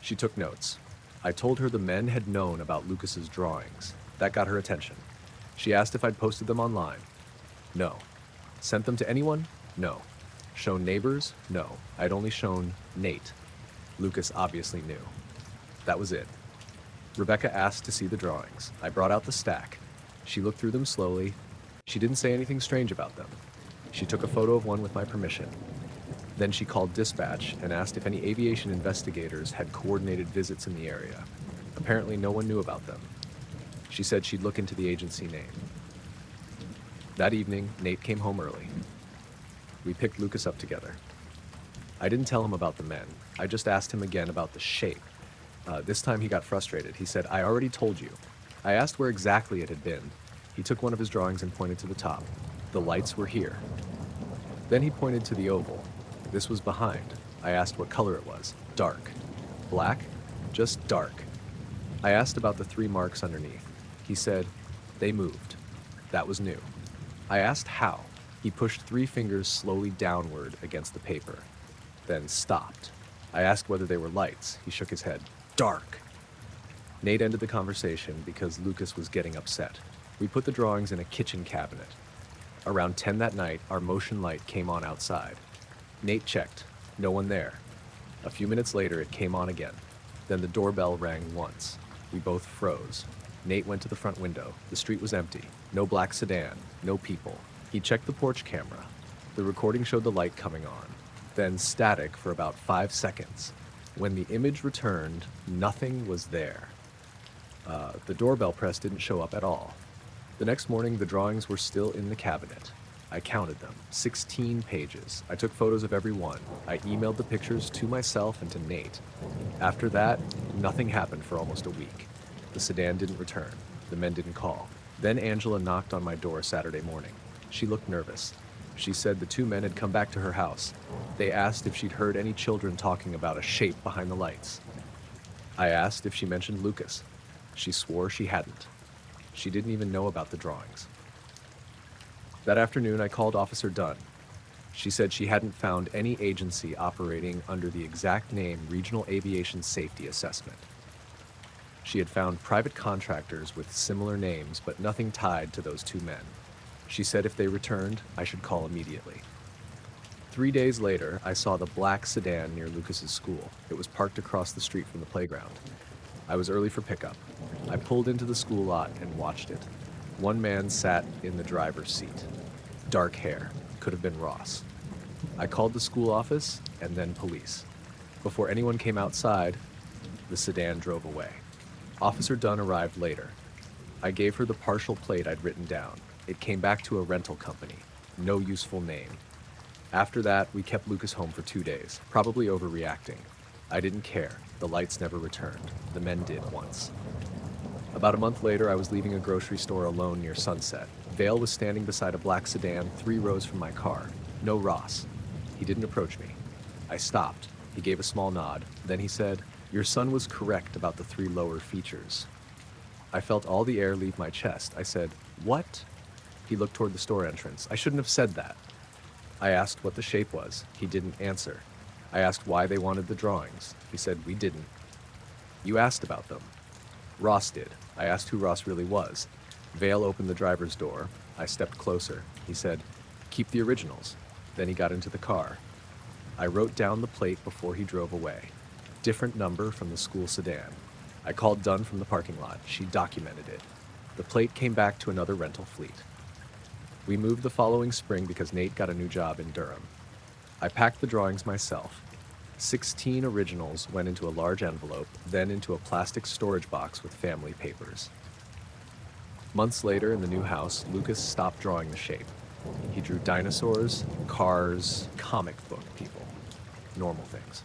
She took notes. I told her the men had known about Lucas's drawings. That got her attention. She asked if I'd posted them online. No. Sent them to anyone? No. Shown neighbors? No. I'd only shown Nate. Lucas obviously knew. That was it. Rebecca asked to see the drawings. I brought out the stack. She looked through them slowly. She didn't say anything strange about them. She took a photo of one with my permission. Then she called dispatch and asked if any aviation investigators had coordinated visits in the area. Apparently no one knew about them. She said she'd look into the agency name. That evening, Nate came home early. We picked Lucas up together. I didn't tell him about the men. I just asked him again about the shape. This time he got frustrated. He said, "I already told you." I asked where exactly it had been. He took one of his drawings and pointed to the top. The lights were here. Then he pointed to the oval. This was behind. I asked what color it was. Dark. Black? Just dark. I asked about the 3 marks underneath. He said, "They moved." That was new. I asked how. He pushed 3 fingers slowly downward against the paper, then stopped. I asked whether they were lights. He shook his head. Dark. Nate ended the conversation because Lucas was getting upset. We put the drawings in a kitchen cabinet. Around 10 that night, our motion light came on outside. Nate checked. No one there. A few minutes later, it came on again. Then the doorbell rang once. We both froze. Nate went to the front window. The street was empty. No black sedan. No people. He checked the porch camera. The recording showed the light coming on. Then static for about 5 seconds. When the image returned, nothing was there. The doorbell press didn't show up at all. The next morning, the drawings were still in the cabinet. I counted them, 16 pages. I took photos of every one. I emailed the pictures to myself and to Nate. After that, nothing happened for almost a week. The sedan didn't return. The men didn't call. Then Angela knocked on my door Saturday morning. She looked nervous. She said the 2 men had come back to her house. They asked if she'd heard any children talking about a shape behind the lights. I asked if she mentioned Lucas. She swore she hadn't. She didn't even know about the drawings. That afternoon, I called Officer Dunn. She said she hadn't found any agency operating under the exact name Regional Aviation Safety Assessment. She had found private contractors with similar names, but nothing tied to those 2 men. She said if they returned, I should call immediately. 3 days later, I saw the black sedan near Lucas's school. It was parked across the street from the playground. I was early for pickup. I pulled into the school lot and watched it. One man sat in the driver's seat. Dark hair. Could have been Ross. I called the school office and then police. Before anyone came outside, the sedan drove away. Officer Dunn arrived later. I gave her the partial plate I'd written down. It came back to a rental company. No useful name. After that, we kept Lucas home for 2 days, probably overreacting. I didn't care. The lights never returned. The men did once. About a month later, I was leaving a grocery store alone near Sunset. Vale was standing beside a black sedan 3 rows from my car. No Ross. He didn't approach me. I stopped. He gave a small nod. Then he said, "Your son was correct about the 3 lower features." I felt all the air leave my chest. I said, "What?" He looked toward the store entrance. I shouldn't have said that. I asked what the shape was. He didn't answer. I asked why they wanted the drawings. He said, "We didn't." "You asked about them." "Ross did." I asked who Ross really was. Vale opened the driver's door. I stepped closer. He said, "Keep the originals." Then he got into the car. I wrote down the plate before he drove away. Different number from the school sedan. I called Dunn from the parking lot. She documented it. The plate came back to another rental fleet. We moved the following spring because Nate got a new job in Durham. I packed the drawings myself. 16 originals went into a large envelope, then into a plastic storage box with family papers. Months later, in the new house, Lucas stopped drawing the shape. He drew dinosaurs, cars, comic book people, normal things.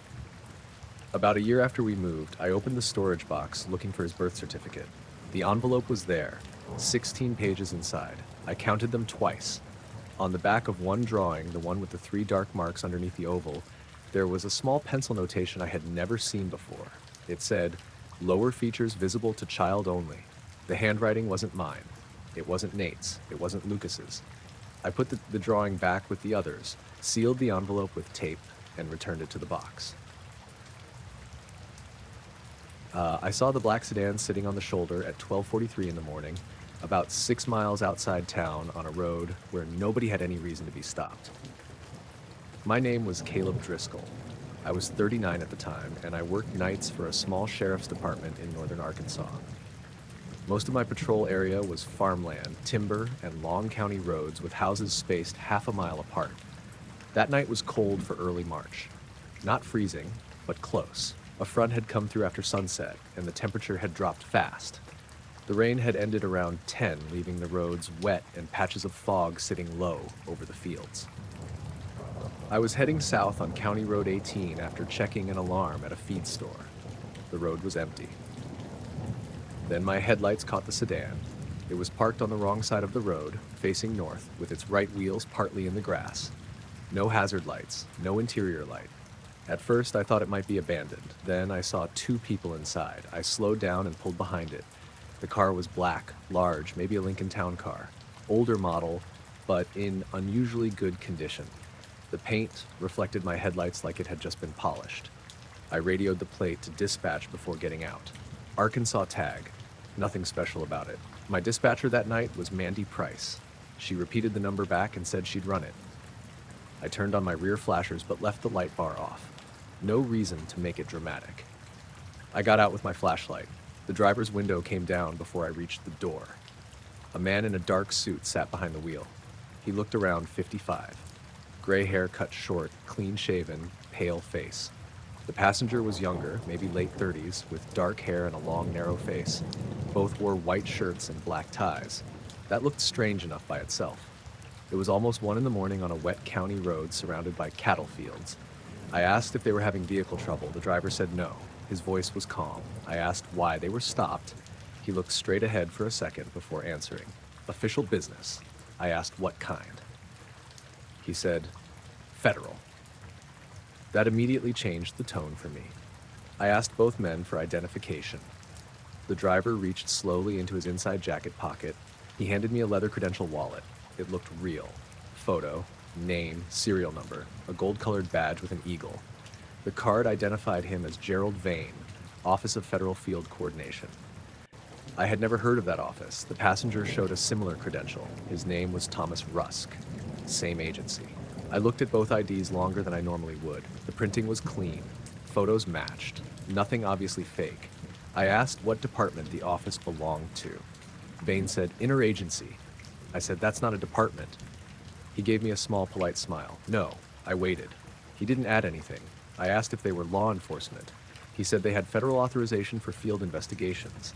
About a year after we moved, I opened the storage box looking for his birth certificate. The envelope was there, 16 pages inside. I counted them twice. On the back of one drawing, the one with the 3 dark marks underneath the oval, there was a small pencil notation I had never seen before. It said, "Lower features visible to child only." The handwriting wasn't mine. It wasn't Nate's. It wasn't Lucas's. I put the drawing back with the others, sealed the envelope with tape, and returned it to the box. I saw the black sedan sitting on the shoulder at 12:43 in the morning, about 6 miles outside town on a road where nobody had any reason to be stopped. My name was Caleb Driscoll. I was 39 at the time, and I worked nights for a small sheriff's department in northern Arkansas. Most of my patrol area was farmland, timber, and long county roads with houses spaced half a mile apart. That night was cold for early March. Not freezing, but close. A front had come through after sunset, and the temperature had dropped fast. The rain had ended around 10, leaving the roads wet and patches of fog sitting low over the fields. I was heading south on County Road 18 after checking an alarm at a feed store. The road was empty. Then my headlights caught the sedan. It was parked on the wrong side of the road, facing north, with its right wheels partly in the grass. No hazard lights, no interior light. At first, I thought it might be abandoned. Then I saw 2 people inside. I slowed down and pulled behind it. The car was black, large, maybe a Lincoln Town car. Older model, but in unusually good condition. The paint reflected my headlights like it had just been polished. I radioed the plate to dispatch before getting out. Arkansas tag. Nothing special about it. My dispatcher that night was Mandy Price. She repeated the number back and said she'd run it. I turned on my rear flashers but left the light bar off. No reason to make it dramatic. I got out with my flashlight. The driver's window came down before I reached the door. A man in a dark suit sat behind the wheel. He looked around 55. Gray hair cut short, clean-shaven, pale face. The passenger was younger, maybe late 30s, with dark hair and a long, narrow face. Both wore white shirts and black ties. That looked strange enough by itself. It was almost 1 in the morning on a wet county road surrounded by cattle fields. I asked if they were having vehicle trouble. The driver said no. His voice was calm. I asked why they were stopped. He looked straight ahead for a second before answering. "Official business." I asked what kind. He said, "Federal." That immediately changed the tone for me. I asked both men for identification. The driver reached slowly into his inside jacket pocket. He handed me a leather credential wallet. It looked real. Photo, name, serial number, a gold-colored badge with an eagle. The card identified him as Gerald Vane, Office of Federal Field Coordination. I had never heard of that office. The passenger showed a similar credential. His name was Thomas Rusk. Same agency. I looked at both IDs longer than I normally would. The printing was clean. Photos matched. Nothing obviously fake. I asked what department the office belonged to. Vane said, interagency. I said, that's not a department. He gave me a small, polite smile. No, I waited. He didn't add anything. I asked if they were law enforcement. He said they had federal authorization for field investigations.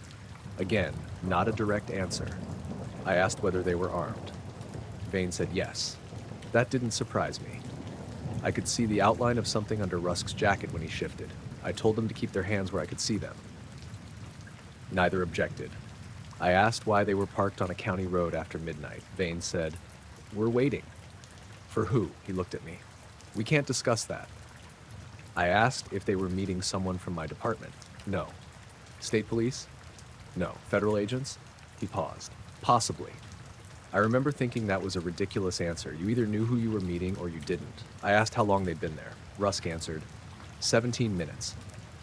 Again, not a direct answer. I asked whether they were armed. Vane said yes. That didn't surprise me. I could see the outline of something under Rusk's jacket when he shifted. I told them to keep their hands where I could see them. Neither objected. I asked why they were parked on a county road after midnight. Vane said, "We're waiting." "For who?" He looked at me. "We can't discuss that." I asked if they were meeting someone from my department. No. State police? No. Federal agents? He paused. Possibly. I remember thinking that was a ridiculous answer. You either knew who you were meeting or you didn't. I asked how long they'd been there. Rusk answered, 17 minutes.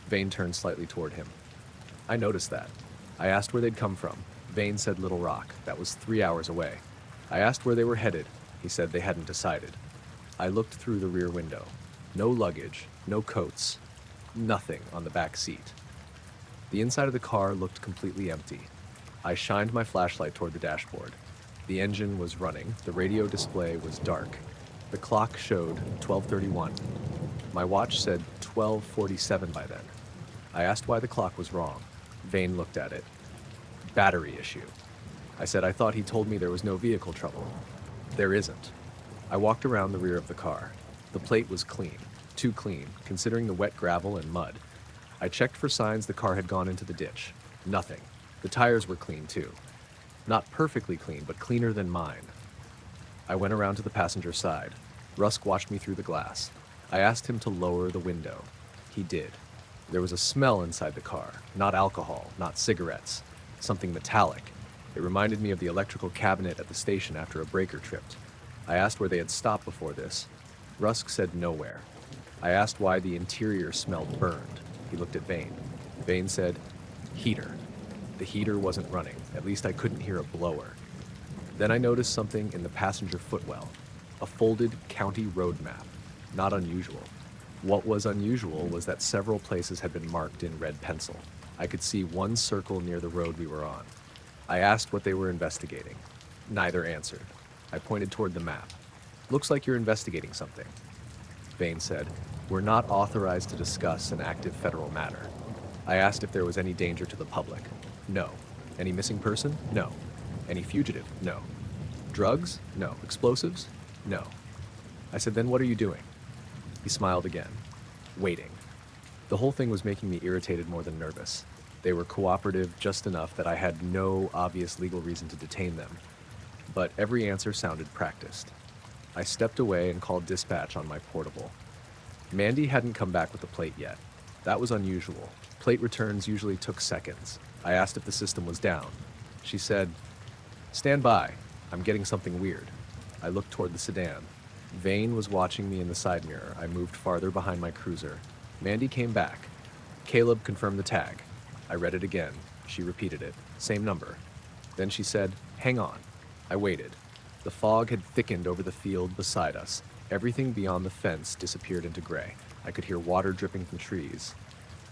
Vane turned slightly toward him. I noticed that. I asked where they'd come from. Vane said Little Rock. That was 3 hours away. I asked where they were headed. He said they hadn't decided. I looked through the rear window. No luggage, no coats, nothing on the back seat. The inside of the car looked completely empty. I shined my flashlight toward the dashboard. The engine was running. The radio display was dark. The clock showed 12:31. My watch said 12:47 by then. I asked why the clock was wrong. Vane looked at it. Battery issue. I said I thought he told me there was no vehicle trouble. There isn't. I walked around the rear of the car. The plate was clean. Too clean, considering the wet gravel and mud. I checked for signs the car had gone into the ditch. Nothing. The tires were clean too. Not perfectly clean, but cleaner than mine. I went around to the passenger side. Rusk watched me through the glass. I asked him to lower the window. He did. There was a smell inside the car. Not alcohol, not cigarettes. Something metallic. It reminded me of the electrical cabinet at the station after a breaker tripped. I asked where they had stopped before this. Rusk said nowhere. I asked why the interior smelled burned. He looked at Vane. Vane said, heater. The heater wasn't running. At least I couldn't hear a blower. Then I noticed something in the passenger footwell. A folded county road map. Not unusual. What was unusual was that several places had been marked in red pencil. I could see one circle near the road we were on. I asked what they were investigating. Neither answered. I pointed toward the map. Looks like you're investigating something. Vane said, we're not authorized to discuss an active federal matter. I asked if there was any danger to the public. No. Any missing person? No. Any fugitive? No. Drugs? No. Explosives? No. I said, then what are you doing? He smiled again. Waiting. The whole thing was making me irritated more than nervous. They were cooperative just enough that I had no obvious legal reason to detain them. But every answer sounded practiced. I stepped away and called dispatch on my portable. Mandy hadn't come back with the plate yet. That was unusual. Plate returns usually took seconds. I asked if the system was down. She said, stand by. I'm getting something weird. I looked toward the sedan. Vane was watching me in the side mirror. I moved farther behind my cruiser. Mandy came back. Caleb confirmed the tag. I read it again. She repeated it. Same number. Then she said, hang on. I waited. The fog had thickened over the field beside us. Everything beyond the fence disappeared into gray. I could hear water dripping from trees.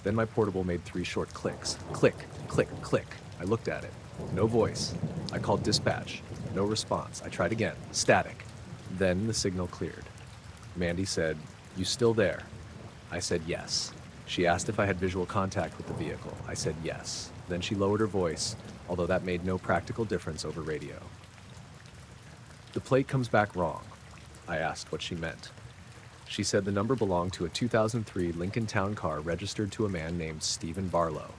Then my portable made 3 short clicks. Click, click, click. I looked at it. No voice. I called dispatch. No response. I tried again. Static. Then the signal cleared. Mandy said, you still there? I said yes. She asked if I had visual contact with the vehicle. I said yes. Then she lowered her voice, although that made no practical difference over radio. The plate comes back wrong. I asked what she meant. She said the number belonged to a 2003 Lincoln Town car registered to a man named Stephen Barlow.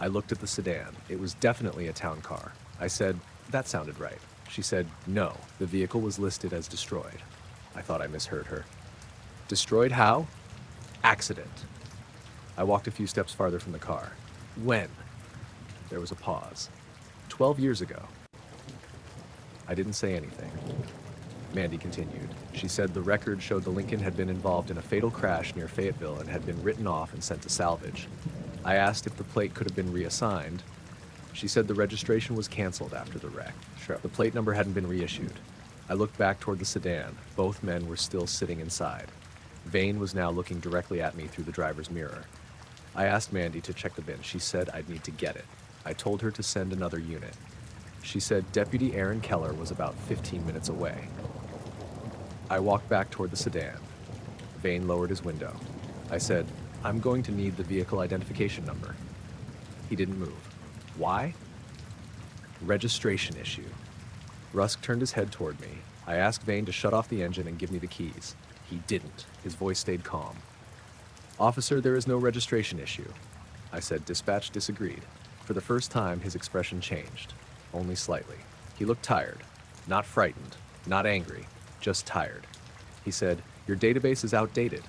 I looked at the sedan. It was definitely a town car. I said, that sounded right. She said, no, the vehicle was listed as destroyed. I thought I misheard her. Destroyed how? Accident. I walked a few steps farther from the car. When? There was a pause. 12 years ago. I didn't say anything. Mandy continued. She said the record showed the Lincoln had been involved in a fatal crash near Fayetteville and had been written off and sent to salvage. I asked if the plate could have been reassigned. She said the registration was canceled after the wreck. Sure. The plate number hadn't been reissued. I looked back toward the sedan. Both men were still sitting inside. Vane was now looking directly at me through the driver's mirror. I asked Mandy to check the bin. She said I'd need to get it. I told her to send another unit. She said Deputy Aaron Keller was about 15 minutes away. I walked back toward the sedan. Vane lowered his window. I said, I'm going to need the vehicle identification number. He didn't move. Why? Registration issue. Rusk turned his head toward me. I asked Vane to shut off the engine and give me the keys. He didn't. His voice stayed calm. Officer, there is no registration issue. I said. Dispatch disagreed. For the first time, his expression changed. Only slightly. He looked tired. Not frightened. Not angry. Just tired. He said, your database is outdated.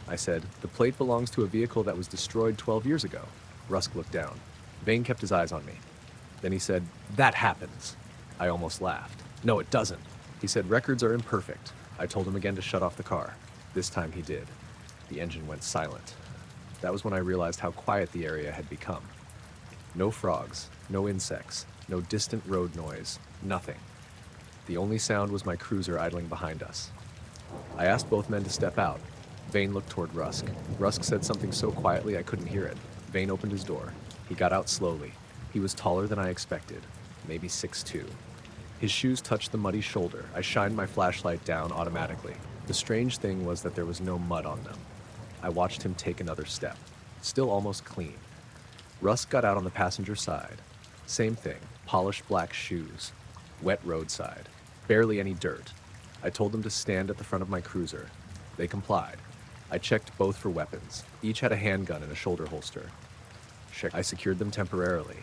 I said, the plate belongs to a vehicle that was destroyed 12 years ago. Rusk looked down. Vane kept his eyes on me. Then he said, that happens. I almost laughed. No, it doesn't. He said, records are imperfect. I told him again to shut off the car. This time he did. The engine went silent. That was when I realized how quiet the area had become. No frogs, no insects, no distant road noise, nothing. The only sound was my cruiser idling behind us. I asked both men to step out. Vane looked toward Rusk. Rusk said something so quietly I couldn't hear it. Vane opened his door. He got out slowly. He was taller than I expected, maybe 6'2". His shoes touched the muddy shoulder. I shined my flashlight down automatically. The strange thing was that there was no mud on them. I watched him take another step, still almost clean. Rusk got out on the passenger side. Same thing, polished black shoes, wet roadside, barely any dirt. I told them to stand at the front of my cruiser. They complied. I checked both for weapons. Each had a handgun and a shoulder holster. I secured them temporarily.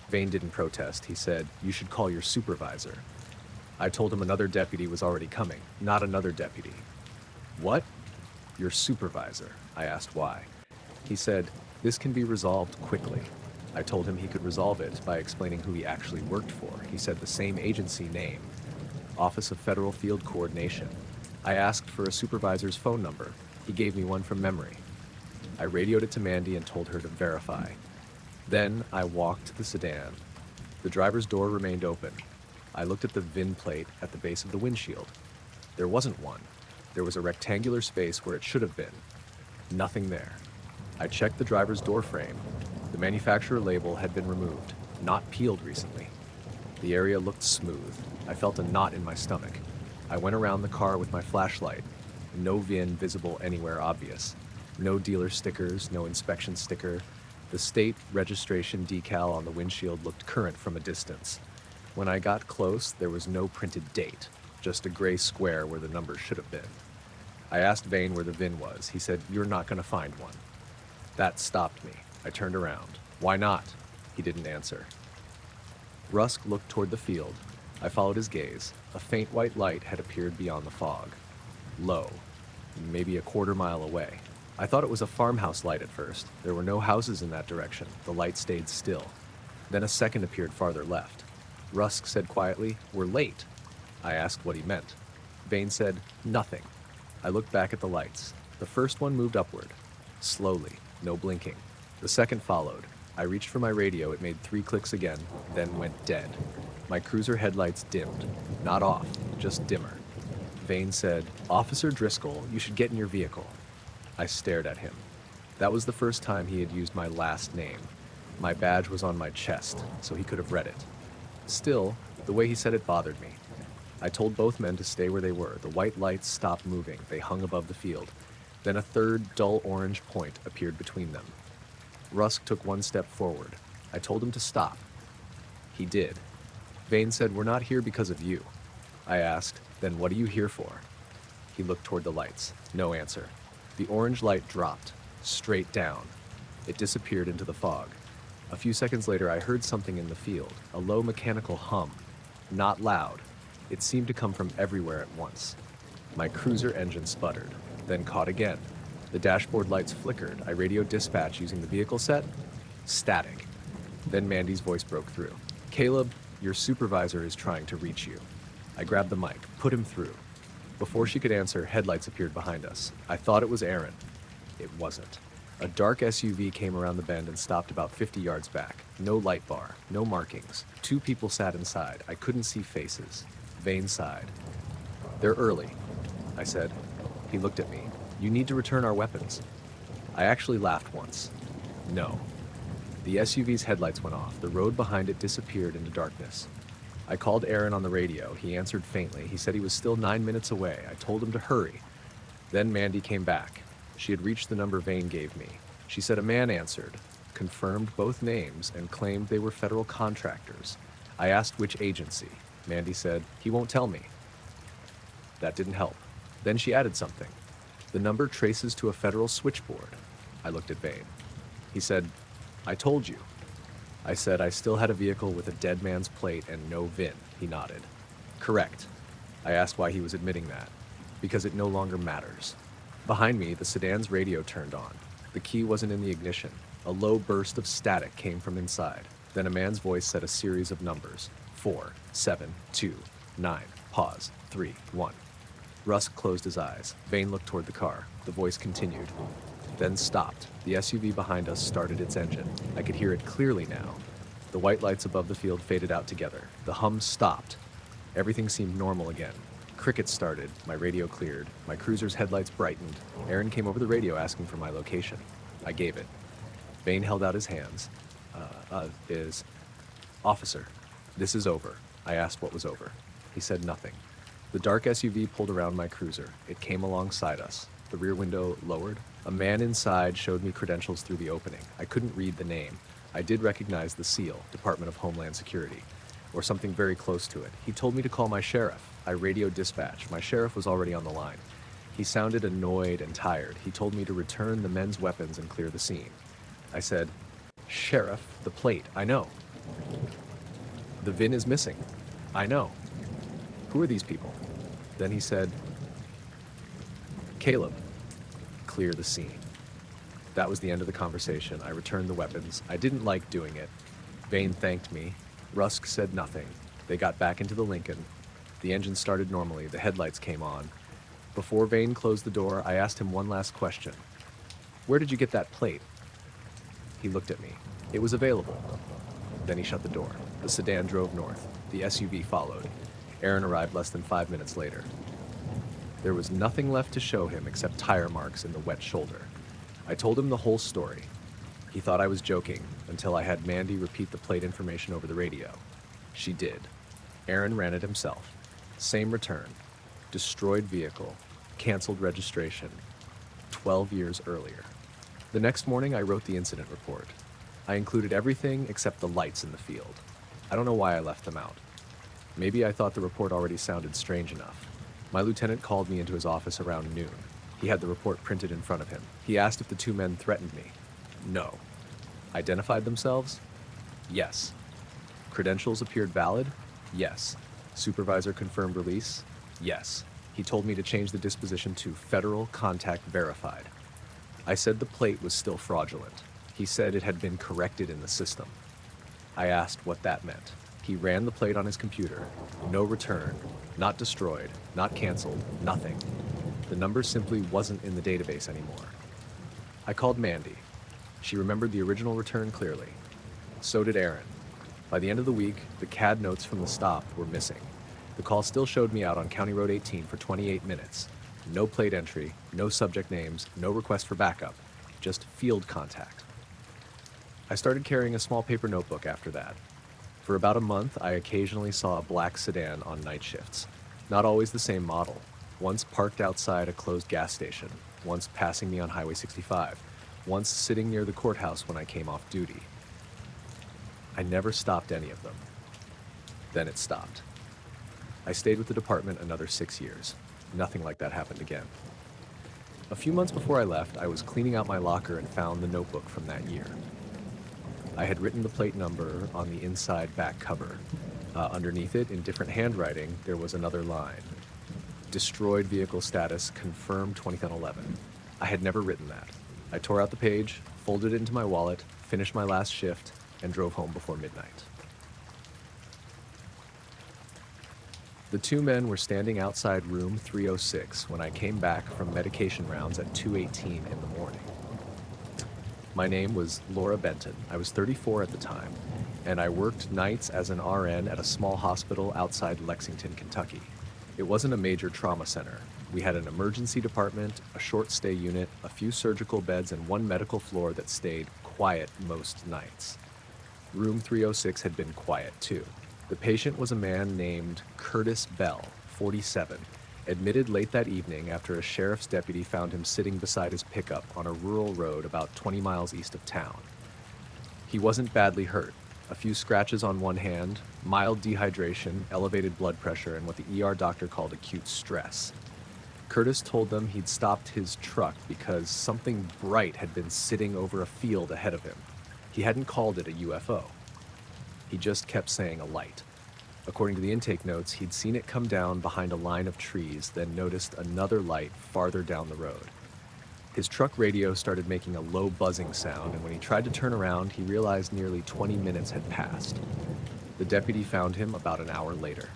Vane didn't protest. He said, you should call your supervisor. I told him another deputy was already coming, not another deputy. What? Your supervisor. I asked why. He said, this can be resolved quickly. I told him he could resolve it by explaining who he actually worked for. He said the same agency name, Office of Federal Field Coordination. I asked for a supervisor's phone number. He gave me one from memory. I radioed it to Mandy and told her to verify. Then I walked to the sedan. The driver's door remained open. I looked at the VIN plate at the base of the windshield. There wasn't one. There was a rectangular space where it should have been. Nothing there. I checked the driver's door frame. The manufacturer label had been removed, not peeled recently. The area looked smooth. I felt a knot in my stomach. I went around the car with my flashlight. No VIN visible anywhere obvious. No dealer stickers, no inspection sticker. The state registration decal on the windshield looked current from a distance. When I got close, there was no printed date, just a gray square where the number should have been. I asked Vane where the VIN was. He said, you're not going to find one. That stopped me. I turned around. Why not? He didn't answer. Rusk looked toward the field. I followed his gaze. A faint white light had appeared beyond the fog. Low, maybe a quarter mile away. I thought it was a farmhouse light at first. There were no houses in that direction. The light stayed still. Then a second appeared farther left. Rusk said quietly, we're late. I asked what he meant. Vane said, nothing. I looked back at the lights. The first one moved upward. Slowly, no blinking. The second followed. I reached for my radio. It made 3 clicks again, then went dead. My cruiser headlights dimmed. Not off, just dimmer. Vane said, Officer Driscoll, you should get in your vehicle. I stared at him. That was the first time he had used my last name. My badge was on my chest, so he could have read it. Still, the way he said it bothered me. I told both men to stay where they were. The white lights stopped moving. They hung above the field. Then a third, dull orange point appeared between them. Rusk took 1 step forward. I told him to stop. He did. Vane said, we're not here because of you. I asked, then what are you here for? He looked toward the lights. No answer. The orange light dropped, straight down. It disappeared into the fog. A few seconds later, I heard something in the field, a low mechanical hum. Not loud. It seemed to come from everywhere at once. My cruiser engine sputtered, then caught again. The dashboard lights flickered. I radioed dispatch using the vehicle set. Static. Then Mandy's voice broke through. Caleb, your supervisor is trying to reach you. I grabbed the mic, put him through. Before she could answer, headlights appeared behind us. I thought it was Aaron. It wasn't. A dark SUV came around the bend and stopped about 50 yards back. No light bar, no markings. Two people sat inside. I couldn't see faces. Vane sighed. "They're early," I said. He looked at me. "You need to return our weapons." I actually laughed once. No. The SUV's headlights went off. The road behind it disappeared into darkness. I called Aaron on the radio. He answered faintly. He said he was still 9 minutes away. I told him to hurry. Then Mandy came back. She had reached the number Vane gave me. She said a man answered, confirmed both names, and claimed they were federal contractors. I asked which agency. Mandy said, "He won't tell me." That didn't help. Then she added something. "The number traces to a federal switchboard." I looked at Vane. He said, "I told you." I said I still had a vehicle with a dead man's plate and no VIN. He nodded. "Correct." I asked why he was admitting that. "Because it no longer matters." Behind me, the sedan's radio turned on. The key wasn't in the ignition. A low burst of static came from inside. Then a man's voice said a series of numbers. 4, 7, 2, 9, pause, 3, 1. Rusk closed his eyes. Vane looked toward the car. The voice continued. Then stopped. The SUV behind us started its engine. I could hear it clearly now. The white lights above the field faded out together. The hum stopped. Everything seemed normal again. Crickets started. My radio cleared. My cruiser's headlights brightened. Aaron came over the radio asking for my location. I gave it. Vane held out his hands. Officer, this is over." I asked what was over. He said nothing. The dark SUV pulled around my cruiser. It came alongside us. The rear window lowered. A man inside showed me credentials through the opening. I couldn't read the name. I did recognize the seal, Department of Homeland Security, or something very close to it. He told me to call my sheriff. I radioed dispatch. My sheriff was already on the line. He sounded annoyed and tired. He told me to return the men's weapons and clear the scene. I said, "Sheriff, the plate, I know. The VIN is missing. I know. Who are these people?" Then he said, "Caleb, clear the scene." That was the end of the conversation. I returned the weapons. I didn't like doing it. Vane thanked me. Rusk said nothing. They got back into the Lincoln. The engine started normally. The headlights came on. Before Vane closed the door, I asked him one last question. "Where did you get that plate?" He looked at me. "It was available." Then he shut the door. The sedan drove north. The SUV followed. Aaron arrived less than 5 minutes later. There was nothing left to show him except tire marks in the wet shoulder. I told him the whole story. He thought I was joking until I had Mandy repeat the plate information over the radio. She did. Aaron ran it himself. Same return. Destroyed vehicle. Canceled registration. 12 years earlier. The next morning, I wrote the incident report. I included everything except the lights in the field. I don't know why I left them out. Maybe I thought the report already sounded strange enough. My lieutenant called me into his office around noon. He had the report printed in front of him. He asked if the two men threatened me. No. Identified themselves? Yes. Credentials appeared valid? Yes. Supervisor confirmed release? Yes. He told me to change the disposition to Federal Contact Verified. I said the plate was still fraudulent. He said it had been corrected in the system. I asked what that meant. He ran the plate on his computer. No return, not destroyed, not canceled, nothing. The number simply wasn't in the database anymore. I called Mandy. She remembered the original return clearly. So did Aaron. By the end of the week, the CAD notes from the stop were missing. The call still showed me out on County Road 18 for 28 minutes. No plate entry, no subject names, no request for backup, just field contact. I started carrying a small paper notebook after that. For about a month, I occasionally saw a black sedan on night shifts. Not always the same model. Once parked outside a closed gas station, once passing me on Highway 65, once sitting near the courthouse when I came off duty. I never stopped any of them. Then it stopped. I stayed with the department another 6 years. Nothing like that happened again. A few months before I left, I was cleaning out my locker and found the notebook from that year. I had written the plate number on the inside back cover. Underneath it, in different handwriting, there was another line. Destroyed vehicle status, confirmed 2011. I had never written that. I tore out the page, folded it into my wallet, finished my last shift, and drove home before midnight. The two men were standing outside room 306 when I came back from medication rounds at 2:18 in the morning. My name was Laura Benton. I was 34 at the time, and I worked nights as an RN at a small hospital outside Lexington, Kentucky. It wasn't a major trauma center. We had an emergency department, a short stay unit, a few surgical beds, and one medical floor that stayed quiet most nights. Room 306 had been quiet too. The patient was a man named Curtis Bell, 47, admitted late that evening after a sheriff's deputy found him sitting beside his pickup on a rural road about 20 miles east of town. He wasn't badly hurt. A few scratches on one hand, mild dehydration, elevated blood pressure, and what the ER doctor called acute stress. Curtis told them he'd stopped his truck because something bright had been sitting over a field ahead of him. He hadn't called it a UFO. He just kept saying a light. According to the intake notes, he'd seen it come down behind a line of trees, then noticed another light farther down the road. His truck radio started making a low buzzing sound, and when he tried to turn around, he realized nearly 20 minutes had passed. The deputy found him about an hour later.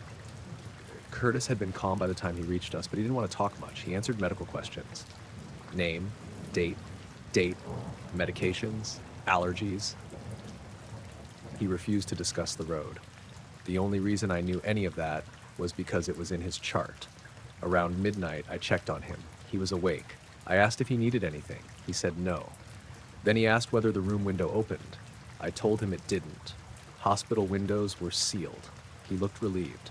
Curtis had been calm by the time he reached us, but he didn't want to talk much. He answered medical questions. Name, date, medications, allergies. He refused to discuss the road. The only reason I knew any of that was because it was in his chart. Around midnight, I checked on him. He was awake. I asked if he needed anything. He said no. Then he asked whether the room window opened. I told him it didn't. Hospital windows were sealed. He looked relieved.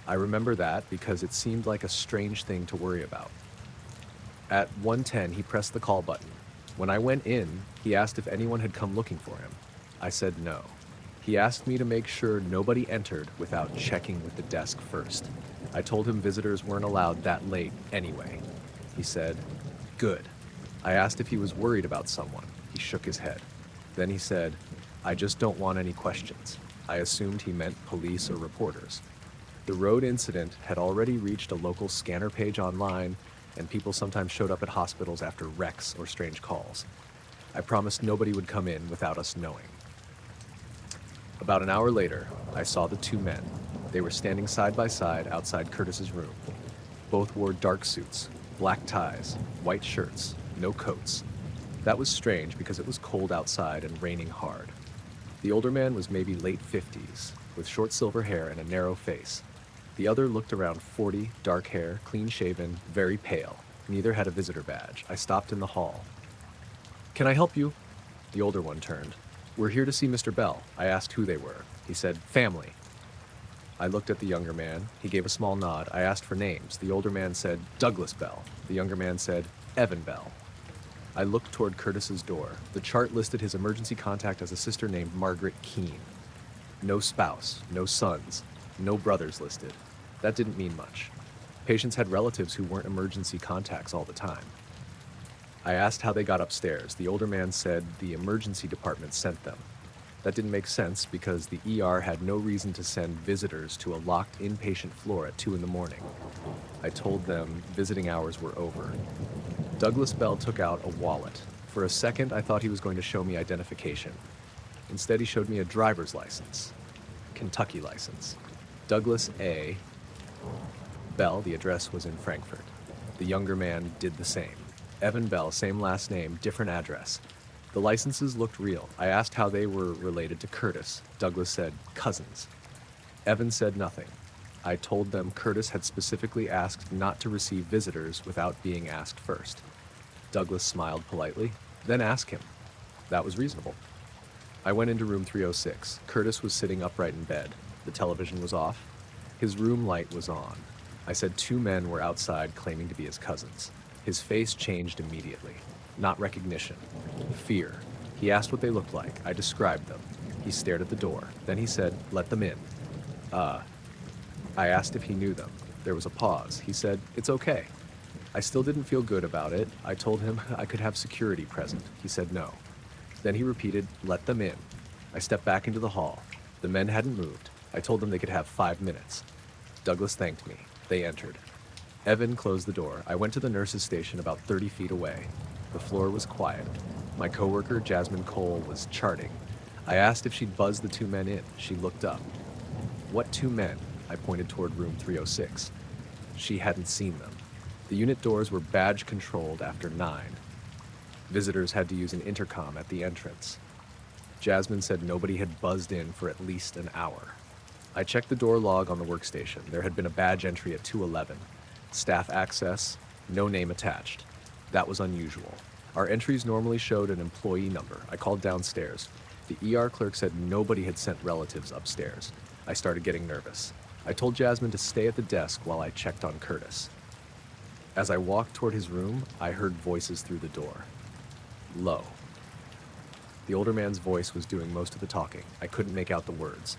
I remember that because it seemed like a strange thing to worry about. At 1:10, he pressed the call button. When I went in, he asked if anyone had come looking for him. I said no. He asked me to make sure nobody entered without checking with the desk first. I told him visitors weren't allowed that late anyway. He said, "Good." I asked if he was worried about someone. He shook his head. Then he said, "I just don't want any questions." I assumed he meant police or reporters. The road incident had already reached a local scanner page online, and people sometimes showed up at hospitals after wrecks or strange calls. I promised nobody would come in without us knowing. About an hour later, I saw the two men. They were standing side by side outside Curtis's room. Both wore dark suits, black ties, white shirts, no coats. That was strange because it was cold outside and raining hard. The older man was maybe late 50s, with short silver hair and a narrow face. The other looked around 40, dark hair, clean-shaven, very pale. Neither had a visitor badge. I stopped in the hall. "Can I help you?" The older one turned. "We're here to see Mr. Bell." I asked who they were. He said, "Family." I looked at the younger man. He gave a small nod. I asked for names. The older man said, "Douglas Bell." The younger man said, "Evan Bell." I looked toward Curtis's door. The chart listed his emergency contact as a sister named Margaret Keene. No spouse, no sons, no brothers listed. That didn't mean much. Patients had relatives who weren't emergency contacts all the time. I asked how they got upstairs. The older man said the emergency department sent them. That didn't make sense because the ER had no reason to send visitors to a locked inpatient floor at 2 in the morning. I told them visiting hours were over. Douglas Bell took out a wallet. For a second, I thought he was going to show me identification. Instead, he showed me a driver's license. Kentucky license. Douglas A. Bell, the address was in Frankfurt. The younger man did the same. Evan Bell, same last name, different address. The licenses looked real. I asked how they were related to Curtis. Douglas said, "Cousins." Evan said nothing. I told them Curtis had specifically asked not to receive visitors without being asked first. Douglas smiled politely, then asked him. That was reasonable. I went into room 306. Curtis was sitting upright in bed. The television was off. His room light was on. I said 2 men were outside claiming to be his cousins. His face changed immediately. Not recognition. Fear. He asked what they looked like. I described them. He stared at the door. Then he said, "Let them in." I asked if he knew them. There was a pause. He said, "It's okay." I still didn't feel good about it. I told him I could have security present. He said no. Then he repeated, "Let them in." I stepped back into the hall. The men hadn't moved. I told them they could have 5 minutes. Douglas thanked me. They entered. Evan closed the door. I went to the nurse's station about 30 feet away. The floor was quiet. My coworker, Jasmine Cole, was charting. I asked if she'd buzz the 2 men in. She looked up. "What 2 men?" I pointed toward room 306. She hadn't seen them. The unit doors were badge controlled after 9. Visitors had to use an intercom at the entrance. Jasmine said nobody had buzzed in for at least an hour. I checked the door log on the workstation. There had been a badge entry at 211. Staff access, no name attached. That was unusual. Our entries normally showed an employee number. I called downstairs. The ER clerk said nobody had sent relatives upstairs. I started getting nervous. I told Jasmine to stay at the desk while I checked on Curtis. As I walked toward his room, I heard voices through the door. Low. The older man's voice was doing most of the talking. I couldn't make out the words.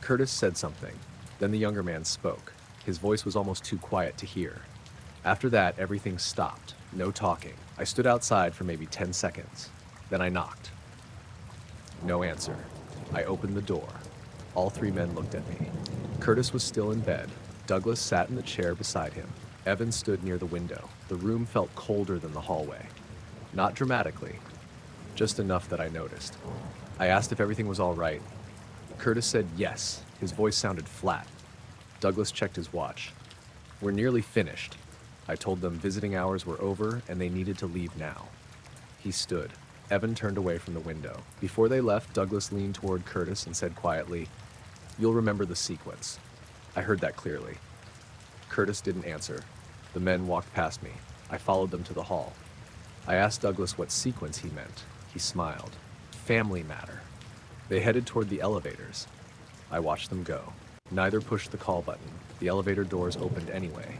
Curtis said something. Then the younger man spoke. His voice was almost too quiet to hear. After that, everything stopped. No talking. I stood outside for maybe 10 seconds. Then I knocked. No answer. I opened the door. All three men looked at me. Curtis was still in bed. Douglas sat in the chair beside him. Evan stood near the window. The room felt colder than the hallway. Not dramatically, just enough that I noticed. I asked if everything was all right. Curtis said yes. His voice sounded flat. Douglas checked his watch. We're nearly finished. I told them visiting hours were over and they needed to leave now. He stood. Evan turned away from the window. Before they left, Douglas leaned toward Curtis and said quietly, "You'll remember the sequence." I heard that clearly. Curtis didn't answer. The men walked past me. I followed them to the hall. I asked Douglas what sequence he meant. He smiled. Family matter. They headed toward the elevators. I watched them go. Neither pushed the call button. The elevator doors opened anyway.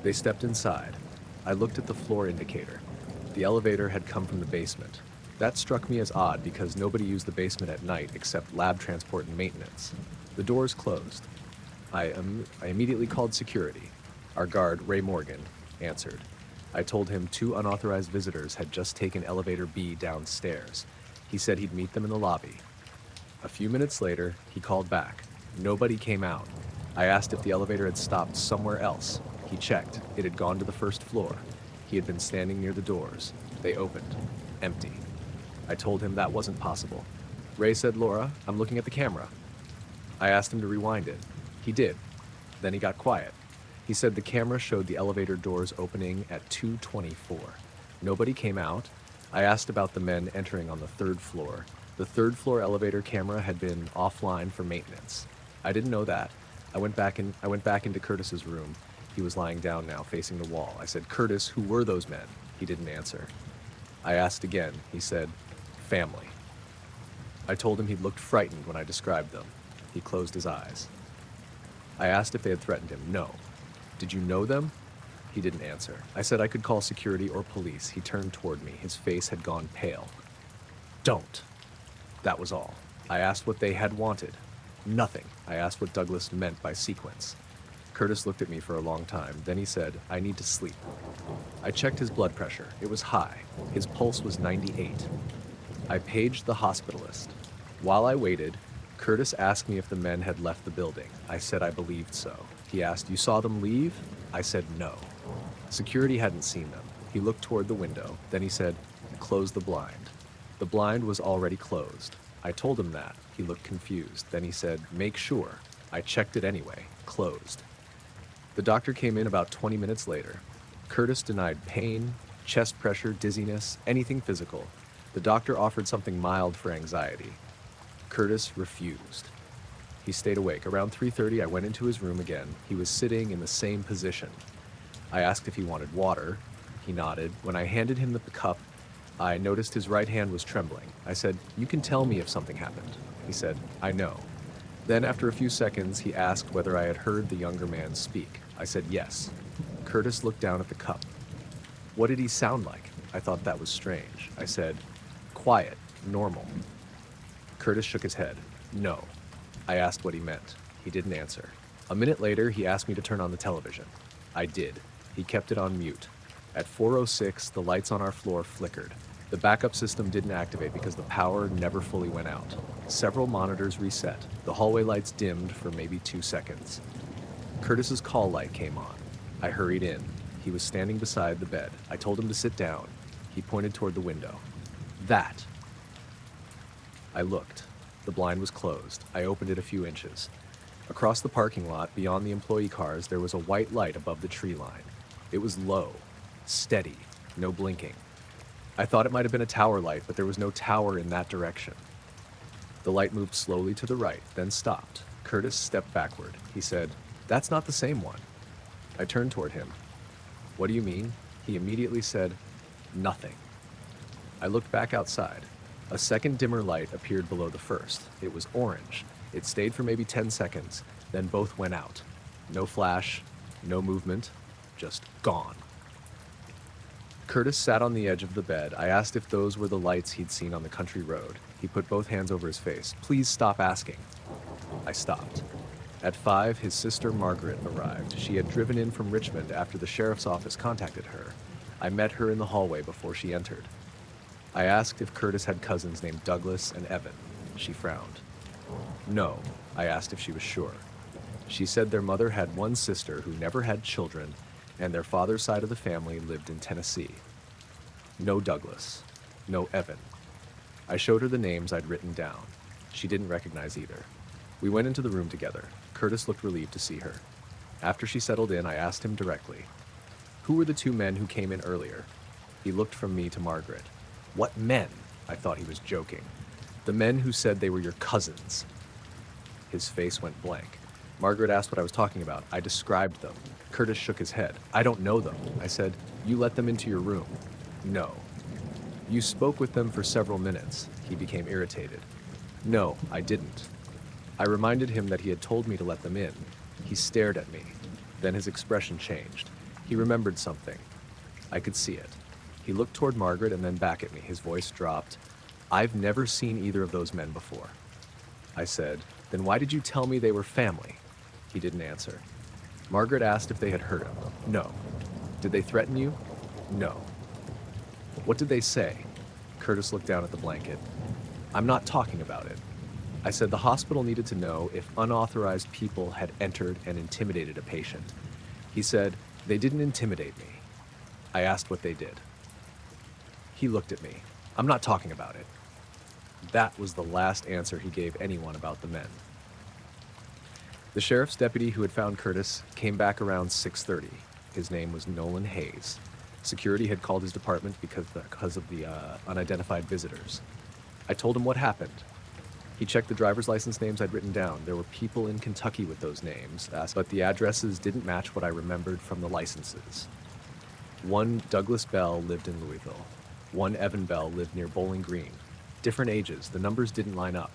They stepped inside. I looked at the floor indicator. The elevator had come from the basement. That struck me as odd because nobody used the basement at night except lab transport and maintenance. The doors closed. I immediately called security. Our guard, Ray Morgan, answered. I told him 2 unauthorized visitors had just taken elevator B downstairs. He said he'd meet them in the lobby. A few minutes later, he called back. Nobody came out. I asked if the elevator had stopped somewhere else. He checked. It had gone to the first floor. He had been standing near the doors. They opened. Empty. I told him that wasn't possible. Ray said, "Laura, I'm looking at the camera." I asked him to rewind it. He did. Then he got quiet. He said the camera showed the elevator doors opening at 2:24. Nobody came out. I asked about the men entering on the 3rd floor. The 3rd floor elevator camera had been offline for maintenance. I didn't know that. I went back into Curtis's room. He was lying down now, facing the wall. I said, "Curtis, who were those men?" He didn't answer. I asked again. He said, "Family." I told him he'd looked frightened when I described them. He closed his eyes. I asked if they had threatened him. No. Did you know them? He didn't answer. I said I could call security or police. He turned toward me. His face had gone pale. Don't. That was all. I asked what they had wanted. Nothing. I asked what Douglas meant by sequence. Curtis looked at me for a long time. Then he said, "I need to sleep." I checked his blood pressure. It was high. His pulse was 98. I paged the hospitalist. While I waited, Curtis asked me if the men had left the building. I said I believed so. He asked, "You saw them leave?" I said no. Security hadn't seen them. He looked toward the window. Then he said, "Close the blind." The blind was already closed. I told him that. He looked confused. Then he said, "Make sure." I checked it anyway. Closed. The doctor came in about 20 minutes later. Curtis denied pain, chest pressure, dizziness, anything physical. The doctor offered something mild for anxiety. Curtis refused. He stayed awake. Around 3:30, I went into his room again. He was sitting in the same position. I asked if he wanted water. He nodded. When I handed him the cup, I noticed his right hand was trembling. I said, "You can tell me if something happened." He said, "I know." Then, after a few seconds, he asked whether I had heard the younger man speak. I said yes. Curtis looked down at the cup. What did he sound like? I thought that was strange. I said, "Quiet, normal." Curtis shook his head. No. I asked what he meant. He didn't answer. A minute later, he asked me to turn on the television. I did. He kept it on mute. At 4:06, the lights on our floor flickered. The backup system didn't activate because the power never fully went out. Several monitors reset. The hallway lights dimmed for maybe 2 seconds. Curtis's call light came on. I hurried in. He was standing beside the bed. I told him to sit down. He pointed toward the window. That. I looked. The blind was closed. I opened it a few inches. Across the parking lot, beyond the employee cars, there was a white light above the tree line. It was low, steady, no blinking. I thought it might have been a tower light, but there was no tower in that direction. The light moved slowly to the right, then stopped. Curtis stepped backward. He said, "That's not the same one." I turned toward him. "What do you mean?" He immediately said, "Nothing." I looked back outside. A second dimmer light appeared below the first. It was orange. It stayed for maybe 10 seconds, then both went out. No flash, no movement, just gone. Curtis sat on the edge of the bed. I asked if those were the lights he'd seen on the country road. He put both hands over his face. "Please stop asking." I stopped. At 5, his sister Margaret arrived. She had driven in from Richmond after the sheriff's office contacted her. I met her in the hallway before she entered. I asked if Curtis had cousins named Douglas and Evan. She frowned. "No." I asked if she was sure. She said their mother had one sister who never had children, and their father's side of the family lived in Tennessee. No Douglas. No Evan. I showed her the names I'd written down. She didn't recognize either. We went into the room together. Curtis looked relieved to see her. After she settled in, I asked him directly, "Who were the two men who came in earlier?" He looked from me to Margaret. "What men?" I thought he was joking. "The men who said they were your cousins." His face went blank. Margaret asked what I was talking about. I described them. Curtis shook his head. "I don't know them." I said, "You let them into your room." "No." "You spoke with them for several minutes." He became irritated. "No, I didn't." I reminded him that he had told me to let them in. He stared at me. Then his expression changed. He remembered something. I could see it. He looked toward Margaret and then back at me. His voice dropped. "I've never seen either of those men before." I said, "Then why did you tell me they were family?" He didn't answer. Margaret asked if they had hurt him. "No." "Did they threaten you?" "No." "What did they say?" Curtis looked down at the blanket. "I'm not talking about it." I said the hospital needed to know if unauthorized people had entered and intimidated a patient. He said, "They didn't intimidate me." I asked what they did. He looked at me. "I'm not talking about it." That was the last answer he gave anyone about the men. The sheriff's deputy who had found Curtis came back around 6:30. His name was Nolan Hayes. Security had called his department because of the unidentified visitors. I told him what happened. He checked the driver's license names I'd written down. There were people in Kentucky with those names, but the addresses didn't match what I remembered from the licenses. One Douglas Bell lived in Louisville. One Evan Bell lived near Bowling Green. Different ages, the numbers didn't line up.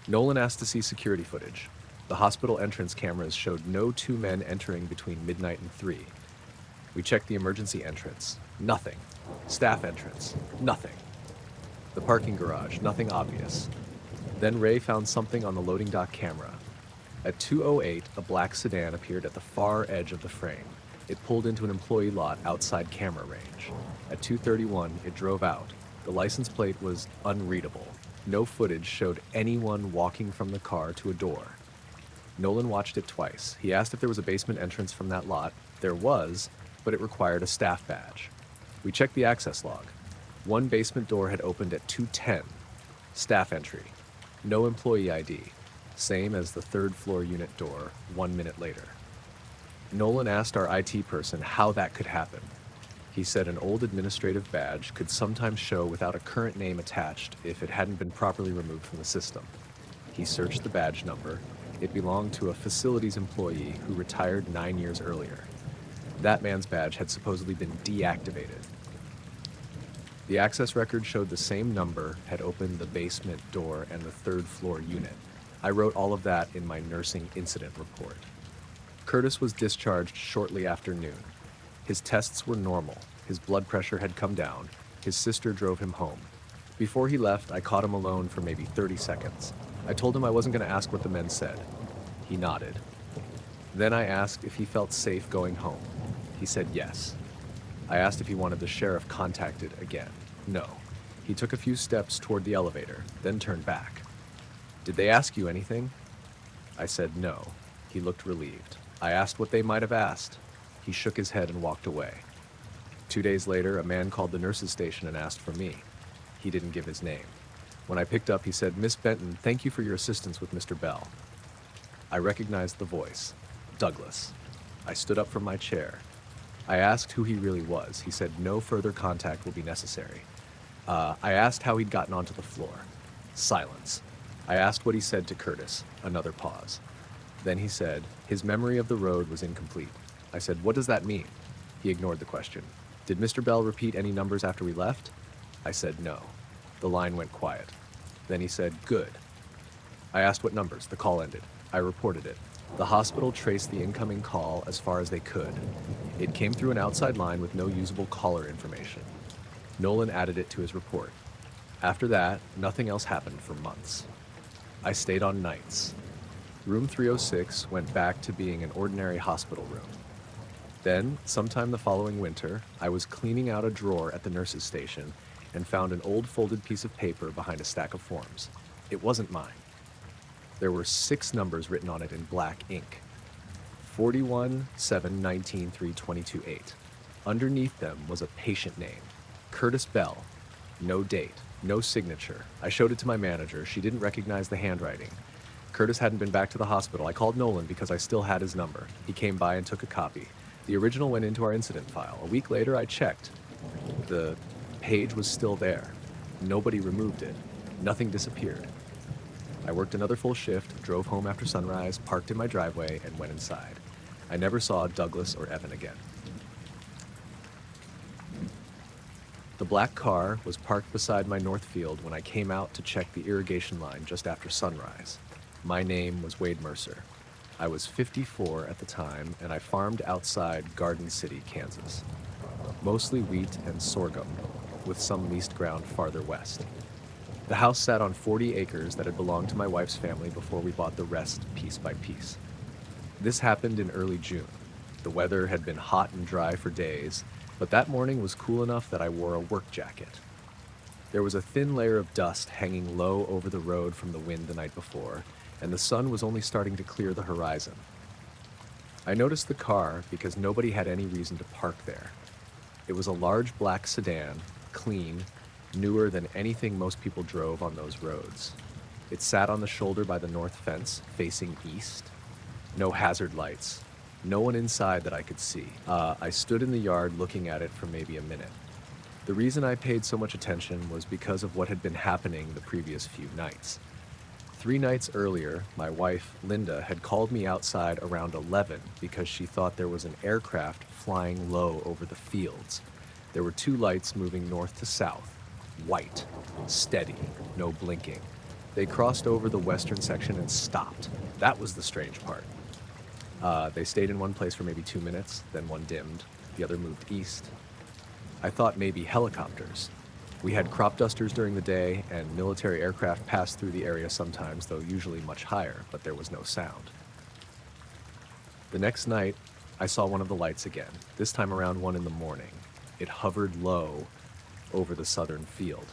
Nolan asked to see security footage. The hospital entrance cameras showed no two men entering between midnight and 3. We checked the emergency entrance. Nothing. Staff entrance. Nothing. The parking garage. Nothing obvious. Then Ray found something on the loading dock camera. At 2:08, a black sedan appeared at the far edge of the frame. It pulled into an employee lot outside camera range. At 2:31, it drove out. The license plate was unreadable. No footage showed anyone walking from the car to a door. Nolan watched it twice. He asked if there was a basement entrance from that lot. There was, but it required a staff badge. We checked the access log. One basement door had opened at 2:10. Staff entry. No employee ID. Same as the third floor unit door 1 minute later. Nolan asked our IT person how that could happen. He said an old administrative badge could sometimes show without a current name attached if it hadn't been properly removed from the system. He searched the badge number. It belonged to a facilities employee who retired 9 years earlier. That man's badge had supposedly been deactivated. The access record showed the same number had opened the basement door and the third floor unit. I wrote all of that in my nursing incident report. Curtis was discharged shortly after noon. His tests were normal. His blood pressure had come down. His sister drove him home. Before he left, I caught him alone for maybe 30 seconds. I told him I wasn't going to ask what the men said. He nodded. Then I asked if he felt safe going home. He said yes. I asked if he wanted the sheriff contacted again. No. He took a few steps toward the elevator, then turned back. "Did they ask you anything?" I said no. He looked relieved. I asked what they might have asked. He shook his head and walked away. 2 days later, a man called the nurse's station and asked for me. He didn't give his name. When I picked up, he said, "Miss Benton, thank you for your assistance with Mr. Bell." I recognized the voice. Douglas. I stood up from my chair. I asked who he really was. He said no further contact will be necessary. I asked how he'd gotten onto the floor. Silence. I asked what he said to Curtis. Another pause. Then he said his memory of the road was incomplete. I said, "What does that mean?" He ignored the question. "Did Mr. Bell repeat any numbers after we left?" I said no. The line went quiet. Then he said, "Good." I asked what numbers. The call ended. I reported it. The hospital traced the incoming call as far as they could. It came through an outside line with no usable caller information. Nolan added it to his report. After that, nothing else happened for months. I stayed on nights. Room 306 went back to being an ordinary hospital room. Then, sometime the following winter, I was cleaning out a drawer at the nurse's station and found an old folded piece of paper behind a stack of forms. It wasn't mine. There were 6 numbers written on it in black ink. 41, 7, 19, 3, 22, 8. Underneath them was a patient name, Curtis Bell. No date, no signature. I showed it to my manager. She didn't recognize the handwriting. Curtis hadn't been back to the hospital. I called Nolan because I still had his number. He came by and took a copy. The original went into our incident file. A week later, I checked. The page was still there. Nobody removed it. Nothing disappeared. I worked another full shift, drove home after sunrise, parked in my driveway, and went inside. I never saw Douglas or Evan again. The black car was parked beside my north field when I came out to check the irrigation line just after sunrise. My name was Wade Mercer. I was 54 at the time, and I farmed outside Garden City, Kansas. Mostly wheat and sorghum, with some leased ground farther west. The house sat on 40 acres that had belonged to my wife's family before we bought the rest piece by piece. This happened in early June. The weather had been hot and dry for days, but that morning was cool enough that I wore a work jacket. There was a thin layer of dust hanging low over the road from the wind the night before, and the sun was only starting to clear the horizon. I noticed the car because nobody had any reason to park there. It was a large black sedan, clean, newer than anything most people drove on those roads. It sat on the shoulder by the north fence, facing east. No hazard lights. No one inside that I could see. I stood in the yard looking at it for maybe a minute. The reason I paid so much attention was because of what had been happening the previous few nights. 3 nights earlier, my wife, Linda, had called me outside around 11 because she thought there was an aircraft flying low over the fields. There were 2 lights moving north to south. White, steady, no blinking. They crossed over the western section and stopped. That was the strange part. They stayed in one place for maybe 2 minutes, then one dimmed, the other moved east. I thought maybe helicopters. We had crop dusters during the day, and military aircraft passed through the area sometimes, though usually much higher, but there was no sound. The next night, I saw one of the lights again, this time around 1 in the morning. It hovered low over the southern field.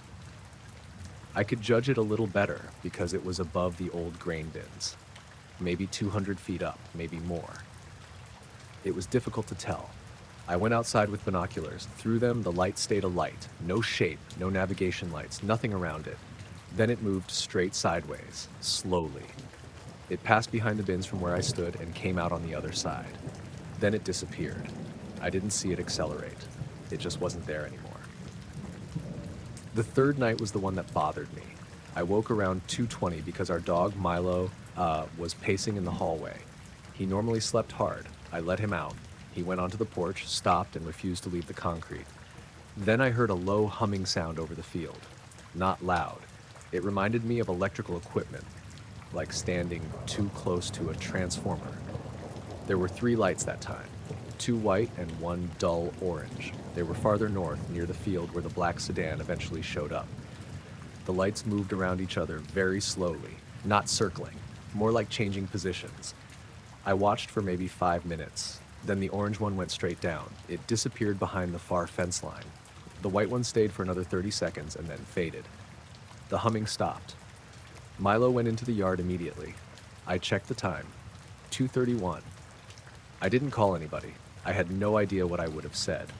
I could judge it a little better because it was above the old grain bins. Maybe 200 feet up, maybe more. It was difficult to tell. I went outside with binoculars. Through them, the light stayed a light. No shape, no navigation lights, nothing around it. Then it moved straight sideways, slowly. It passed behind the bins from where I stood and came out on the other side. Then it disappeared. I didn't see it accelerate. It just wasn't there anymore. The third night was the one that bothered me. I woke around 2:20 because our dog, Milo, was pacing in the hallway. He normally slept hard. I let him out. He went onto the porch, stopped, and refused to leave the concrete. Then I heard a low humming sound over the field. Not loud. It reminded me of electrical equipment, like standing too close to a transformer. There were 3 lights that time, 2 white and 1 dull orange. They were farther north, near the field where the black sedan eventually showed up. The lights moved around each other very slowly, not circling, more like changing positions. I watched for maybe 5 minutes. Then the orange one went straight down. It disappeared behind the far fence line. The white one stayed for another 30 seconds and then faded. The humming stopped. Milo went into the yard immediately. I checked the time. 2:31. I didn't call anybody. I had no idea what I would have said.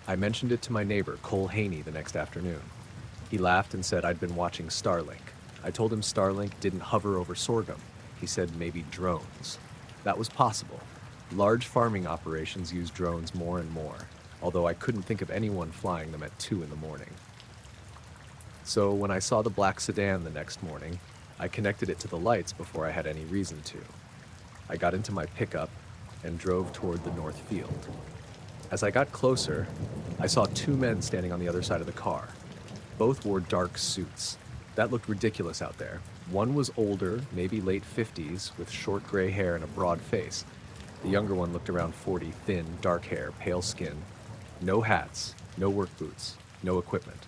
I mentioned it to my neighbor, Cole Haney, the next afternoon. He laughed and said I'd been watching Starlink. I told him Starlink didn't hover over sorghum. He said maybe drones. That was possible. Large farming operations use drones more and more, although I couldn't think of anyone flying them at 2 in the morning. So when I saw the black sedan the next morning, I connected it to the lights before I had any reason to. I got into my pickup and drove toward the north field. As I got closer, I saw 2 men standing on the other side of the car. Both wore dark suits. That looked ridiculous out there. One was older, maybe late 50s, with short gray hair and a broad face. The younger one looked around 40, thin, dark hair, pale skin. No hats, no work boots, no equipment.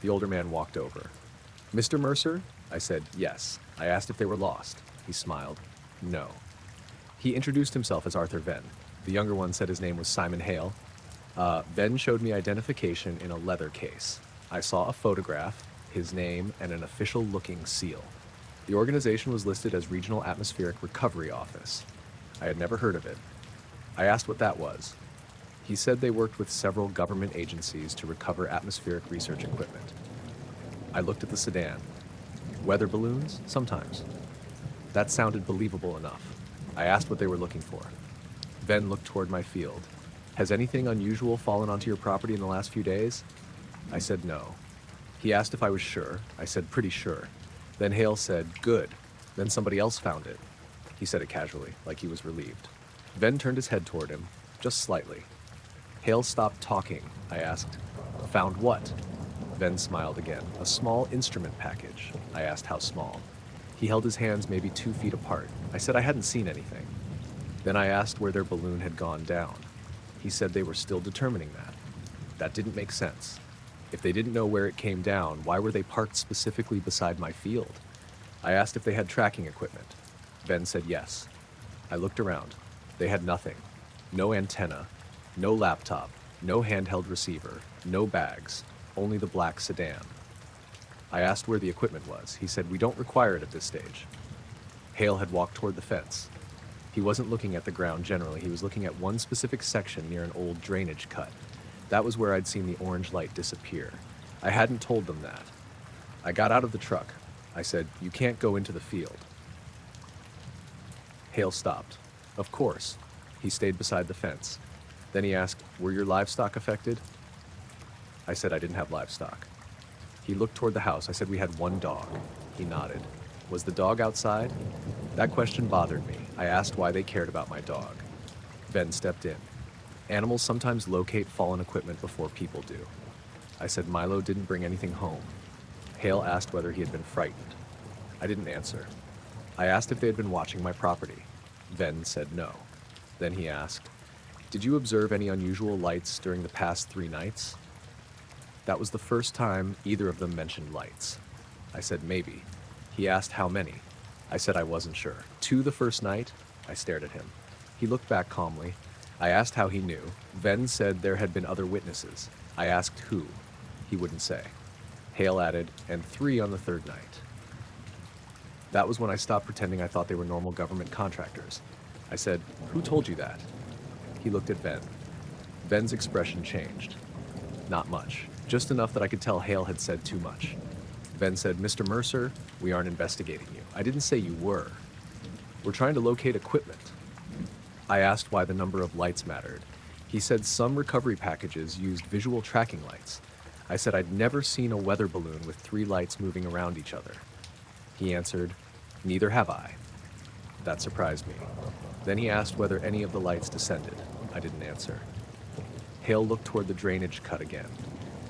The older man walked over. "Mr. Mercer?" I said, "Yes." I asked if they were lost. He smiled. "No." He introduced himself as Arthur Venn. The younger one said his name was Simon Hale. Venn showed me identification in a leather case. I saw a photograph, his name, and an official-looking seal. The organization was listed as Regional Atmospheric Recovery Office. I had never heard of it. I asked what that was. He said they worked with several government agencies to recover atmospheric research equipment. I looked at the sedan. Weather balloons? Sometimes. That sounded believable enough. I asked what they were looking for. Venn looked toward my field. "Has anything unusual fallen onto your property in the last few days?" I said no. He asked if I was sure. I said pretty sure. Then Hale said, "Good. Then somebody else found it." He said it casually, like he was relieved. Venn turned his head toward him, just slightly. Hale stopped talking. I asked, "Found what?" Venn smiled again. "A small instrument package." I asked how small. He held his hands maybe 2 feet apart. I said I hadn't seen anything. Then I asked where their balloon had gone down. He said they were still determining that. That didn't make sense. If they didn't know where it came down, why were they parked specifically beside my field? I asked if they had tracking equipment. Venn said yes. I looked around. They had nothing. No antenna, no laptop, no handheld receiver, no bags, only the black sedan. I asked where the equipment was. He said, "We don't require it at this stage." Hale had walked toward the fence. He wasn't looking at the ground generally. He was looking at one specific section near an old drainage cut. That was where I'd seen the orange light disappear. I hadn't told them that. I got out of the truck. I said, "You can't go into the field." Hale stopped. "Of course." He stayed beside the fence. Then he asked, "Were your livestock affected?" I said I didn't have livestock. He looked toward the house. I said we had 1 dog. He nodded. "Was the dog outside?" That question bothered me. I asked why they cared about my dog. Venn stepped in. "Animals sometimes locate fallen equipment before people do." I said Milo didn't bring anything home. Hale asked whether he had been frightened. I didn't answer. I asked if they had been watching my property. Venn said no. Then he asked, "Did you observe any unusual lights during the past 3 nights?" That was the first time either of them mentioned lights. I said maybe. He asked how many. I said I wasn't sure. 2 the first night? I stared at him. He looked back calmly. I asked how he knew. Venn said there had been other witnesses. I asked who. He wouldn't say. Hale added, "And 3 on the 3rd night." That was when I stopped pretending I thought they were normal government contractors. I said, "Who told you that?" He looked at Venn. Venn's expression changed. Not much. Just enough that I could tell Hale had said too much. Venn said, "Mr. Mercer, we aren't investigating you." I didn't say you were. "We're trying to locate equipment." I asked why the number of lights mattered. He said some recovery packages used visual tracking lights. I said I'd never seen a weather balloon with 3 lights moving around each other. He answered, "Neither have I." That surprised me. Then he asked whether any of the lights descended. I didn't answer. Hale looked toward the drainage cut again.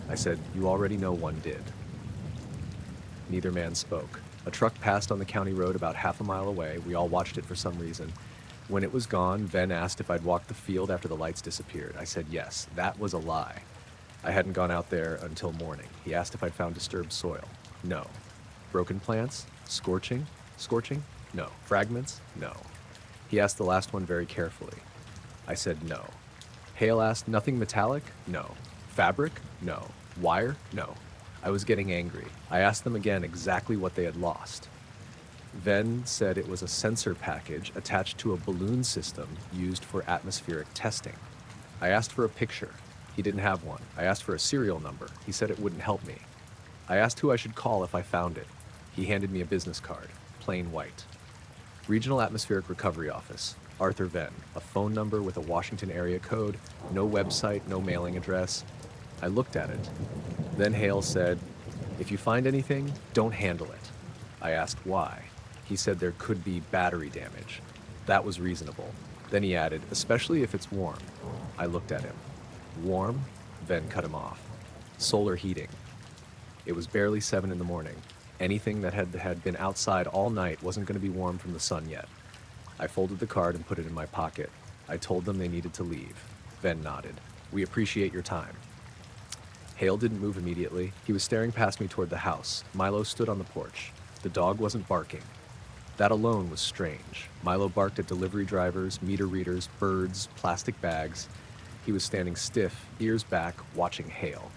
I said, "You already know one did." Neither man spoke. A truck passed on the county road about half a mile away. We all watched it for some reason. When it was gone, Venn asked if I'd walked the field after the lights disappeared. I said yes. That was a lie. I hadn't gone out there until morning. He asked if I'd found disturbed soil. No. Broken plants? Scorching? Scorching? No. Fragments? No. He asked the last one very carefully. I said no. Hale asked, "Nothing metallic?" No. Fabric? No. Wire? No. I was getting angry. I asked them again exactly what they had lost. Venn said it was a sensor package attached to a balloon system used for atmospheric testing. I asked for a picture. He didn't have one. I asked for a serial number. He said it wouldn't help me. I asked who I should call if I found it. He handed me a business card, plain white. Regional Atmospheric Recovery Office. Arthur Venn, a phone number with a Washington area code, no website, no mailing address. I looked at it. Then Hale said, "If you find anything, don't handle it." I asked why. He said there could be battery damage. That was reasonable. Then he added, "especially if it's warm." I looked at him. Warm? Venn cut him off. Solar heating. It was barely 7 in the morning. Anything that had been outside all night wasn't going to be warm from the sun yet. I folded the card and put it in my pocket. I told them they needed to leave. Venn nodded. "We appreciate your time." Hale didn't move immediately. He was staring past me toward the house. Milo stood on the porch. The dog wasn't barking. That alone was strange. Milo barked at delivery drivers, meter readers, birds, plastic bags. He was standing stiff, ears back, watching Hale.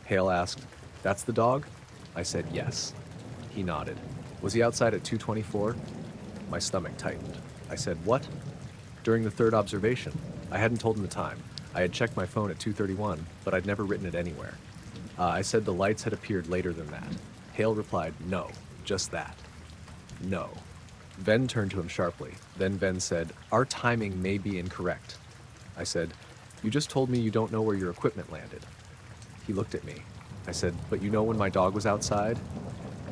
Hale asked, "That's the dog?" I said yes. He nodded. "Was he outside at 2:24? My stomach tightened. I said, "What?" "During the third observation." I hadn't told him the time. I had checked my phone at 2:31, but I'd never written it anywhere. I said the lights had appeared later than that. Hale replied, "No, just that." "No." Venn turned to him sharply. Then Venn said, "Our timing may be incorrect." I said, "You just told me you don't know where your equipment landed." He looked at me. I said, "But you know when my dog was outside?"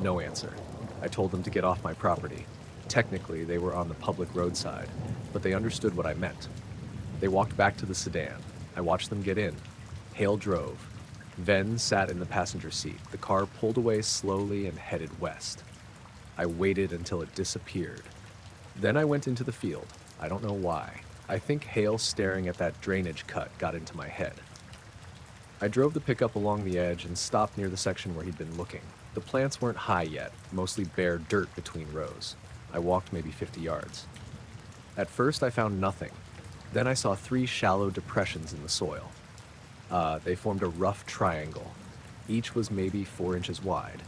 No answer. I told them to get off my property. Technically, they were on the public roadside, but they understood what I meant. They walked back to the sedan. I watched them get in. Hale drove. Venn sat in the passenger seat. The car pulled away slowly and headed west. I waited until it disappeared. Then I went into the field. I don't know why. I think Hale staring at that drainage cut got into my head. I drove the pickup along the edge and stopped near the section where he'd been looking. The plants weren't high yet, mostly bare dirt between rows. I walked maybe 50 yards. At first I found nothing. Then I saw 3 shallow depressions in the soil. They formed a rough triangle. Each was maybe 4 inches wide.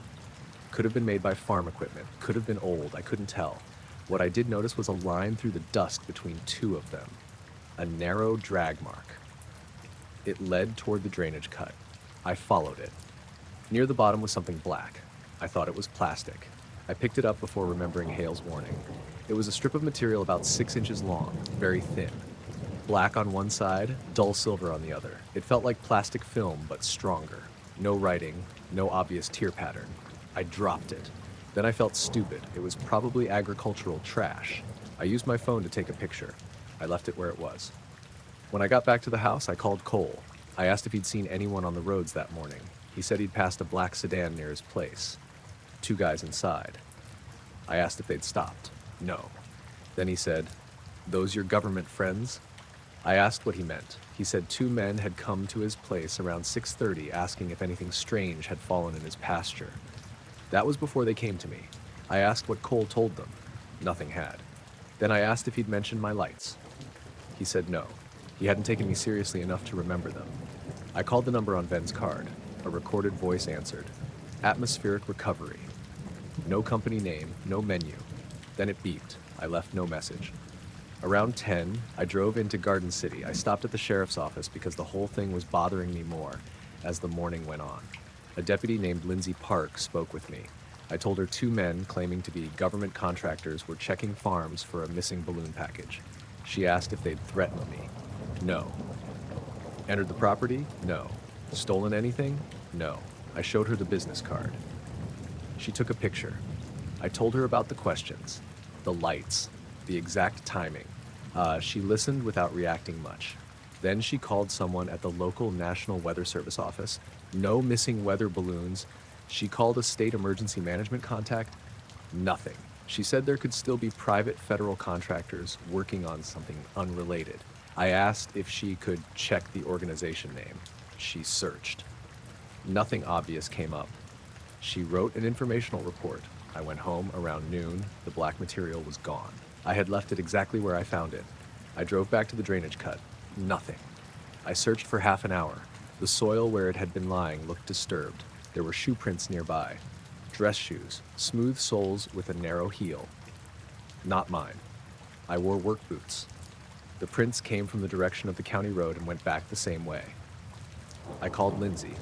Could have been made by farm equipment, could have been old, I couldn't tell. What I did notice was a line through the dust between 2 of them. A narrow drag mark. It led toward the drainage cut. I followed it. Near the bottom was something black. I thought it was plastic. I picked it up before remembering Hale's warning. It was a strip of material about 6 inches long, very thin. Black on one side, dull silver on the other. It felt like plastic film, but stronger. No writing, no obvious tear pattern. I dropped it. Then I felt stupid. It was probably agricultural trash. I used my phone to take a picture. I left it where it was. When I got back to the house, I called Cole. I asked if he'd seen anyone on the roads that morning. He said he'd passed a black sedan near his place. 2 guys inside. I asked if they'd stopped. No. Then he said, "Those your government friends?" I asked what he meant. He said 2 men had come to his place around 6:30 asking if anything strange had fallen in his pasture. That was before they came to me. I asked what Cole told them. Nothing had. Then I asked if he'd mentioned my lights. He said no. He hadn't taken me seriously enough to remember them. I called the number on Venn's card. A recorded voice answered. Atmospheric recovery. No company name, no menu. Then it beeped. I left no message. Around 10, I drove into Garden City. I stopped at the sheriff's office because the whole thing was bothering me more as the morning went on. A deputy named Lindsay Park spoke with me. I told her 2 men claiming to be government contractors were checking farms for a missing balloon package. She asked if they'd threatened me. No. Entered the property? No. Stolen anything? No. I showed her the business card. She took a picture. I told her about the questions, the lights, the exact timing. She listened without reacting much. Then she called someone at the local National Weather Service office. No missing weather balloons. She called a state emergency management contact. Nothing. She said there could still be private federal contractors working on something unrelated. I asked if she could check the organization name. She searched. Nothing obvious came up. She wrote an informational report. I went home around noon. The black material was gone. I had left it exactly where I found it. I drove back to the drainage cut. Nothing. I searched for half an hour. The soil where it had been lying looked disturbed. There were shoe prints nearby. Dress shoes, smooth soles with a narrow heel. Not mine. I wore work boots. The prints came from the direction of the county road and went back the same way. I called Lindsay.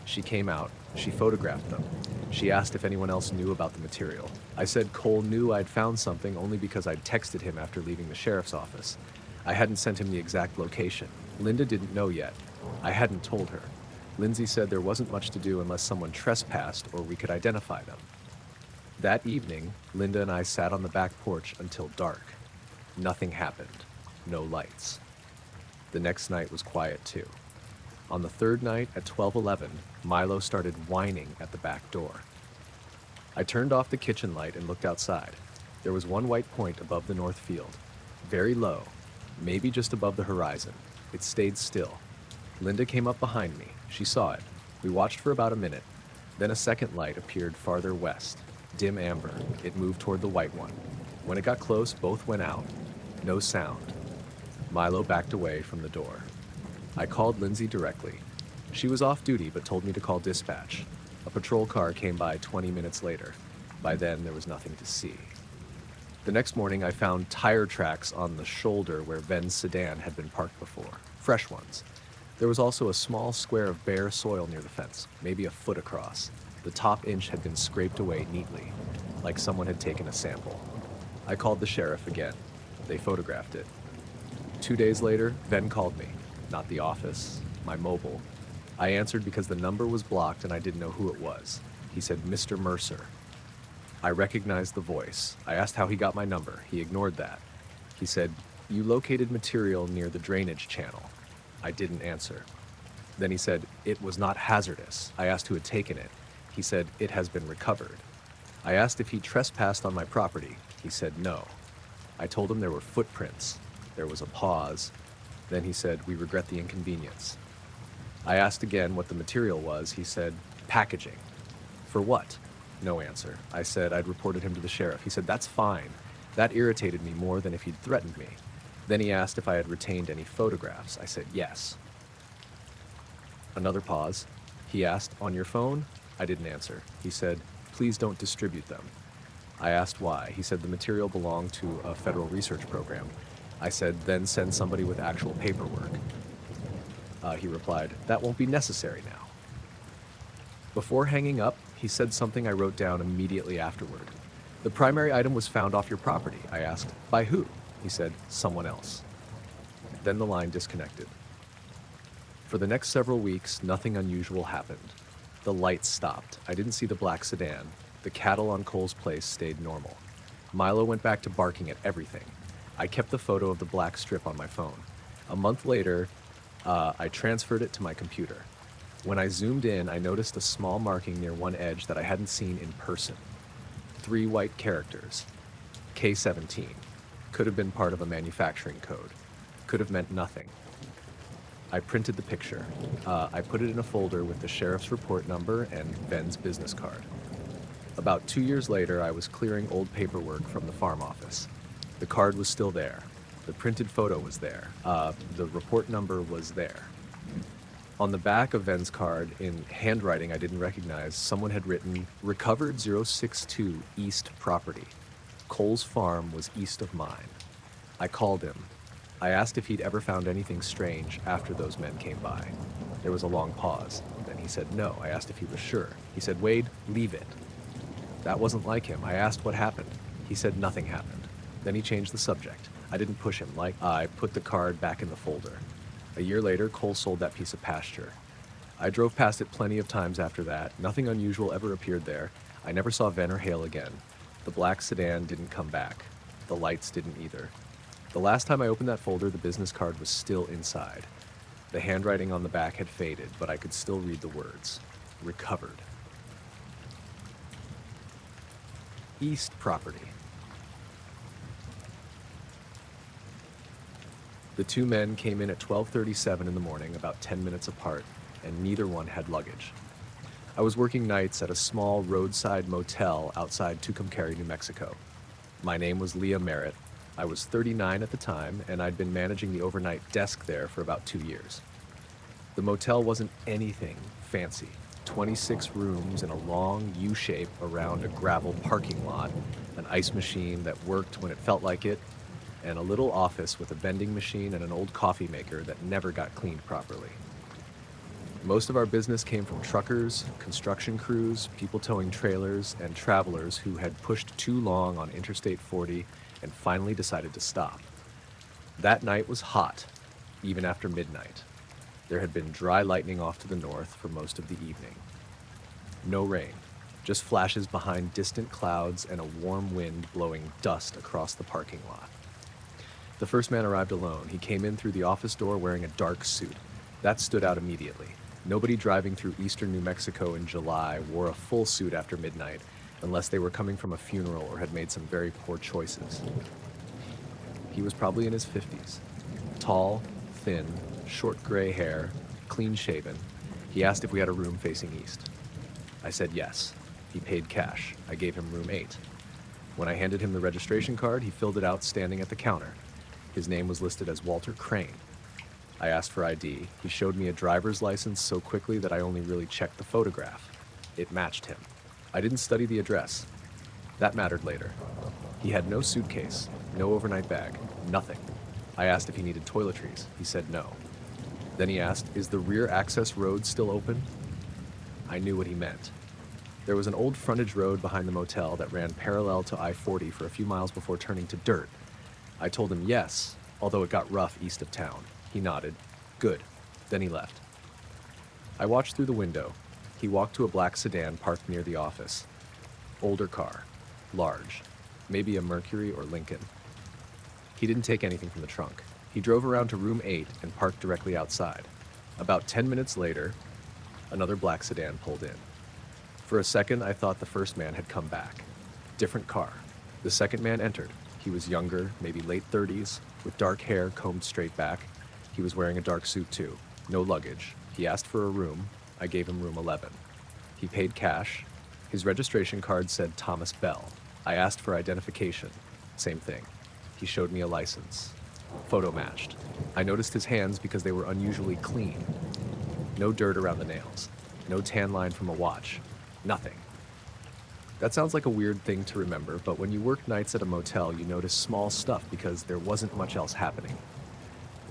She came out. She photographed them. She asked if anyone else knew about the material. I said Cole knew I'd found something only because I'd texted him after leaving the sheriff's office. I hadn't sent him the exact location. Linda didn't know yet. I hadn't told her. Lindsay said there wasn't much to do unless someone trespassed or we could identify them. That evening, Linda and I sat on the back porch until dark. Nothing happened. No lights. The next night was quiet too. On the third night at 12:11, Milo started whining at the back door. I turned off the kitchen light and looked outside. There was one white point above the north field. Very low, maybe just above the horizon. It stayed still. Linda came up behind me. She saw it. We watched for about a minute. Then a second light appeared farther west. Dim amber. It moved toward the white one. When it got close, both went out. No sound. Milo backed away from the door. I called Lindsay directly. She was off duty but told me to call dispatch. A patrol car came by 20 minutes later. By then, there was nothing to see. The next morning, I found tire tracks on the shoulder where Ven's sedan had been parked before. Fresh ones. There was also a small square of bare soil near the fence, maybe a foot across. The top inch had been scraped away neatly, like someone had taken a sample. I called the sheriff again. They photographed it. 2 days later, Ven called me. Not the office, my mobile. I answered because the number was blocked and I didn't know who it was. He said, Mr. Mercer. I recognized the voice. I asked how he got my number. He ignored that. He said, you located material near the drainage channel. I didn't answer. Then he said, it was not hazardous. I asked who had taken it. He said, it has been recovered. I asked if he trespassed on my property. He said no. I told him there were footprints. There was a pause. Then he said, we regret the inconvenience. I asked again what the material was. He said, packaging. For what? No answer. I said I'd reported him to the sheriff. He said, that's fine. That irritated me more than if he'd threatened me. Then he asked if I had retained any photographs. I said, yes. Another pause. He asked, on your phone? I didn't answer. He said, please don't distribute them. I asked why. He said the material belonged to a federal research program. I said, then send somebody with actual paperwork. He replied, that won't be necessary now. Before hanging up, he said something I wrote down immediately afterward. The primary item was found off your property. I asked, by who? He said, someone else. Then the line disconnected. For the next several weeks, nothing unusual happened. The lights stopped. I didn't see the black sedan. The cattle on Cole's place stayed normal. Milo went back to barking at everything. I kept the photo of the black strip on my phone. A month later, I transferred it to my computer. When I zoomed in, I noticed a small marking near one edge that I hadn't seen in person. 3 white characters. K-17. Could have been part of a manufacturing code. Could have meant nothing. I printed the picture. I put it in a folder with the sheriff's report number and Ven's business card. About 2 years later, I was clearing old paperwork from the farm office. The card was still there. The printed photo was there. The report number was there. On the back of Ven's card, in handwriting I didn't recognize, someone had written, recovered 062 East property. Cole's farm was east of mine. I called him. I asked if he'd ever found anything strange after those men came by. There was a long pause. Then he said no. I asked if he was sure. He said, Wade, leave it. That wasn't like him. I asked what happened. He said nothing happened. Then he changed the subject. I didn't push him. I put the card back in the folder. A year later, Cole sold that piece of pasture. I drove past it plenty of times after that. Nothing unusual ever appeared there. I never saw Ven or Hale again. The black sedan didn't come back. The lights didn't either. The last time I opened that folder, the business card was still inside. The handwriting on the back had faded, but I could still read the words. Recovered. East property. The 2 men came in at 12:37 in the morning, about 10 minutes apart, and neither one had luggage. I was working nights at a small roadside motel outside Tucumcari, New Mexico. My name was Leah Merritt. I was 39 at the time, and I'd been managing the overnight desk there for about 2 years. The motel wasn't anything fancy. 26 rooms in a long U-shape around a gravel parking lot, an ice machine that worked when it felt like it, and a little office with a vending machine and an old coffee maker that never got cleaned properly. Most of our business came from truckers, construction crews, people towing trailers, and travelers who had pushed too long on Interstate 40 and finally decided to stop. That night was hot, even after midnight. There had been dry lightning off to the north for most of the evening. No rain, just flashes behind distant clouds and a warm wind blowing dust across the parking lot. The first man arrived alone. He came in through the office door wearing a dark suit. That stood out immediately. Nobody driving through eastern New Mexico in July wore a full suit after midnight, unless they were coming from a funeral or had made some very poor choices. He was probably in his 50s. Tall, thin, short gray hair, clean shaven. He asked if we had a room facing east. I said yes. He paid cash. I gave him room 8. When I handed him the registration card, he filled it out standing at the counter. His name was listed as Walter Crane. I asked for ID. He showed me a driver's license so quickly that I only really checked the photograph. It matched him. I didn't study the address. That mattered later. He had no suitcase, no overnight bag, nothing. I asked if he needed toiletries. He said no. Then he asked, "Is the rear access road still open?" I knew what he meant. There was an old frontage road behind the motel that ran parallel to I-40 for a few miles before turning to dirt. I told him yes, although it got rough east of town. He nodded. Good. Then he left. I watched through the window. He walked to a black sedan parked near the office. Older car. Large. Maybe a Mercury or Lincoln. He didn't take anything from the trunk. He drove around to room 8 and parked directly outside. About 10 minutes later, another black sedan pulled in. For a second, I thought the first man had come back. Different car. The second man entered. He was younger, maybe late 30s, with dark hair combed straight back. He was wearing a dark suit too. No luggage. He asked for a room. I gave him room 11. He paid cash. His registration card said Thomas Bell. I asked for identification. Same thing. He showed me a license. Photo matched. I noticed his hands because they were unusually clean. No dirt around the nails. No tan line from a watch. Nothing. That sounds like a weird thing to remember, but when you work nights at a motel, you notice small stuff because there wasn't much else happening.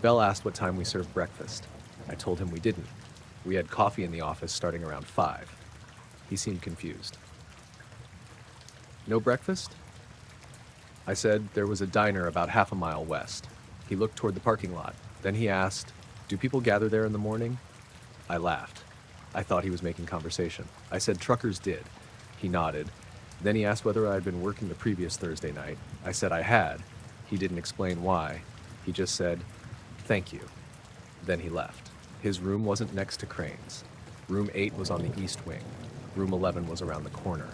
Bell asked what time we served breakfast. I told him we didn't. We had coffee in the office starting around 5. He seemed confused. No breakfast? I said there was a diner about half a mile west. He looked toward the parking lot. Then he asked, "Do people gather there in the morning?" I laughed. I thought he was making conversation. I said truckers did. He nodded. Then he asked whether I had been working the previous Thursday night. I said I had. He didn't explain why. He just said, "Thank you." Then he left. His room wasn't next to Crane's. Room 8 was on the east wing. Room 11 was around the corner.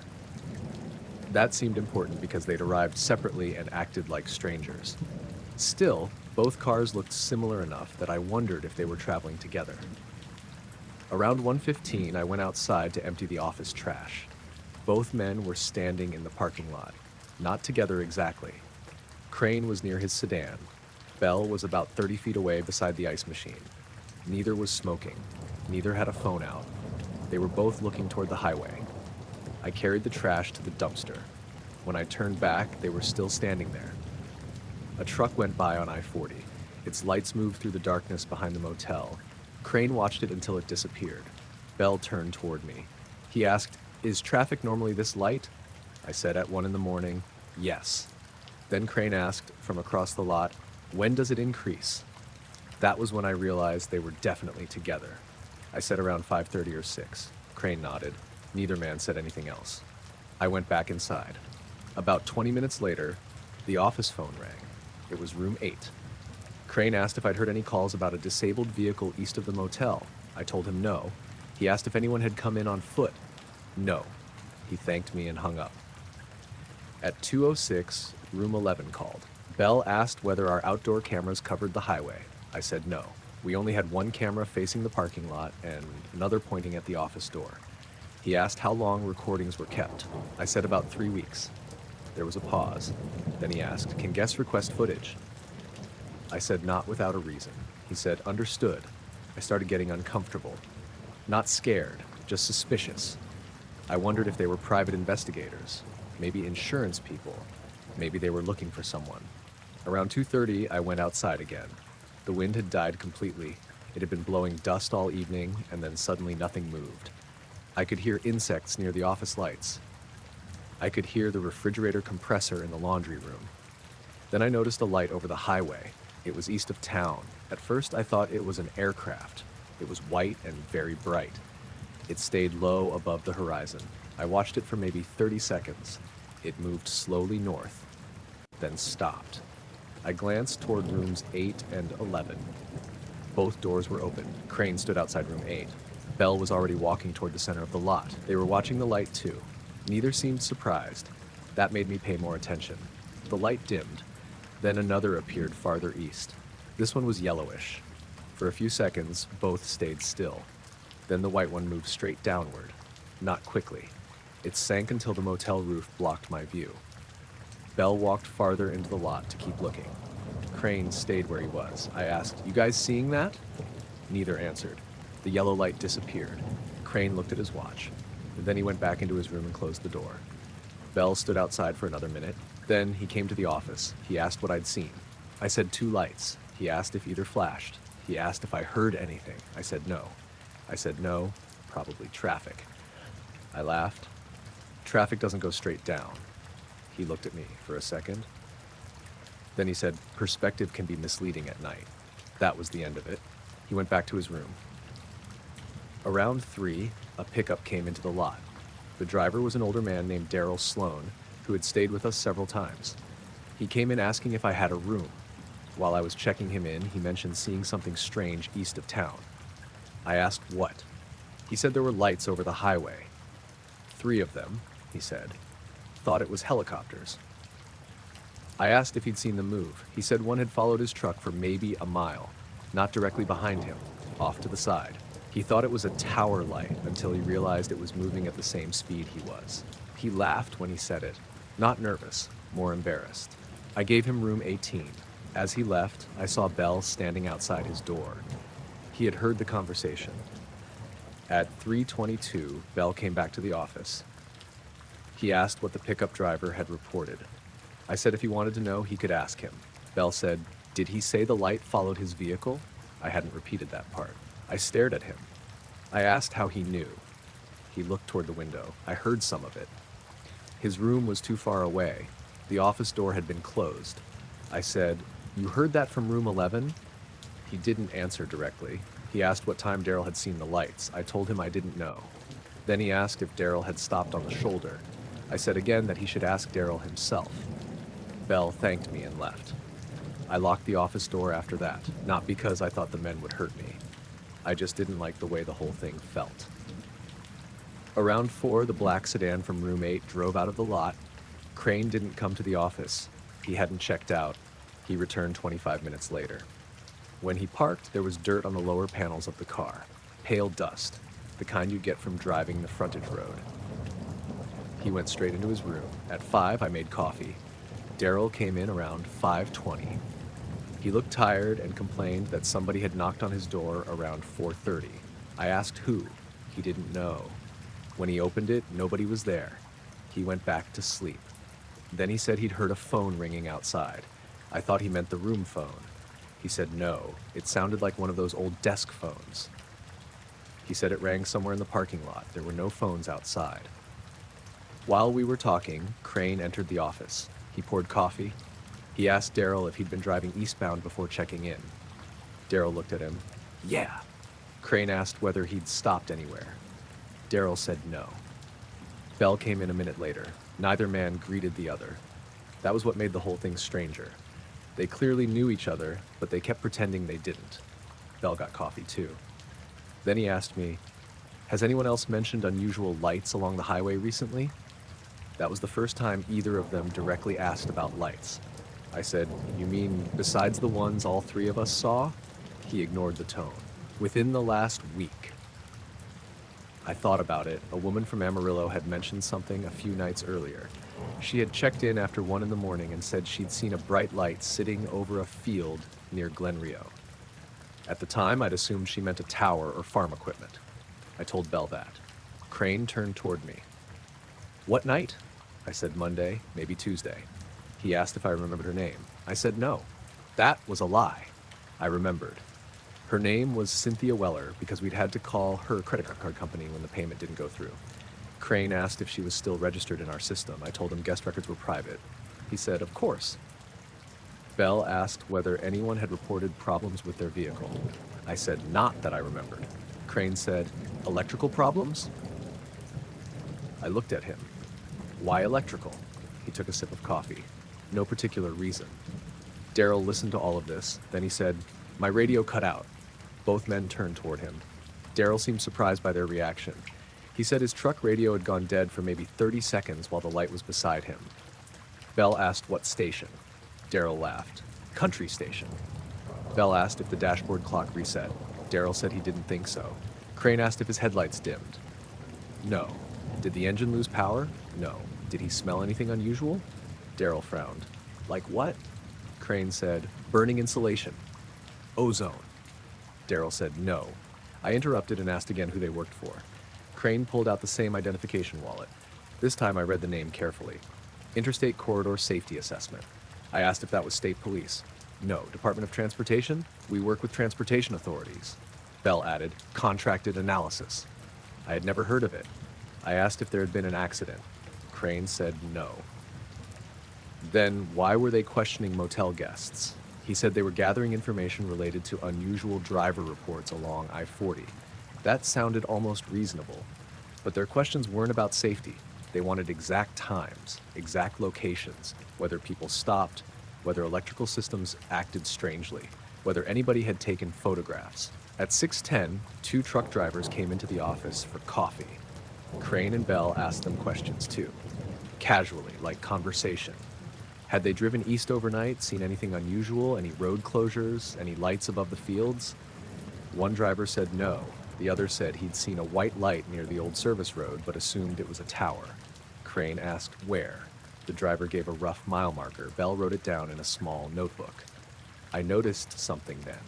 That seemed important because they'd arrived separately and acted like strangers. Still, both cars looked similar enough that I wondered if they were traveling together. Around 1:15, I went outside to empty the office trash. Both men were standing in the parking lot, not together exactly. Crane was near his sedan. Bell was about 30 feet away beside the ice machine. Neither was smoking. Neither had a phone out. They were both looking toward the highway. I carried the trash to the dumpster. When I turned back, they were still standing there. A truck went by on I-40. Its lights moved through the darkness behind the motel. Crane watched it until it disappeared. Bell turned toward me. He asked, "Is traffic normally this light?" I said at 1 in the morning, "Yes." Then Crane asked from across the lot, "When does it increase?" That was when I realized they were definitely together. I said around 5:30 or 6. Crane nodded. Neither man said anything else. I went back inside. About 20 minutes later, the office phone rang. It was room 8. Crane asked if I'd heard any calls about a disabled vehicle east of the motel. I told him no. He asked if anyone had come in on foot. No. He thanked me and hung up. At 2:06, room 11 called. Bell asked whether our outdoor cameras covered the highway. I said no. We only had one camera facing the parking lot and another pointing at the office door. He asked how long recordings were kept. I said about 3 weeks. There was a pause. Then he asked, "Can guests request footage?" I said not without a reason. He said, "Understood." I started getting uncomfortable. Not scared, just suspicious. I wondered if they were private investigators, maybe insurance people, maybe they were looking for someone. Around 2:30, I went outside again. The wind had died completely. It had been blowing dust all evening, and then suddenly nothing moved. I could hear insects near the office lights. I could hear the refrigerator compressor in the laundry room. Then I noticed a light over the highway. It was east of town. At first, I thought it was an aircraft. It was white and very bright. It stayed low above the horizon. I watched it for maybe 30 seconds. It moved slowly north, then stopped. I glanced toward rooms 8 and 11. Both doors were open. Crane stood outside room 8. Belle was already walking toward the center of the lot. They were watching the light too. Neither seemed surprised. That made me pay more attention. The light dimmed. Then another appeared farther east. This one was yellowish. For a few seconds, both stayed still. Then the white one moved straight downward. Not quickly. It sank until the motel roof blocked my view. Belle walked farther into the lot to keep looking. Crane stayed where he was. I asked, "You guys seeing that?" Neither answered. The yellow light disappeared. Crane looked at his watch. Then he went back into his room and closed the door. Belle stood outside for another minute. Then he came to the office. He asked what I'd seen. I said 2 lights. He asked if either flashed. He asked if I heard anything. I said no. I said no, probably traffic. I laughed. Traffic doesn't go straight down. He looked at me for a second. Then he said, perspective can be misleading at night. That was the end of it. He went back to his room. Around 3, a pickup came into the lot. The driver was an older man named Daryl Sloan, who had stayed with us several times. He came in asking if I had a room. While I was checking him in, he mentioned seeing something strange east of town. I asked what. He said there were lights over the highway. 3 of them, he said. Thought it was helicopters. I asked if he'd seen them move. He said one had followed his truck for maybe a mile, not directly behind him, off to the side. He thought it was a tower light until he realized it was moving at the same speed he was. He laughed when he said it, not nervous, more embarrassed. I gave him room 18. As he left, I saw Belle standing outside his door. He had heard the conversation. At 3:22, Belle came back to the office. He asked what the pickup driver had reported. I said if he wanted to know, he could ask him. Belle said, "Did he say the light followed his vehicle?" I hadn't repeated that part. I stared at him. I asked how he knew. He looked toward the window. I heard some of it. His room was too far away. The office door had been closed. I said, "You heard that from room 11? He didn't answer directly. He asked what time Daryl had seen the lights. I told him I didn't know. Then he asked if Daryl had stopped on the shoulder. I said again that he should ask Daryl himself. Belle thanked me and left. I locked the office door after that, not because I thought the men would hurt me. I just didn't like the way the whole thing felt. Around 4, the black sedan from room 8 drove out of the lot. Crane didn't come to the office. He hadn't checked out. He returned 25 minutes later. When he parked, there was dirt on the lower panels of the car. Pale dust, the kind you get from driving the frontage road. He went straight into his room. At 5, I made coffee. Daryl came in around 5:20. He looked tired and complained that somebody had knocked on his door around 4:30. I asked who. He didn't know. When he opened it, nobody was there. He went back to sleep. Then he said he'd heard a phone ringing outside. I thought he meant the room phone. He said no. It sounded like one of those old desk phones. He said it rang somewhere in the parking lot. There were no phones outside. While we were talking, Crane entered the office. He poured coffee. He asked Daryl if he'd been driving eastbound before checking in. Daryl looked at him. Yeah. Crane asked whether he'd stopped anywhere. Daryl said no. Belle came in a minute later. Neither man greeted the other. That was what made the whole thing stranger. They clearly knew each other, but they kept pretending they didn't. Belle got coffee too. Then he asked me, "Has anyone else mentioned unusual lights along the highway recently?" That was the first time either of them directly asked about lights. I said, "You mean besides the ones all 3 of us saw?" He ignored the tone. "Within the last week." I thought about it. A woman from Amarillo had mentioned something a few nights earlier. She had checked in after 1 in the morning and said she'd seen a bright light sitting over a field near Glen Rio. At the time, I'd assumed she meant a tower or farm equipment. I told Belle that. Crane turned toward me. "What night?" I said Monday, maybe Tuesday. He asked if I remembered her name. I said no. That was a lie. I remembered. Her name was Cynthia Weller because we'd had to call her credit card company when the payment didn't go through. Crane asked if she was still registered in our system. I told him guest records were private. He said, "Of course." Bell asked whether anyone had reported problems with their vehicle. I said, "Not that I remembered." Crane said, "Electrical problems?" I looked at him. "Why electrical?" He took a sip of coffee. "No particular reason." Daryl listened to all of this. Then he said, "My radio cut out." Both men turned toward him. Daryl seemed surprised by their reaction. He said his truck radio had gone dead for maybe 30 seconds while the light was beside him. Bell asked what station. Daryl laughed. "Country station." Bell asked if the dashboard clock reset. Daryl said he didn't think so. Crane asked if his headlights dimmed. No. Did the engine lose power? No. Did he smell anything unusual? Daryl frowned. Like what? Crane said, "Burning insulation." "Ozone." Daryl said no. I interrupted and asked again who they worked for. Crane pulled out the same identification wallet. This time I read the name carefully. Interstate Corridor Safety Assessment. I asked if that was state police. No. Department of Transportation? We work with transportation authorities. Bell added, "Contracted analysis." I had never heard of it. I asked if there had been an accident. Crane said no. Then why were they questioning motel guests? He said they were gathering information related to unusual driver reports along I-40. That sounded almost reasonable. But their questions weren't about safety. They wanted exact times, exact locations, whether people stopped, whether electrical systems acted strangely, whether anybody had taken photographs. At 6:10, 2 truck drivers came into the office for coffee. Crane and Bell asked them questions too. Casually, like conversation. Had they driven east overnight, seen anything unusual, any road closures, any lights above the fields? One driver said no. The other said he'd seen a white light near the old service road, but assumed it was a tower. Crane asked where. The driver gave a rough mile marker. Bell wrote it down in a small notebook. I noticed something then.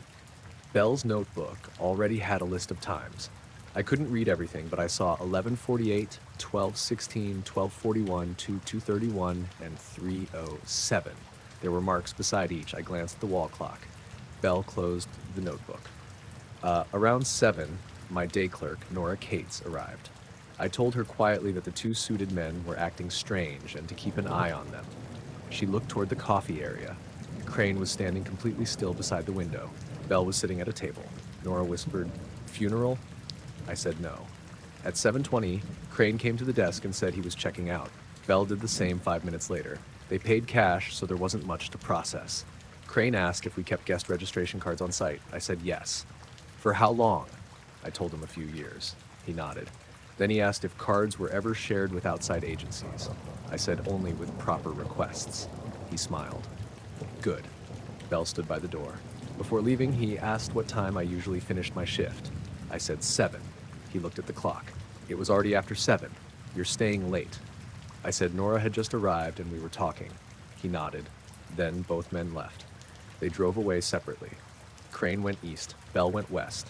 Bell's notebook already had a list of times. I couldn't read everything, but I saw 11:48, 12:16, 12:41, 2:31, and 3:07. There were marks beside each. I glanced at the wall clock. Bell closed the notebook. Around 7, my day clerk, Nora Cates, arrived. I told her quietly that the 2 suited men were acting strange and to keep an eye on them. She looked toward the coffee area. Crane was standing completely still beside the window. Bell was sitting at a table. Nora whispered, "Funeral?" I said no. At 7:20, Crane came to the desk and said he was checking out. Bell did the same 5 minutes later. They paid cash, so there wasn't much to process. Crane asked if we kept guest registration cards on site. I said yes. For how long? I told him a few years. He nodded. Then he asked if cards were ever shared with outside agencies. I said only with proper requests. He smiled. Good. Bell stood by the door. Before leaving, he asked what time I usually finished my shift. I said 7. He looked at the clock. It was already after 7. You're staying late. I said Nora had just arrived and we were talking. He nodded. Then both men left. They drove away separately. Crane went east. Bell went west.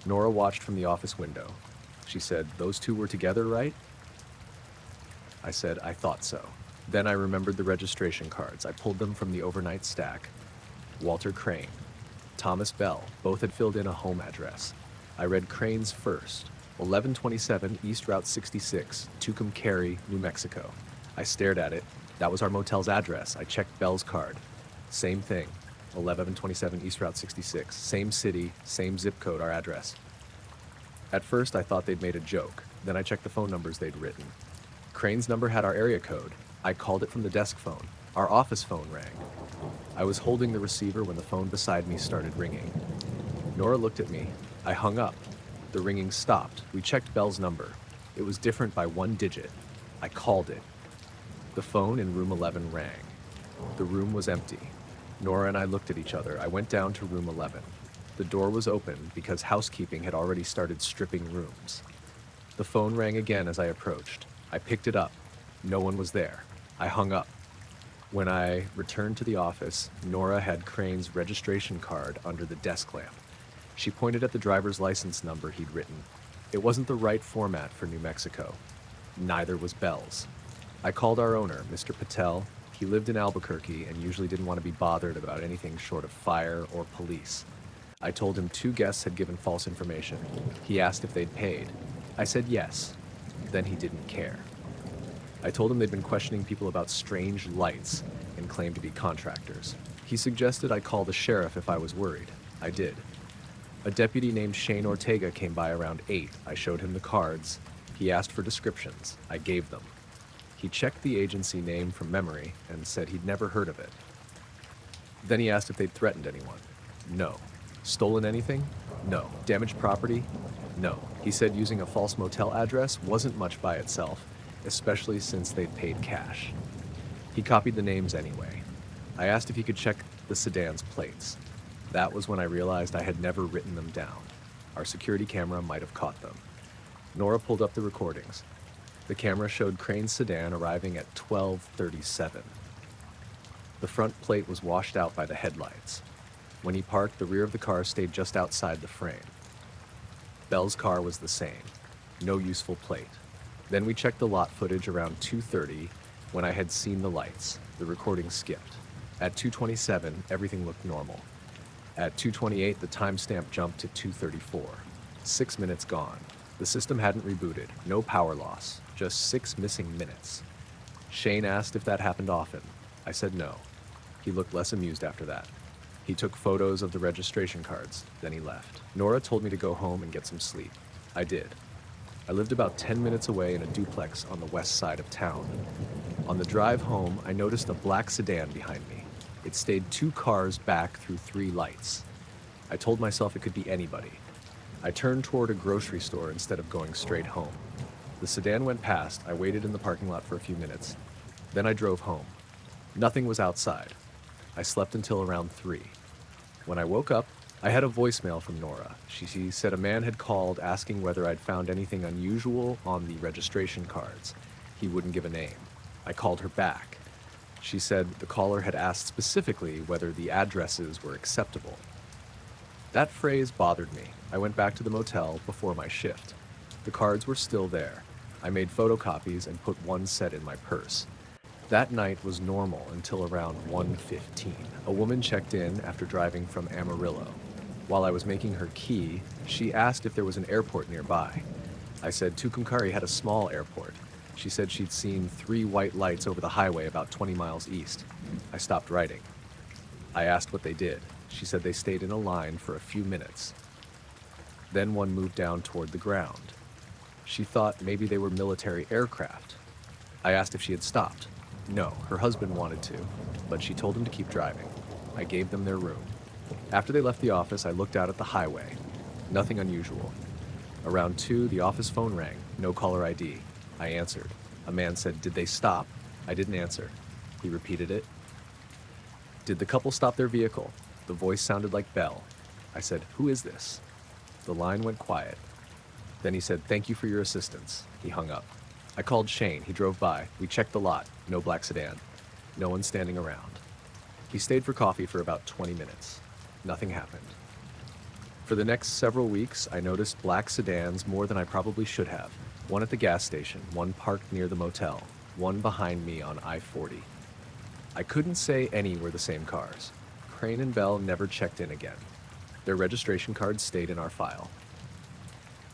Nora watched from the office window. She said, "Those 2 were together, right?" I said, "I thought so." Then I remembered the registration cards. I pulled them from the overnight stack. Walter Crane, Thomas Bell, both had filled in a home address. I read Crane's first, 1127 East Route 66, Tucumcari, New Mexico. I stared at it. That was our motel's address. I checked Bell's card. Same thing, 1127 East Route 66, same city, same zip code, our address. At first, I thought they'd made a joke. Then I checked the phone numbers they'd written. Crane's number had our area code. I called it from the desk phone. Our office phone rang. I was holding the receiver when the phone beside me started ringing. Nora looked at me. I hung up. The ringing stopped. We checked Bell's number. It was different by 1 digit. I called it. The phone in room 11 rang. The room was empty. Nora and I looked at each other. I went down to room 11. The door was open because housekeeping had already started stripping rooms. The phone rang again as I approached. I picked it up. No one was there. I hung up. When I returned to the office, Nora had Crane's registration card under the desk lamp. She pointed at the driver's license number he'd written. It wasn't the right format for New Mexico. Neither was Bell's. I called our owner, Mr. Patel. He lived in Albuquerque and usually didn't want to be bothered about anything short of fire or police. I told him 2 guests had given false information. He asked if they'd paid. I said yes. Then he didn't care. I told him they'd been questioning people about strange lights and claimed to be contractors. He suggested I call the sheriff if I was worried. I did. A deputy named Shane Ortega came by around 8. I showed him the cards. He asked for descriptions. I gave them. He checked the agency name from memory and said he'd never heard of it. Then he asked if they'd threatened anyone. No. Stolen anything? No. Damaged property? No. He said using a false motel address wasn't much by itself, especially since they'd paid cash. He copied the names anyway. I asked if he could check the sedan's plates. That was when I realized I had never written them down. Our security camera might have caught them. Nora pulled up the recordings. The camera showed Crane's sedan arriving at 12:37. The front plate was washed out by the headlights. When he parked, the rear of the car stayed just outside the frame. Bell's car was the same. No useful plate. Then we checked the lot footage around 2:30 when I had seen the lights. The recording skipped. At 2:27, everything looked normal. At 2:28, the timestamp jumped to 2:34. 6 minutes gone. The system hadn't rebooted. No power loss. Just 6 missing minutes. Shane asked if that happened often. I said no. He looked less amused after that. He took photos of the registration cards, then he left. Nora told me to go home and get some sleep. I did. I lived about 10 minutes away in a duplex on the west side of town. On the drive home, I noticed a black sedan behind me. It stayed 2 cars back through 3 lights. I told myself it could be anybody. I turned toward a grocery store instead of going straight home. The sedan went past. I waited in the parking lot for a few minutes. Then I drove home. Nothing was outside. I slept until around 3. When I woke up, I had a voicemail from Nora. She said a man had called asking whether I'd found anything unusual on the registration cards. He wouldn't give a name. I called her back. She said the caller had asked specifically whether the addresses were acceptable. That phrase bothered me. I went back to the motel before my shift. The cards were still there. I made photocopies and put 1 set in my purse. That night was normal until around 1:15. A woman checked in after driving from Amarillo. While I was making her key, she asked if there was an airport nearby. I said Tucumcari had a small airport. She said she'd seen 3 white lights over the highway about 20 miles east. I stopped writing. I asked what they did. She said they stayed in a line for a few minutes. Then one moved down toward the ground. She thought maybe they were military aircraft. I asked if she had stopped. No, her husband wanted to, but she told him to keep driving. I gave them their room. After they left the office, I looked out at the highway. Nothing unusual. Around 2, the office phone rang. No caller ID. I answered. A man said, "Did they stop?" I didn't answer. He repeated it. "Did the couple stop their vehicle?" The voice sounded like Bell. I said, "Who is this?" The line went quiet. Then he said, "Thank you for your assistance." He hung up. I called Shane. He drove by. We checked the lot. No black sedan. No one standing around. He stayed for coffee for about 20 minutes. Nothing happened. For the next several weeks, I noticed black sedans more than I probably should have. One at the gas station, one parked near the motel, one behind me on I-40. I couldn't say any were the same cars. Crane and Bell never checked in again. Their registration cards stayed in our file.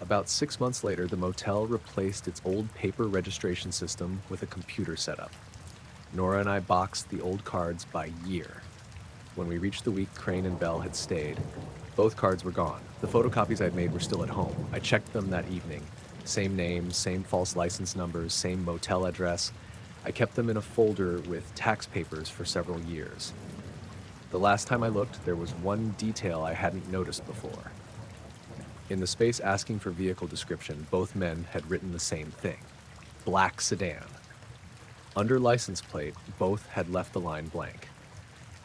About 6 months later, the motel replaced its old paper registration system with a computer setup. Nora and I boxed the old cards by year. When we reached the week Crane and Bell had stayed, both cards were gone. The photocopies I'd made were still at home. I checked them that evening. Same names, same false license numbers, same motel address. I kept them in a folder with tax papers for several years. The last time I looked, there was one detail I hadn't noticed before. In the space asking for vehicle description, both men had written the same thing: black sedan. Under license plate, both had left the line blank.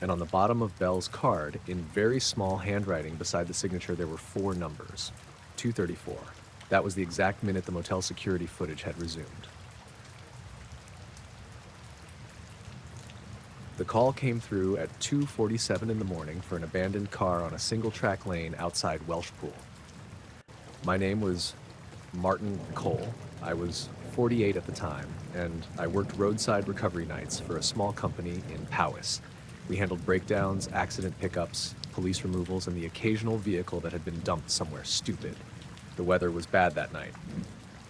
And on the bottom of Bell's card, in very small handwriting beside the signature, there were 4 numbers. 234. That was the exact minute the motel security footage had resumed. The call came through at 2:47 in the morning for an abandoned car on a single-track lane outside Welshpool. My name was Martin Cole. I was 48 at the time, and I worked roadside recovery nights for a small company in Powys. We handled breakdowns, accident pickups, police removals, and the occasional vehicle that had been dumped somewhere stupid. The weather was bad that night.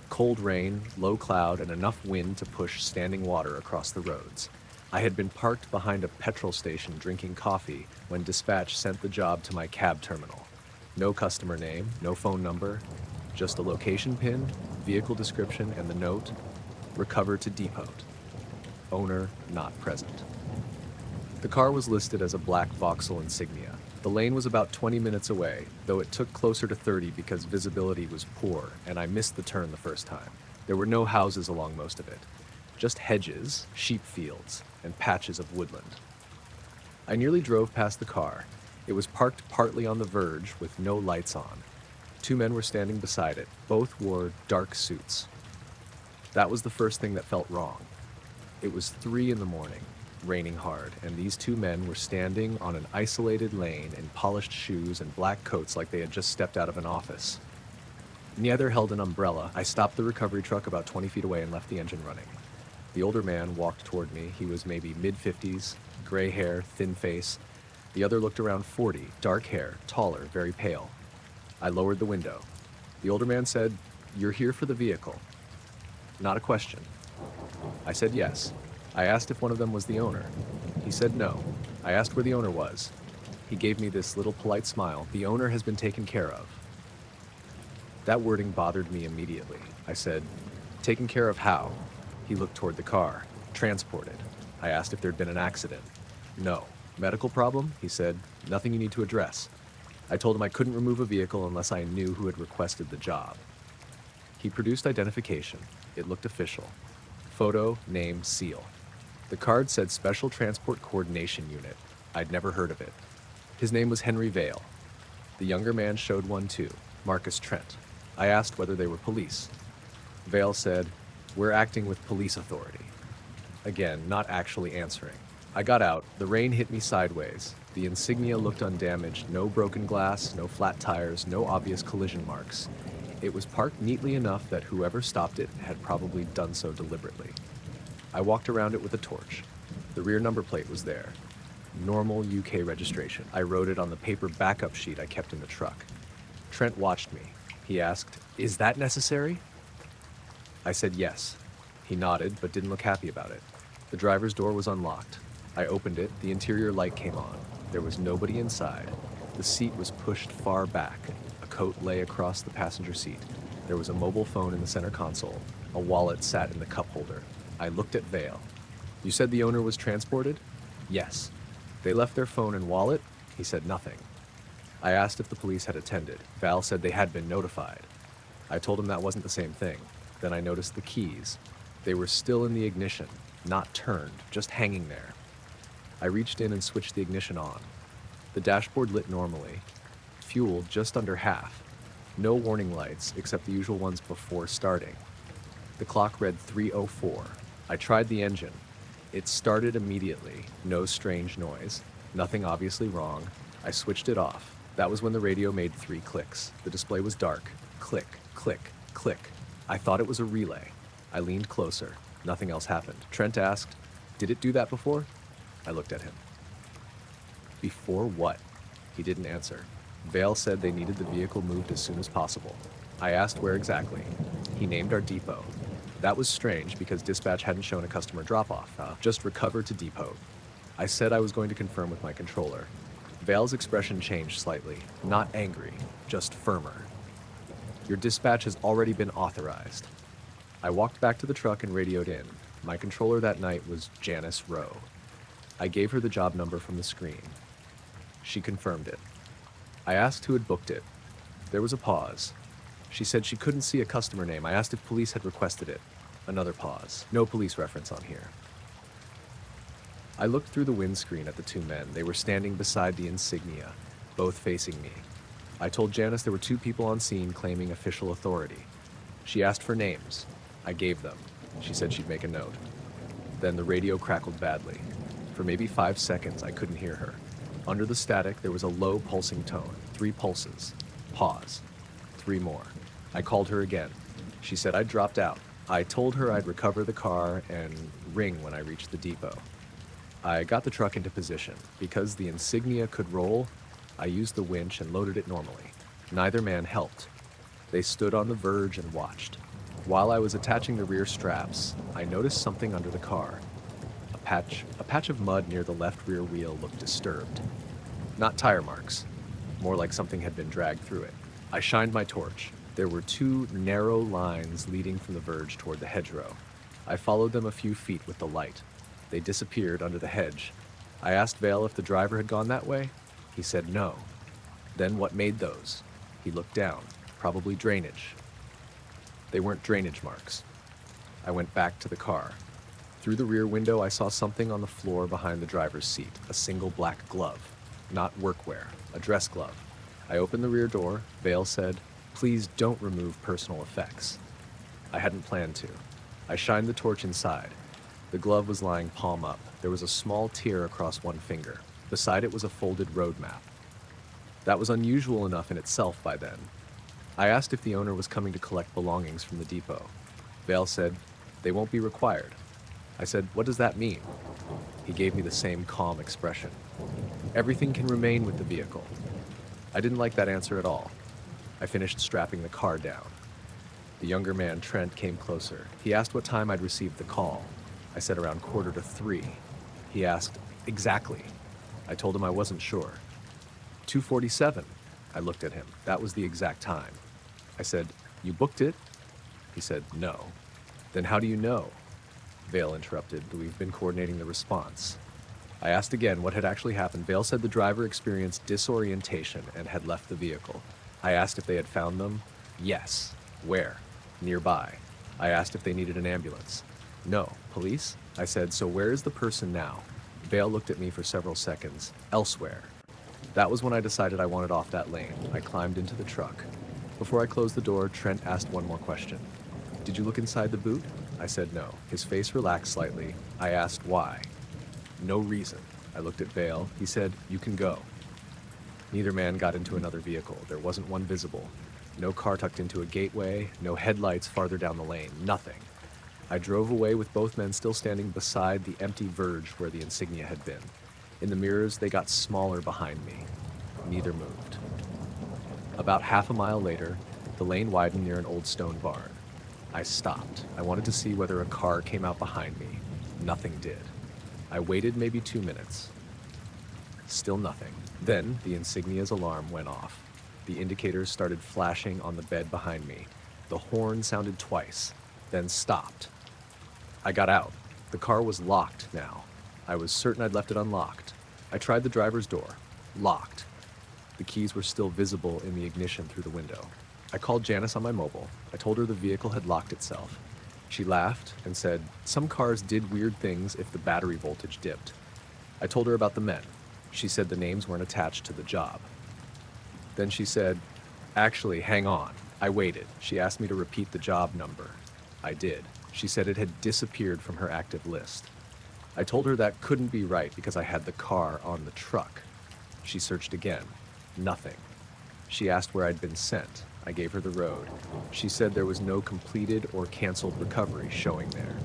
Cold rain, low cloud, and enough wind to push standing water across the roads. I had been parked behind a petrol station drinking coffee when dispatch sent the job to my cab terminal. No customer name, no phone number, just a location pin, vehicle description, and the note, recover to depot. Owner not present. The car was listed as a black Vauxhall Insignia. The lane was about 20 minutes away, though it took closer to 30 because visibility was poor and I missed the turn the first time. There were no houses along most of it, just hedges, sheep fields, and patches of woodland. I nearly drove past the car. It was parked partly on the verge with no lights on. Two men were standing beside it. Both wore dark suits. That was the first thing that felt wrong. It was 3 in the morning, raining hard, and these two men were standing on an isolated lane in polished shoes and black coats like they had just stepped out of an office. Neither held an umbrella. I stopped the recovery truck about 20 feet away and left the engine running. The older man walked toward me. He was maybe mid-50s, gray hair, thin face. The other looked around 40, dark hair, taller, very pale. I lowered the window. The older man said, "You're here for the vehicle." Not a question. I said yes. I asked if one of them was the owner. He said no. I asked where the owner was. He gave me this little polite smile. "The owner has been taken care of." That wording bothered me immediately. I said, "Taken care of how?" He looked toward the car. "Transported." I asked if there'd been an accident. "No." "Medical problem?" He said, "Nothing you need to address." I told him I couldn't remove a vehicle unless I knew who had requested the job. He produced identification. It looked official. Photo, name, seal. The card said Special Transport Coordination Unit. I'd never heard of it. His name was Henry Vale. The younger man showed one too, Marcus Trent. I asked whether they were police. Vale said, "We're acting with police authority." Again, not actually answering. I got out. The rain hit me sideways. The Insignia looked undamaged, no broken glass, no flat tires, no obvious collision marks. It was parked neatly enough that whoever stopped it had probably done so deliberately. I walked around it with a torch. The rear number plate was there. Normal UK registration. I wrote it on the paper backup sheet I kept in the truck. Trent watched me. He asked, "Is that necessary?" I said yes. He nodded, but didn't look happy about it. The driver's door was unlocked. I opened it. The interior light came on. There was nobody inside. The seat was pushed far back. A coat lay across the passenger seat. There was a mobile phone in the center console. A wallet sat in the cup holder. I looked at Vale. "You said the owner was transported?" "Yes." "They left their phone and wallet?" He said nothing. I asked if the police had attended. Val said they had been notified. I told him that wasn't the same thing. Then I noticed the keys. They were still in the ignition, not turned, just hanging there. I reached in and switched the ignition on. The dashboard lit normally. Fuel just under half. No warning lights except the usual ones before starting. The clock read 3:04. I tried the engine. It started immediately. No strange noise. Nothing obviously wrong. I switched it off. That was when the radio made 3 clicks. The display was dark. Click, click, click. I thought it was a relay. I leaned closer. Nothing else happened. Trent asked, "Did it do that before?" I looked at him. "Before what?" He didn't answer. Vale said they needed the vehicle moved as soon as possible. I asked where exactly. He named our depot. That was strange because dispatch hadn't shown a customer drop-off. Just recover to depot. I said I was going to confirm with my controller. Vale's expression changed slightly. Not angry, just firmer. "Your dispatch has already been authorized." I walked back to the truck and radioed in. My controller that night was Janice Rowe. I gave her the job number from the screen. She confirmed it. I asked who had booked it. There was a pause. She said she couldn't see a customer name. I asked if police had requested it. Another pause. No police reference on here. I looked through the windscreen at the two men. They were standing beside the Insignia, both facing me. I told Janice there were 2 people on scene claiming official authority. She asked for names. I gave them. She said she'd make a note. Then the radio crackled badly. For maybe 5 seconds, I couldn't hear her. Under the static, there was a low pulsing tone. 3 pulses. Pause. 3 more. I called her again. She said I'd dropped out. I told her I'd recover the car and ring when I reached the depot. I got the truck into position. Because the Insignia could roll, I used the winch and loaded it normally. Neither man helped. They stood on the verge and watched. While I was attaching the rear straps, I noticed something under the car. A patch of mud near the left rear wheel looked disturbed. Not tire marks, more like something had been dragged through it. I shined my torch. There were two narrow lines leading from the verge toward the hedgerow. I followed them a few feet with the light. They disappeared under the hedge. I asked Vale if the driver had gone that way. He said no. Then what made those? He looked down. Probably drainage. They weren't drainage marks. I went back to the car. Through the rear window, I saw something on the floor behind the driver's seat, a single black glove. Not workwear, a dress glove. I opened the rear door. Vale said, "Please don't remove personal effects." I hadn't planned to. I shined the torch inside. The glove was lying palm up. There was a small tear across one finger. Beside it was a folded road map. That was unusual enough in itself by then. I asked if the owner was coming to collect belongings from the depot. Vale said, "They won't be required." I said, "What does that mean?" He gave me the same calm expression. "Everything can remain with the vehicle." I didn't like that answer at all. I finished strapping the car down. The younger man, Trent, came closer. He asked what time I'd received the call. I said around 2:45. He asked, "Exactly." I told him I wasn't sure. 2:47. I looked at him. That was the exact time. I said, "You booked it?" He said, "No." "Then how do you know?" Vale interrupted. "We've been coordinating the response." I asked again what had actually happened. Vale said the driver experienced disorientation and had left the vehicle. I asked if they had found them. Yes. Where? Nearby. I asked if they needed an ambulance. No. Police? I said, "So where is the person now?" Vale looked at me for several seconds. Elsewhere. That was when I decided I wanted off that lane. I climbed into the truck. Before I closed the door, Trent asked one more question. "Did you look inside the boot?" I said no. His face relaxed slightly. I asked why. "No reason." I looked at Vale. He said, "You can go." Neither man got into another vehicle. There wasn't one visible. No car tucked into a gateway, no headlights farther down the lane, nothing. I drove away with both men still standing beside the empty verge where the insignia had been. In the mirrors, they got smaller behind me. Neither moved. About half a mile later, the lane widened near an old stone barn. I stopped. I wanted to see whether a car came out behind me. Nothing did. I waited maybe 2 minutes. Still nothing. Then the insignia's alarm went off. The indicators started flashing on the bed behind me. The horn sounded twice, then stopped. I got out. The car was locked now. I was certain I'd left it unlocked. I tried the driver's door. Locked. The keys were still visible in the ignition through the window. I called Janice on my mobile. I told her the vehicle had locked itself. She laughed and said, "Some cars did weird things if the battery voltage dipped." I told her about the men. She said the names weren't attached to the job. Then she said, "Actually, hang on." I waited. She asked me to repeat the job number. I did. She said it had disappeared from her active list. I told her that couldn't be right because I had the car on the truck. She searched again. Nothing. She asked where I'd been sent. I gave her the road. She said there was no completed or canceled recovery showing there.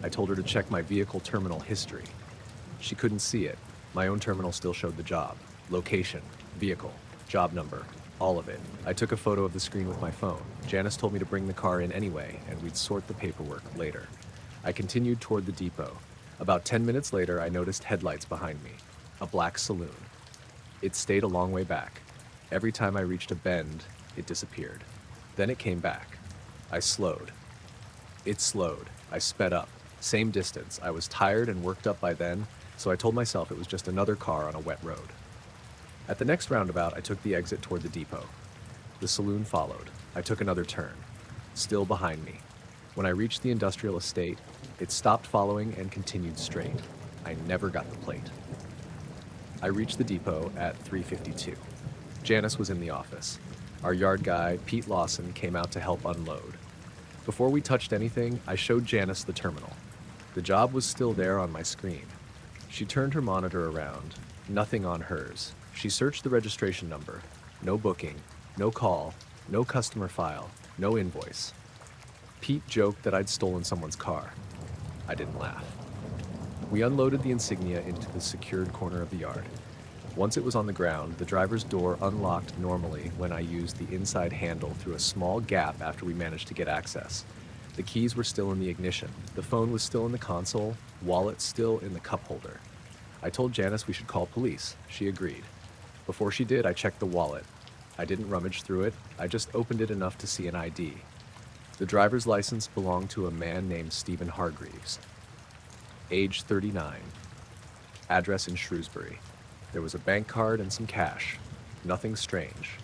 I told her to check my vehicle terminal history. She couldn't see it. My own terminal still showed the job. Location, vehicle, job number, all of it. I took a photo of the screen with my phone. Janice told me to bring the car in anyway, and we'd sort the paperwork later. I continued toward the depot. About 10 minutes later, I noticed headlights behind me. A black saloon. It stayed a long way back. Every time I reached a bend, it disappeared. Then it came back. I slowed. It slowed. I sped up. Same distance. I was tired and worked up by then, so I told myself it was just another car on a wet road. At the next roundabout, I took the exit toward the depot. The saloon followed. I took another turn. Still behind me. When I reached the industrial estate, it stopped following and continued straight. I never got the plate. I reached the depot at 3:52. Janice was in the office. Our yard guy, Pete Lawson, came out to help unload. Before we touched anything, I showed Janice the terminal. The job was still there on my screen. She turned her monitor around. Nothing on hers. She searched the registration number. No booking, no call, no customer file, no invoice. Pete joked that I'd stolen someone's car. I didn't laugh. We unloaded the insignia into the secured corner of the yard. Once it was on the ground, the driver's door unlocked normally when I used the inside handle through a small gap after we managed to get access. The keys were still in the ignition, the phone was still in the console, wallet still in the cup holder. I told Janice we should call police. She agreed. Before she did, I checked the wallet. I didn't rummage through it, I just opened it enough to see an ID. The driver's license belonged to a man named Stephen Hargreaves. Age 39. Address in Shrewsbury. There was a bank card and some cash. Nothing strange.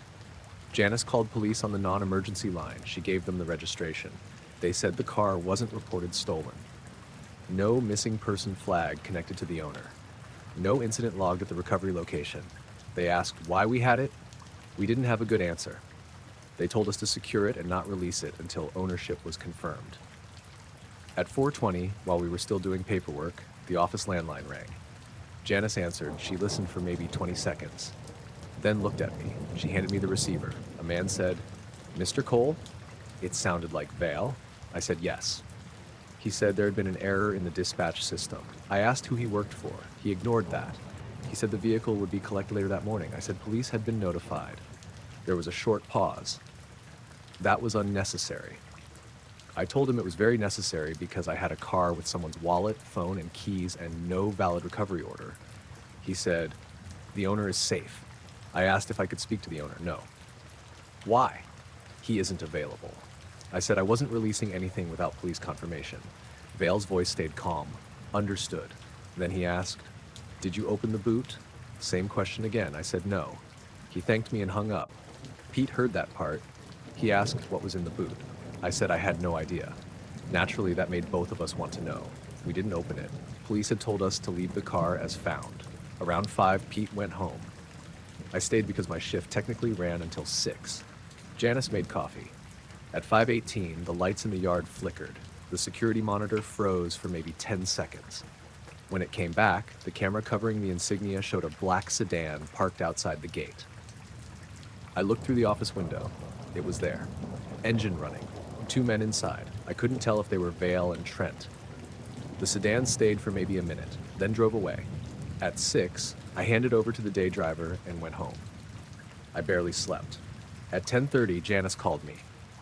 Janice called police on the non-emergency line. She gave them the registration. They said the car wasn't reported stolen. No missing person flag connected to the owner. No incident logged at the recovery location. They asked why we had it. We didn't have a good answer. They told us to secure it and not release it until ownership was confirmed. At 4:20, while we were still doing paperwork, the office landline rang. Janice answered. She listened for maybe 20 seconds, then looked at me. She handed me the receiver. A man said, "Mr. Cole?" It sounded like Vale. I said yes. He said there had been an error in the dispatch system. I asked who he worked for. He ignored that. He said the vehicle would be collected later that morning. I said police had been notified. There was a short pause. That was unnecessary. I told him it was very necessary because I had a car with someone's wallet, phone, and keys and no valid recovery order. He said, "The owner is safe." I asked if I could speak to the owner. No. Why? He isn't available. I said I wasn't releasing anything without police confirmation. Vale's voice stayed calm. Understood. Then he asked, "Did you open the boot?" Same question again. I said no. He thanked me and hung up. Pete heard that part. He asked what was in the boot. I said I had no idea. Naturally, that made both of us want to know. We didn't open it. Police had told us to leave the car as found. Around 5, Pete went home. I stayed because my shift technically ran until 6. Janice made coffee. At 5:18, the lights in the yard flickered. The security monitor froze for maybe 10 seconds. When it came back, the camera covering the insignia showed a black sedan parked outside the gate. I looked through the office window. It was there. Engine running. 2 men inside. I couldn't tell if they were Vale and Trent. The sedan stayed for maybe a minute, then drove away. At 6, I handed over to the day driver and went home. I barely slept. At 10:30, Janice called me.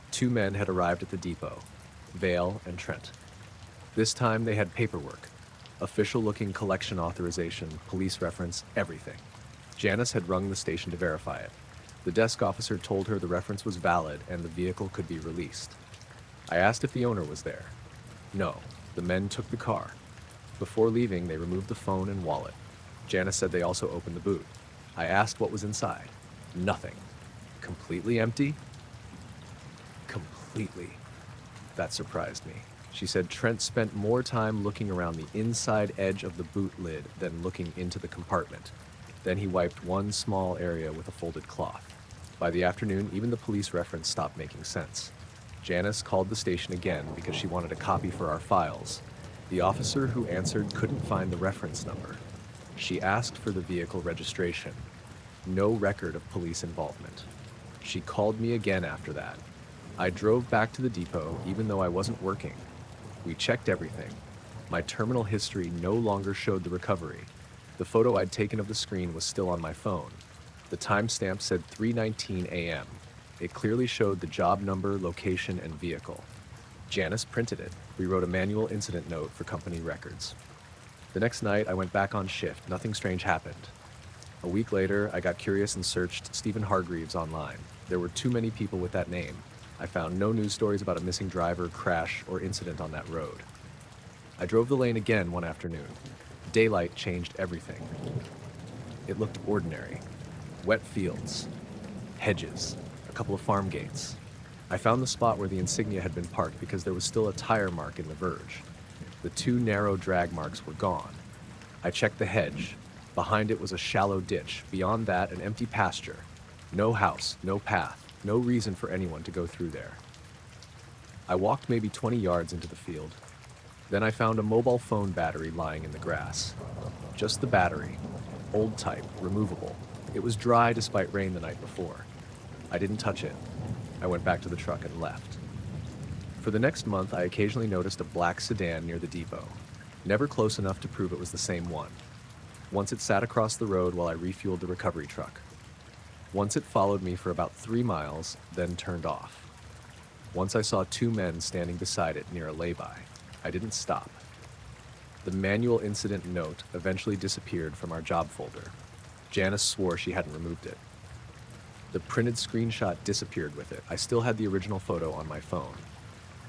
2 men had arrived at the depot, Vale and Trent. This time they had paperwork, official-looking collection authorization, police reference, everything. Janice had rung the station to verify it. The desk officer told her the reference was valid and the vehicle could be released. I asked if the owner was there. No, the men took the car. Before leaving, they removed the phone and wallet. Janice said they also opened the boot. I asked what was inside. Nothing. Completely empty? Completely. That surprised me. She said Trent spent more time looking around the inside edge of the boot lid than looking into the compartment. Then he wiped one small area with a folded cloth. By the afternoon, even the police reference stopped making sense. Janice called the station again because she wanted a copy for our files. The officer who answered couldn't find the reference number. She asked for the vehicle registration. No record of police involvement. She called me again after that. I drove back to the depot even though I wasn't working. We checked everything. My terminal history no longer showed the recovery. The photo I'd taken of the screen was still on my phone. The timestamp said 3:19 a.m. It clearly showed the job number, location, and vehicle. Janice printed it. We wrote a manual incident note for company records. The next night, I went back on shift. Nothing strange happened. A week later, I got curious and searched Stephen Hargreaves online. There were too many people with that name. I found no news stories about a missing driver, crash, or incident on that road. I drove the lane again one afternoon. Daylight changed everything. It looked ordinary. Wet fields, hedges, a couple of farm gates. I found the spot where the insignia had been parked because there was still a tire mark in the verge. The 2 narrow drag marks were gone. I checked the hedge. Behind it was a shallow ditch. Beyond that, an empty pasture. No house, no path, no reason for anyone to go through there. I walked maybe 20 yards into the field. Then I found a mobile phone battery lying in the grass. Just the battery. Old type, removable. It was dry despite rain the night before. I didn't touch it. I went back to the truck and left. For the next month, I occasionally noticed a black sedan near the depot. Never close enough to prove it was the same one. Once it sat across the road while I refueled the recovery truck. Once it followed me for about 3 miles, then turned off. Once I saw 2 men standing beside it near a lay-by. I didn't stop. The manual incident note eventually disappeared from our job folder. Janice swore she hadn't removed it. The printed screenshot disappeared with it. I still had the original photo on my phone.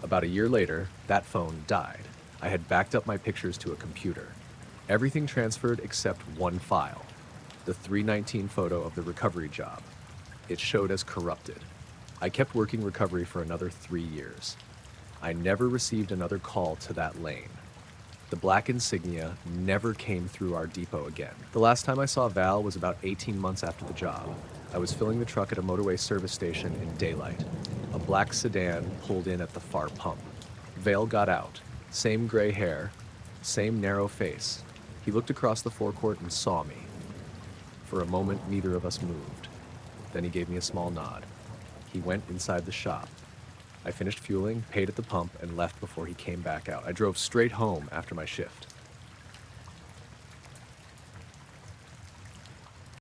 About a year later, that phone died. I had backed up my pictures to a computer. Everything transferred except one file, the 319 photo of the recovery job. It showed as corrupted. I kept working recovery for another 3 years. I never received another call to that lane. The black insignia never came through our depot again. The last time I saw Val was about 18 months after the job. I was filling the truck at a motorway service station in daylight. A black sedan pulled in at the far pump. Vale got out. Same gray hair, same narrow face. He looked across the forecourt and saw me. For a moment, neither of us moved. Then he gave me a small nod. He went inside the shop. I finished fueling, paid at the pump, and left before he came back out. I drove straight home after my shift.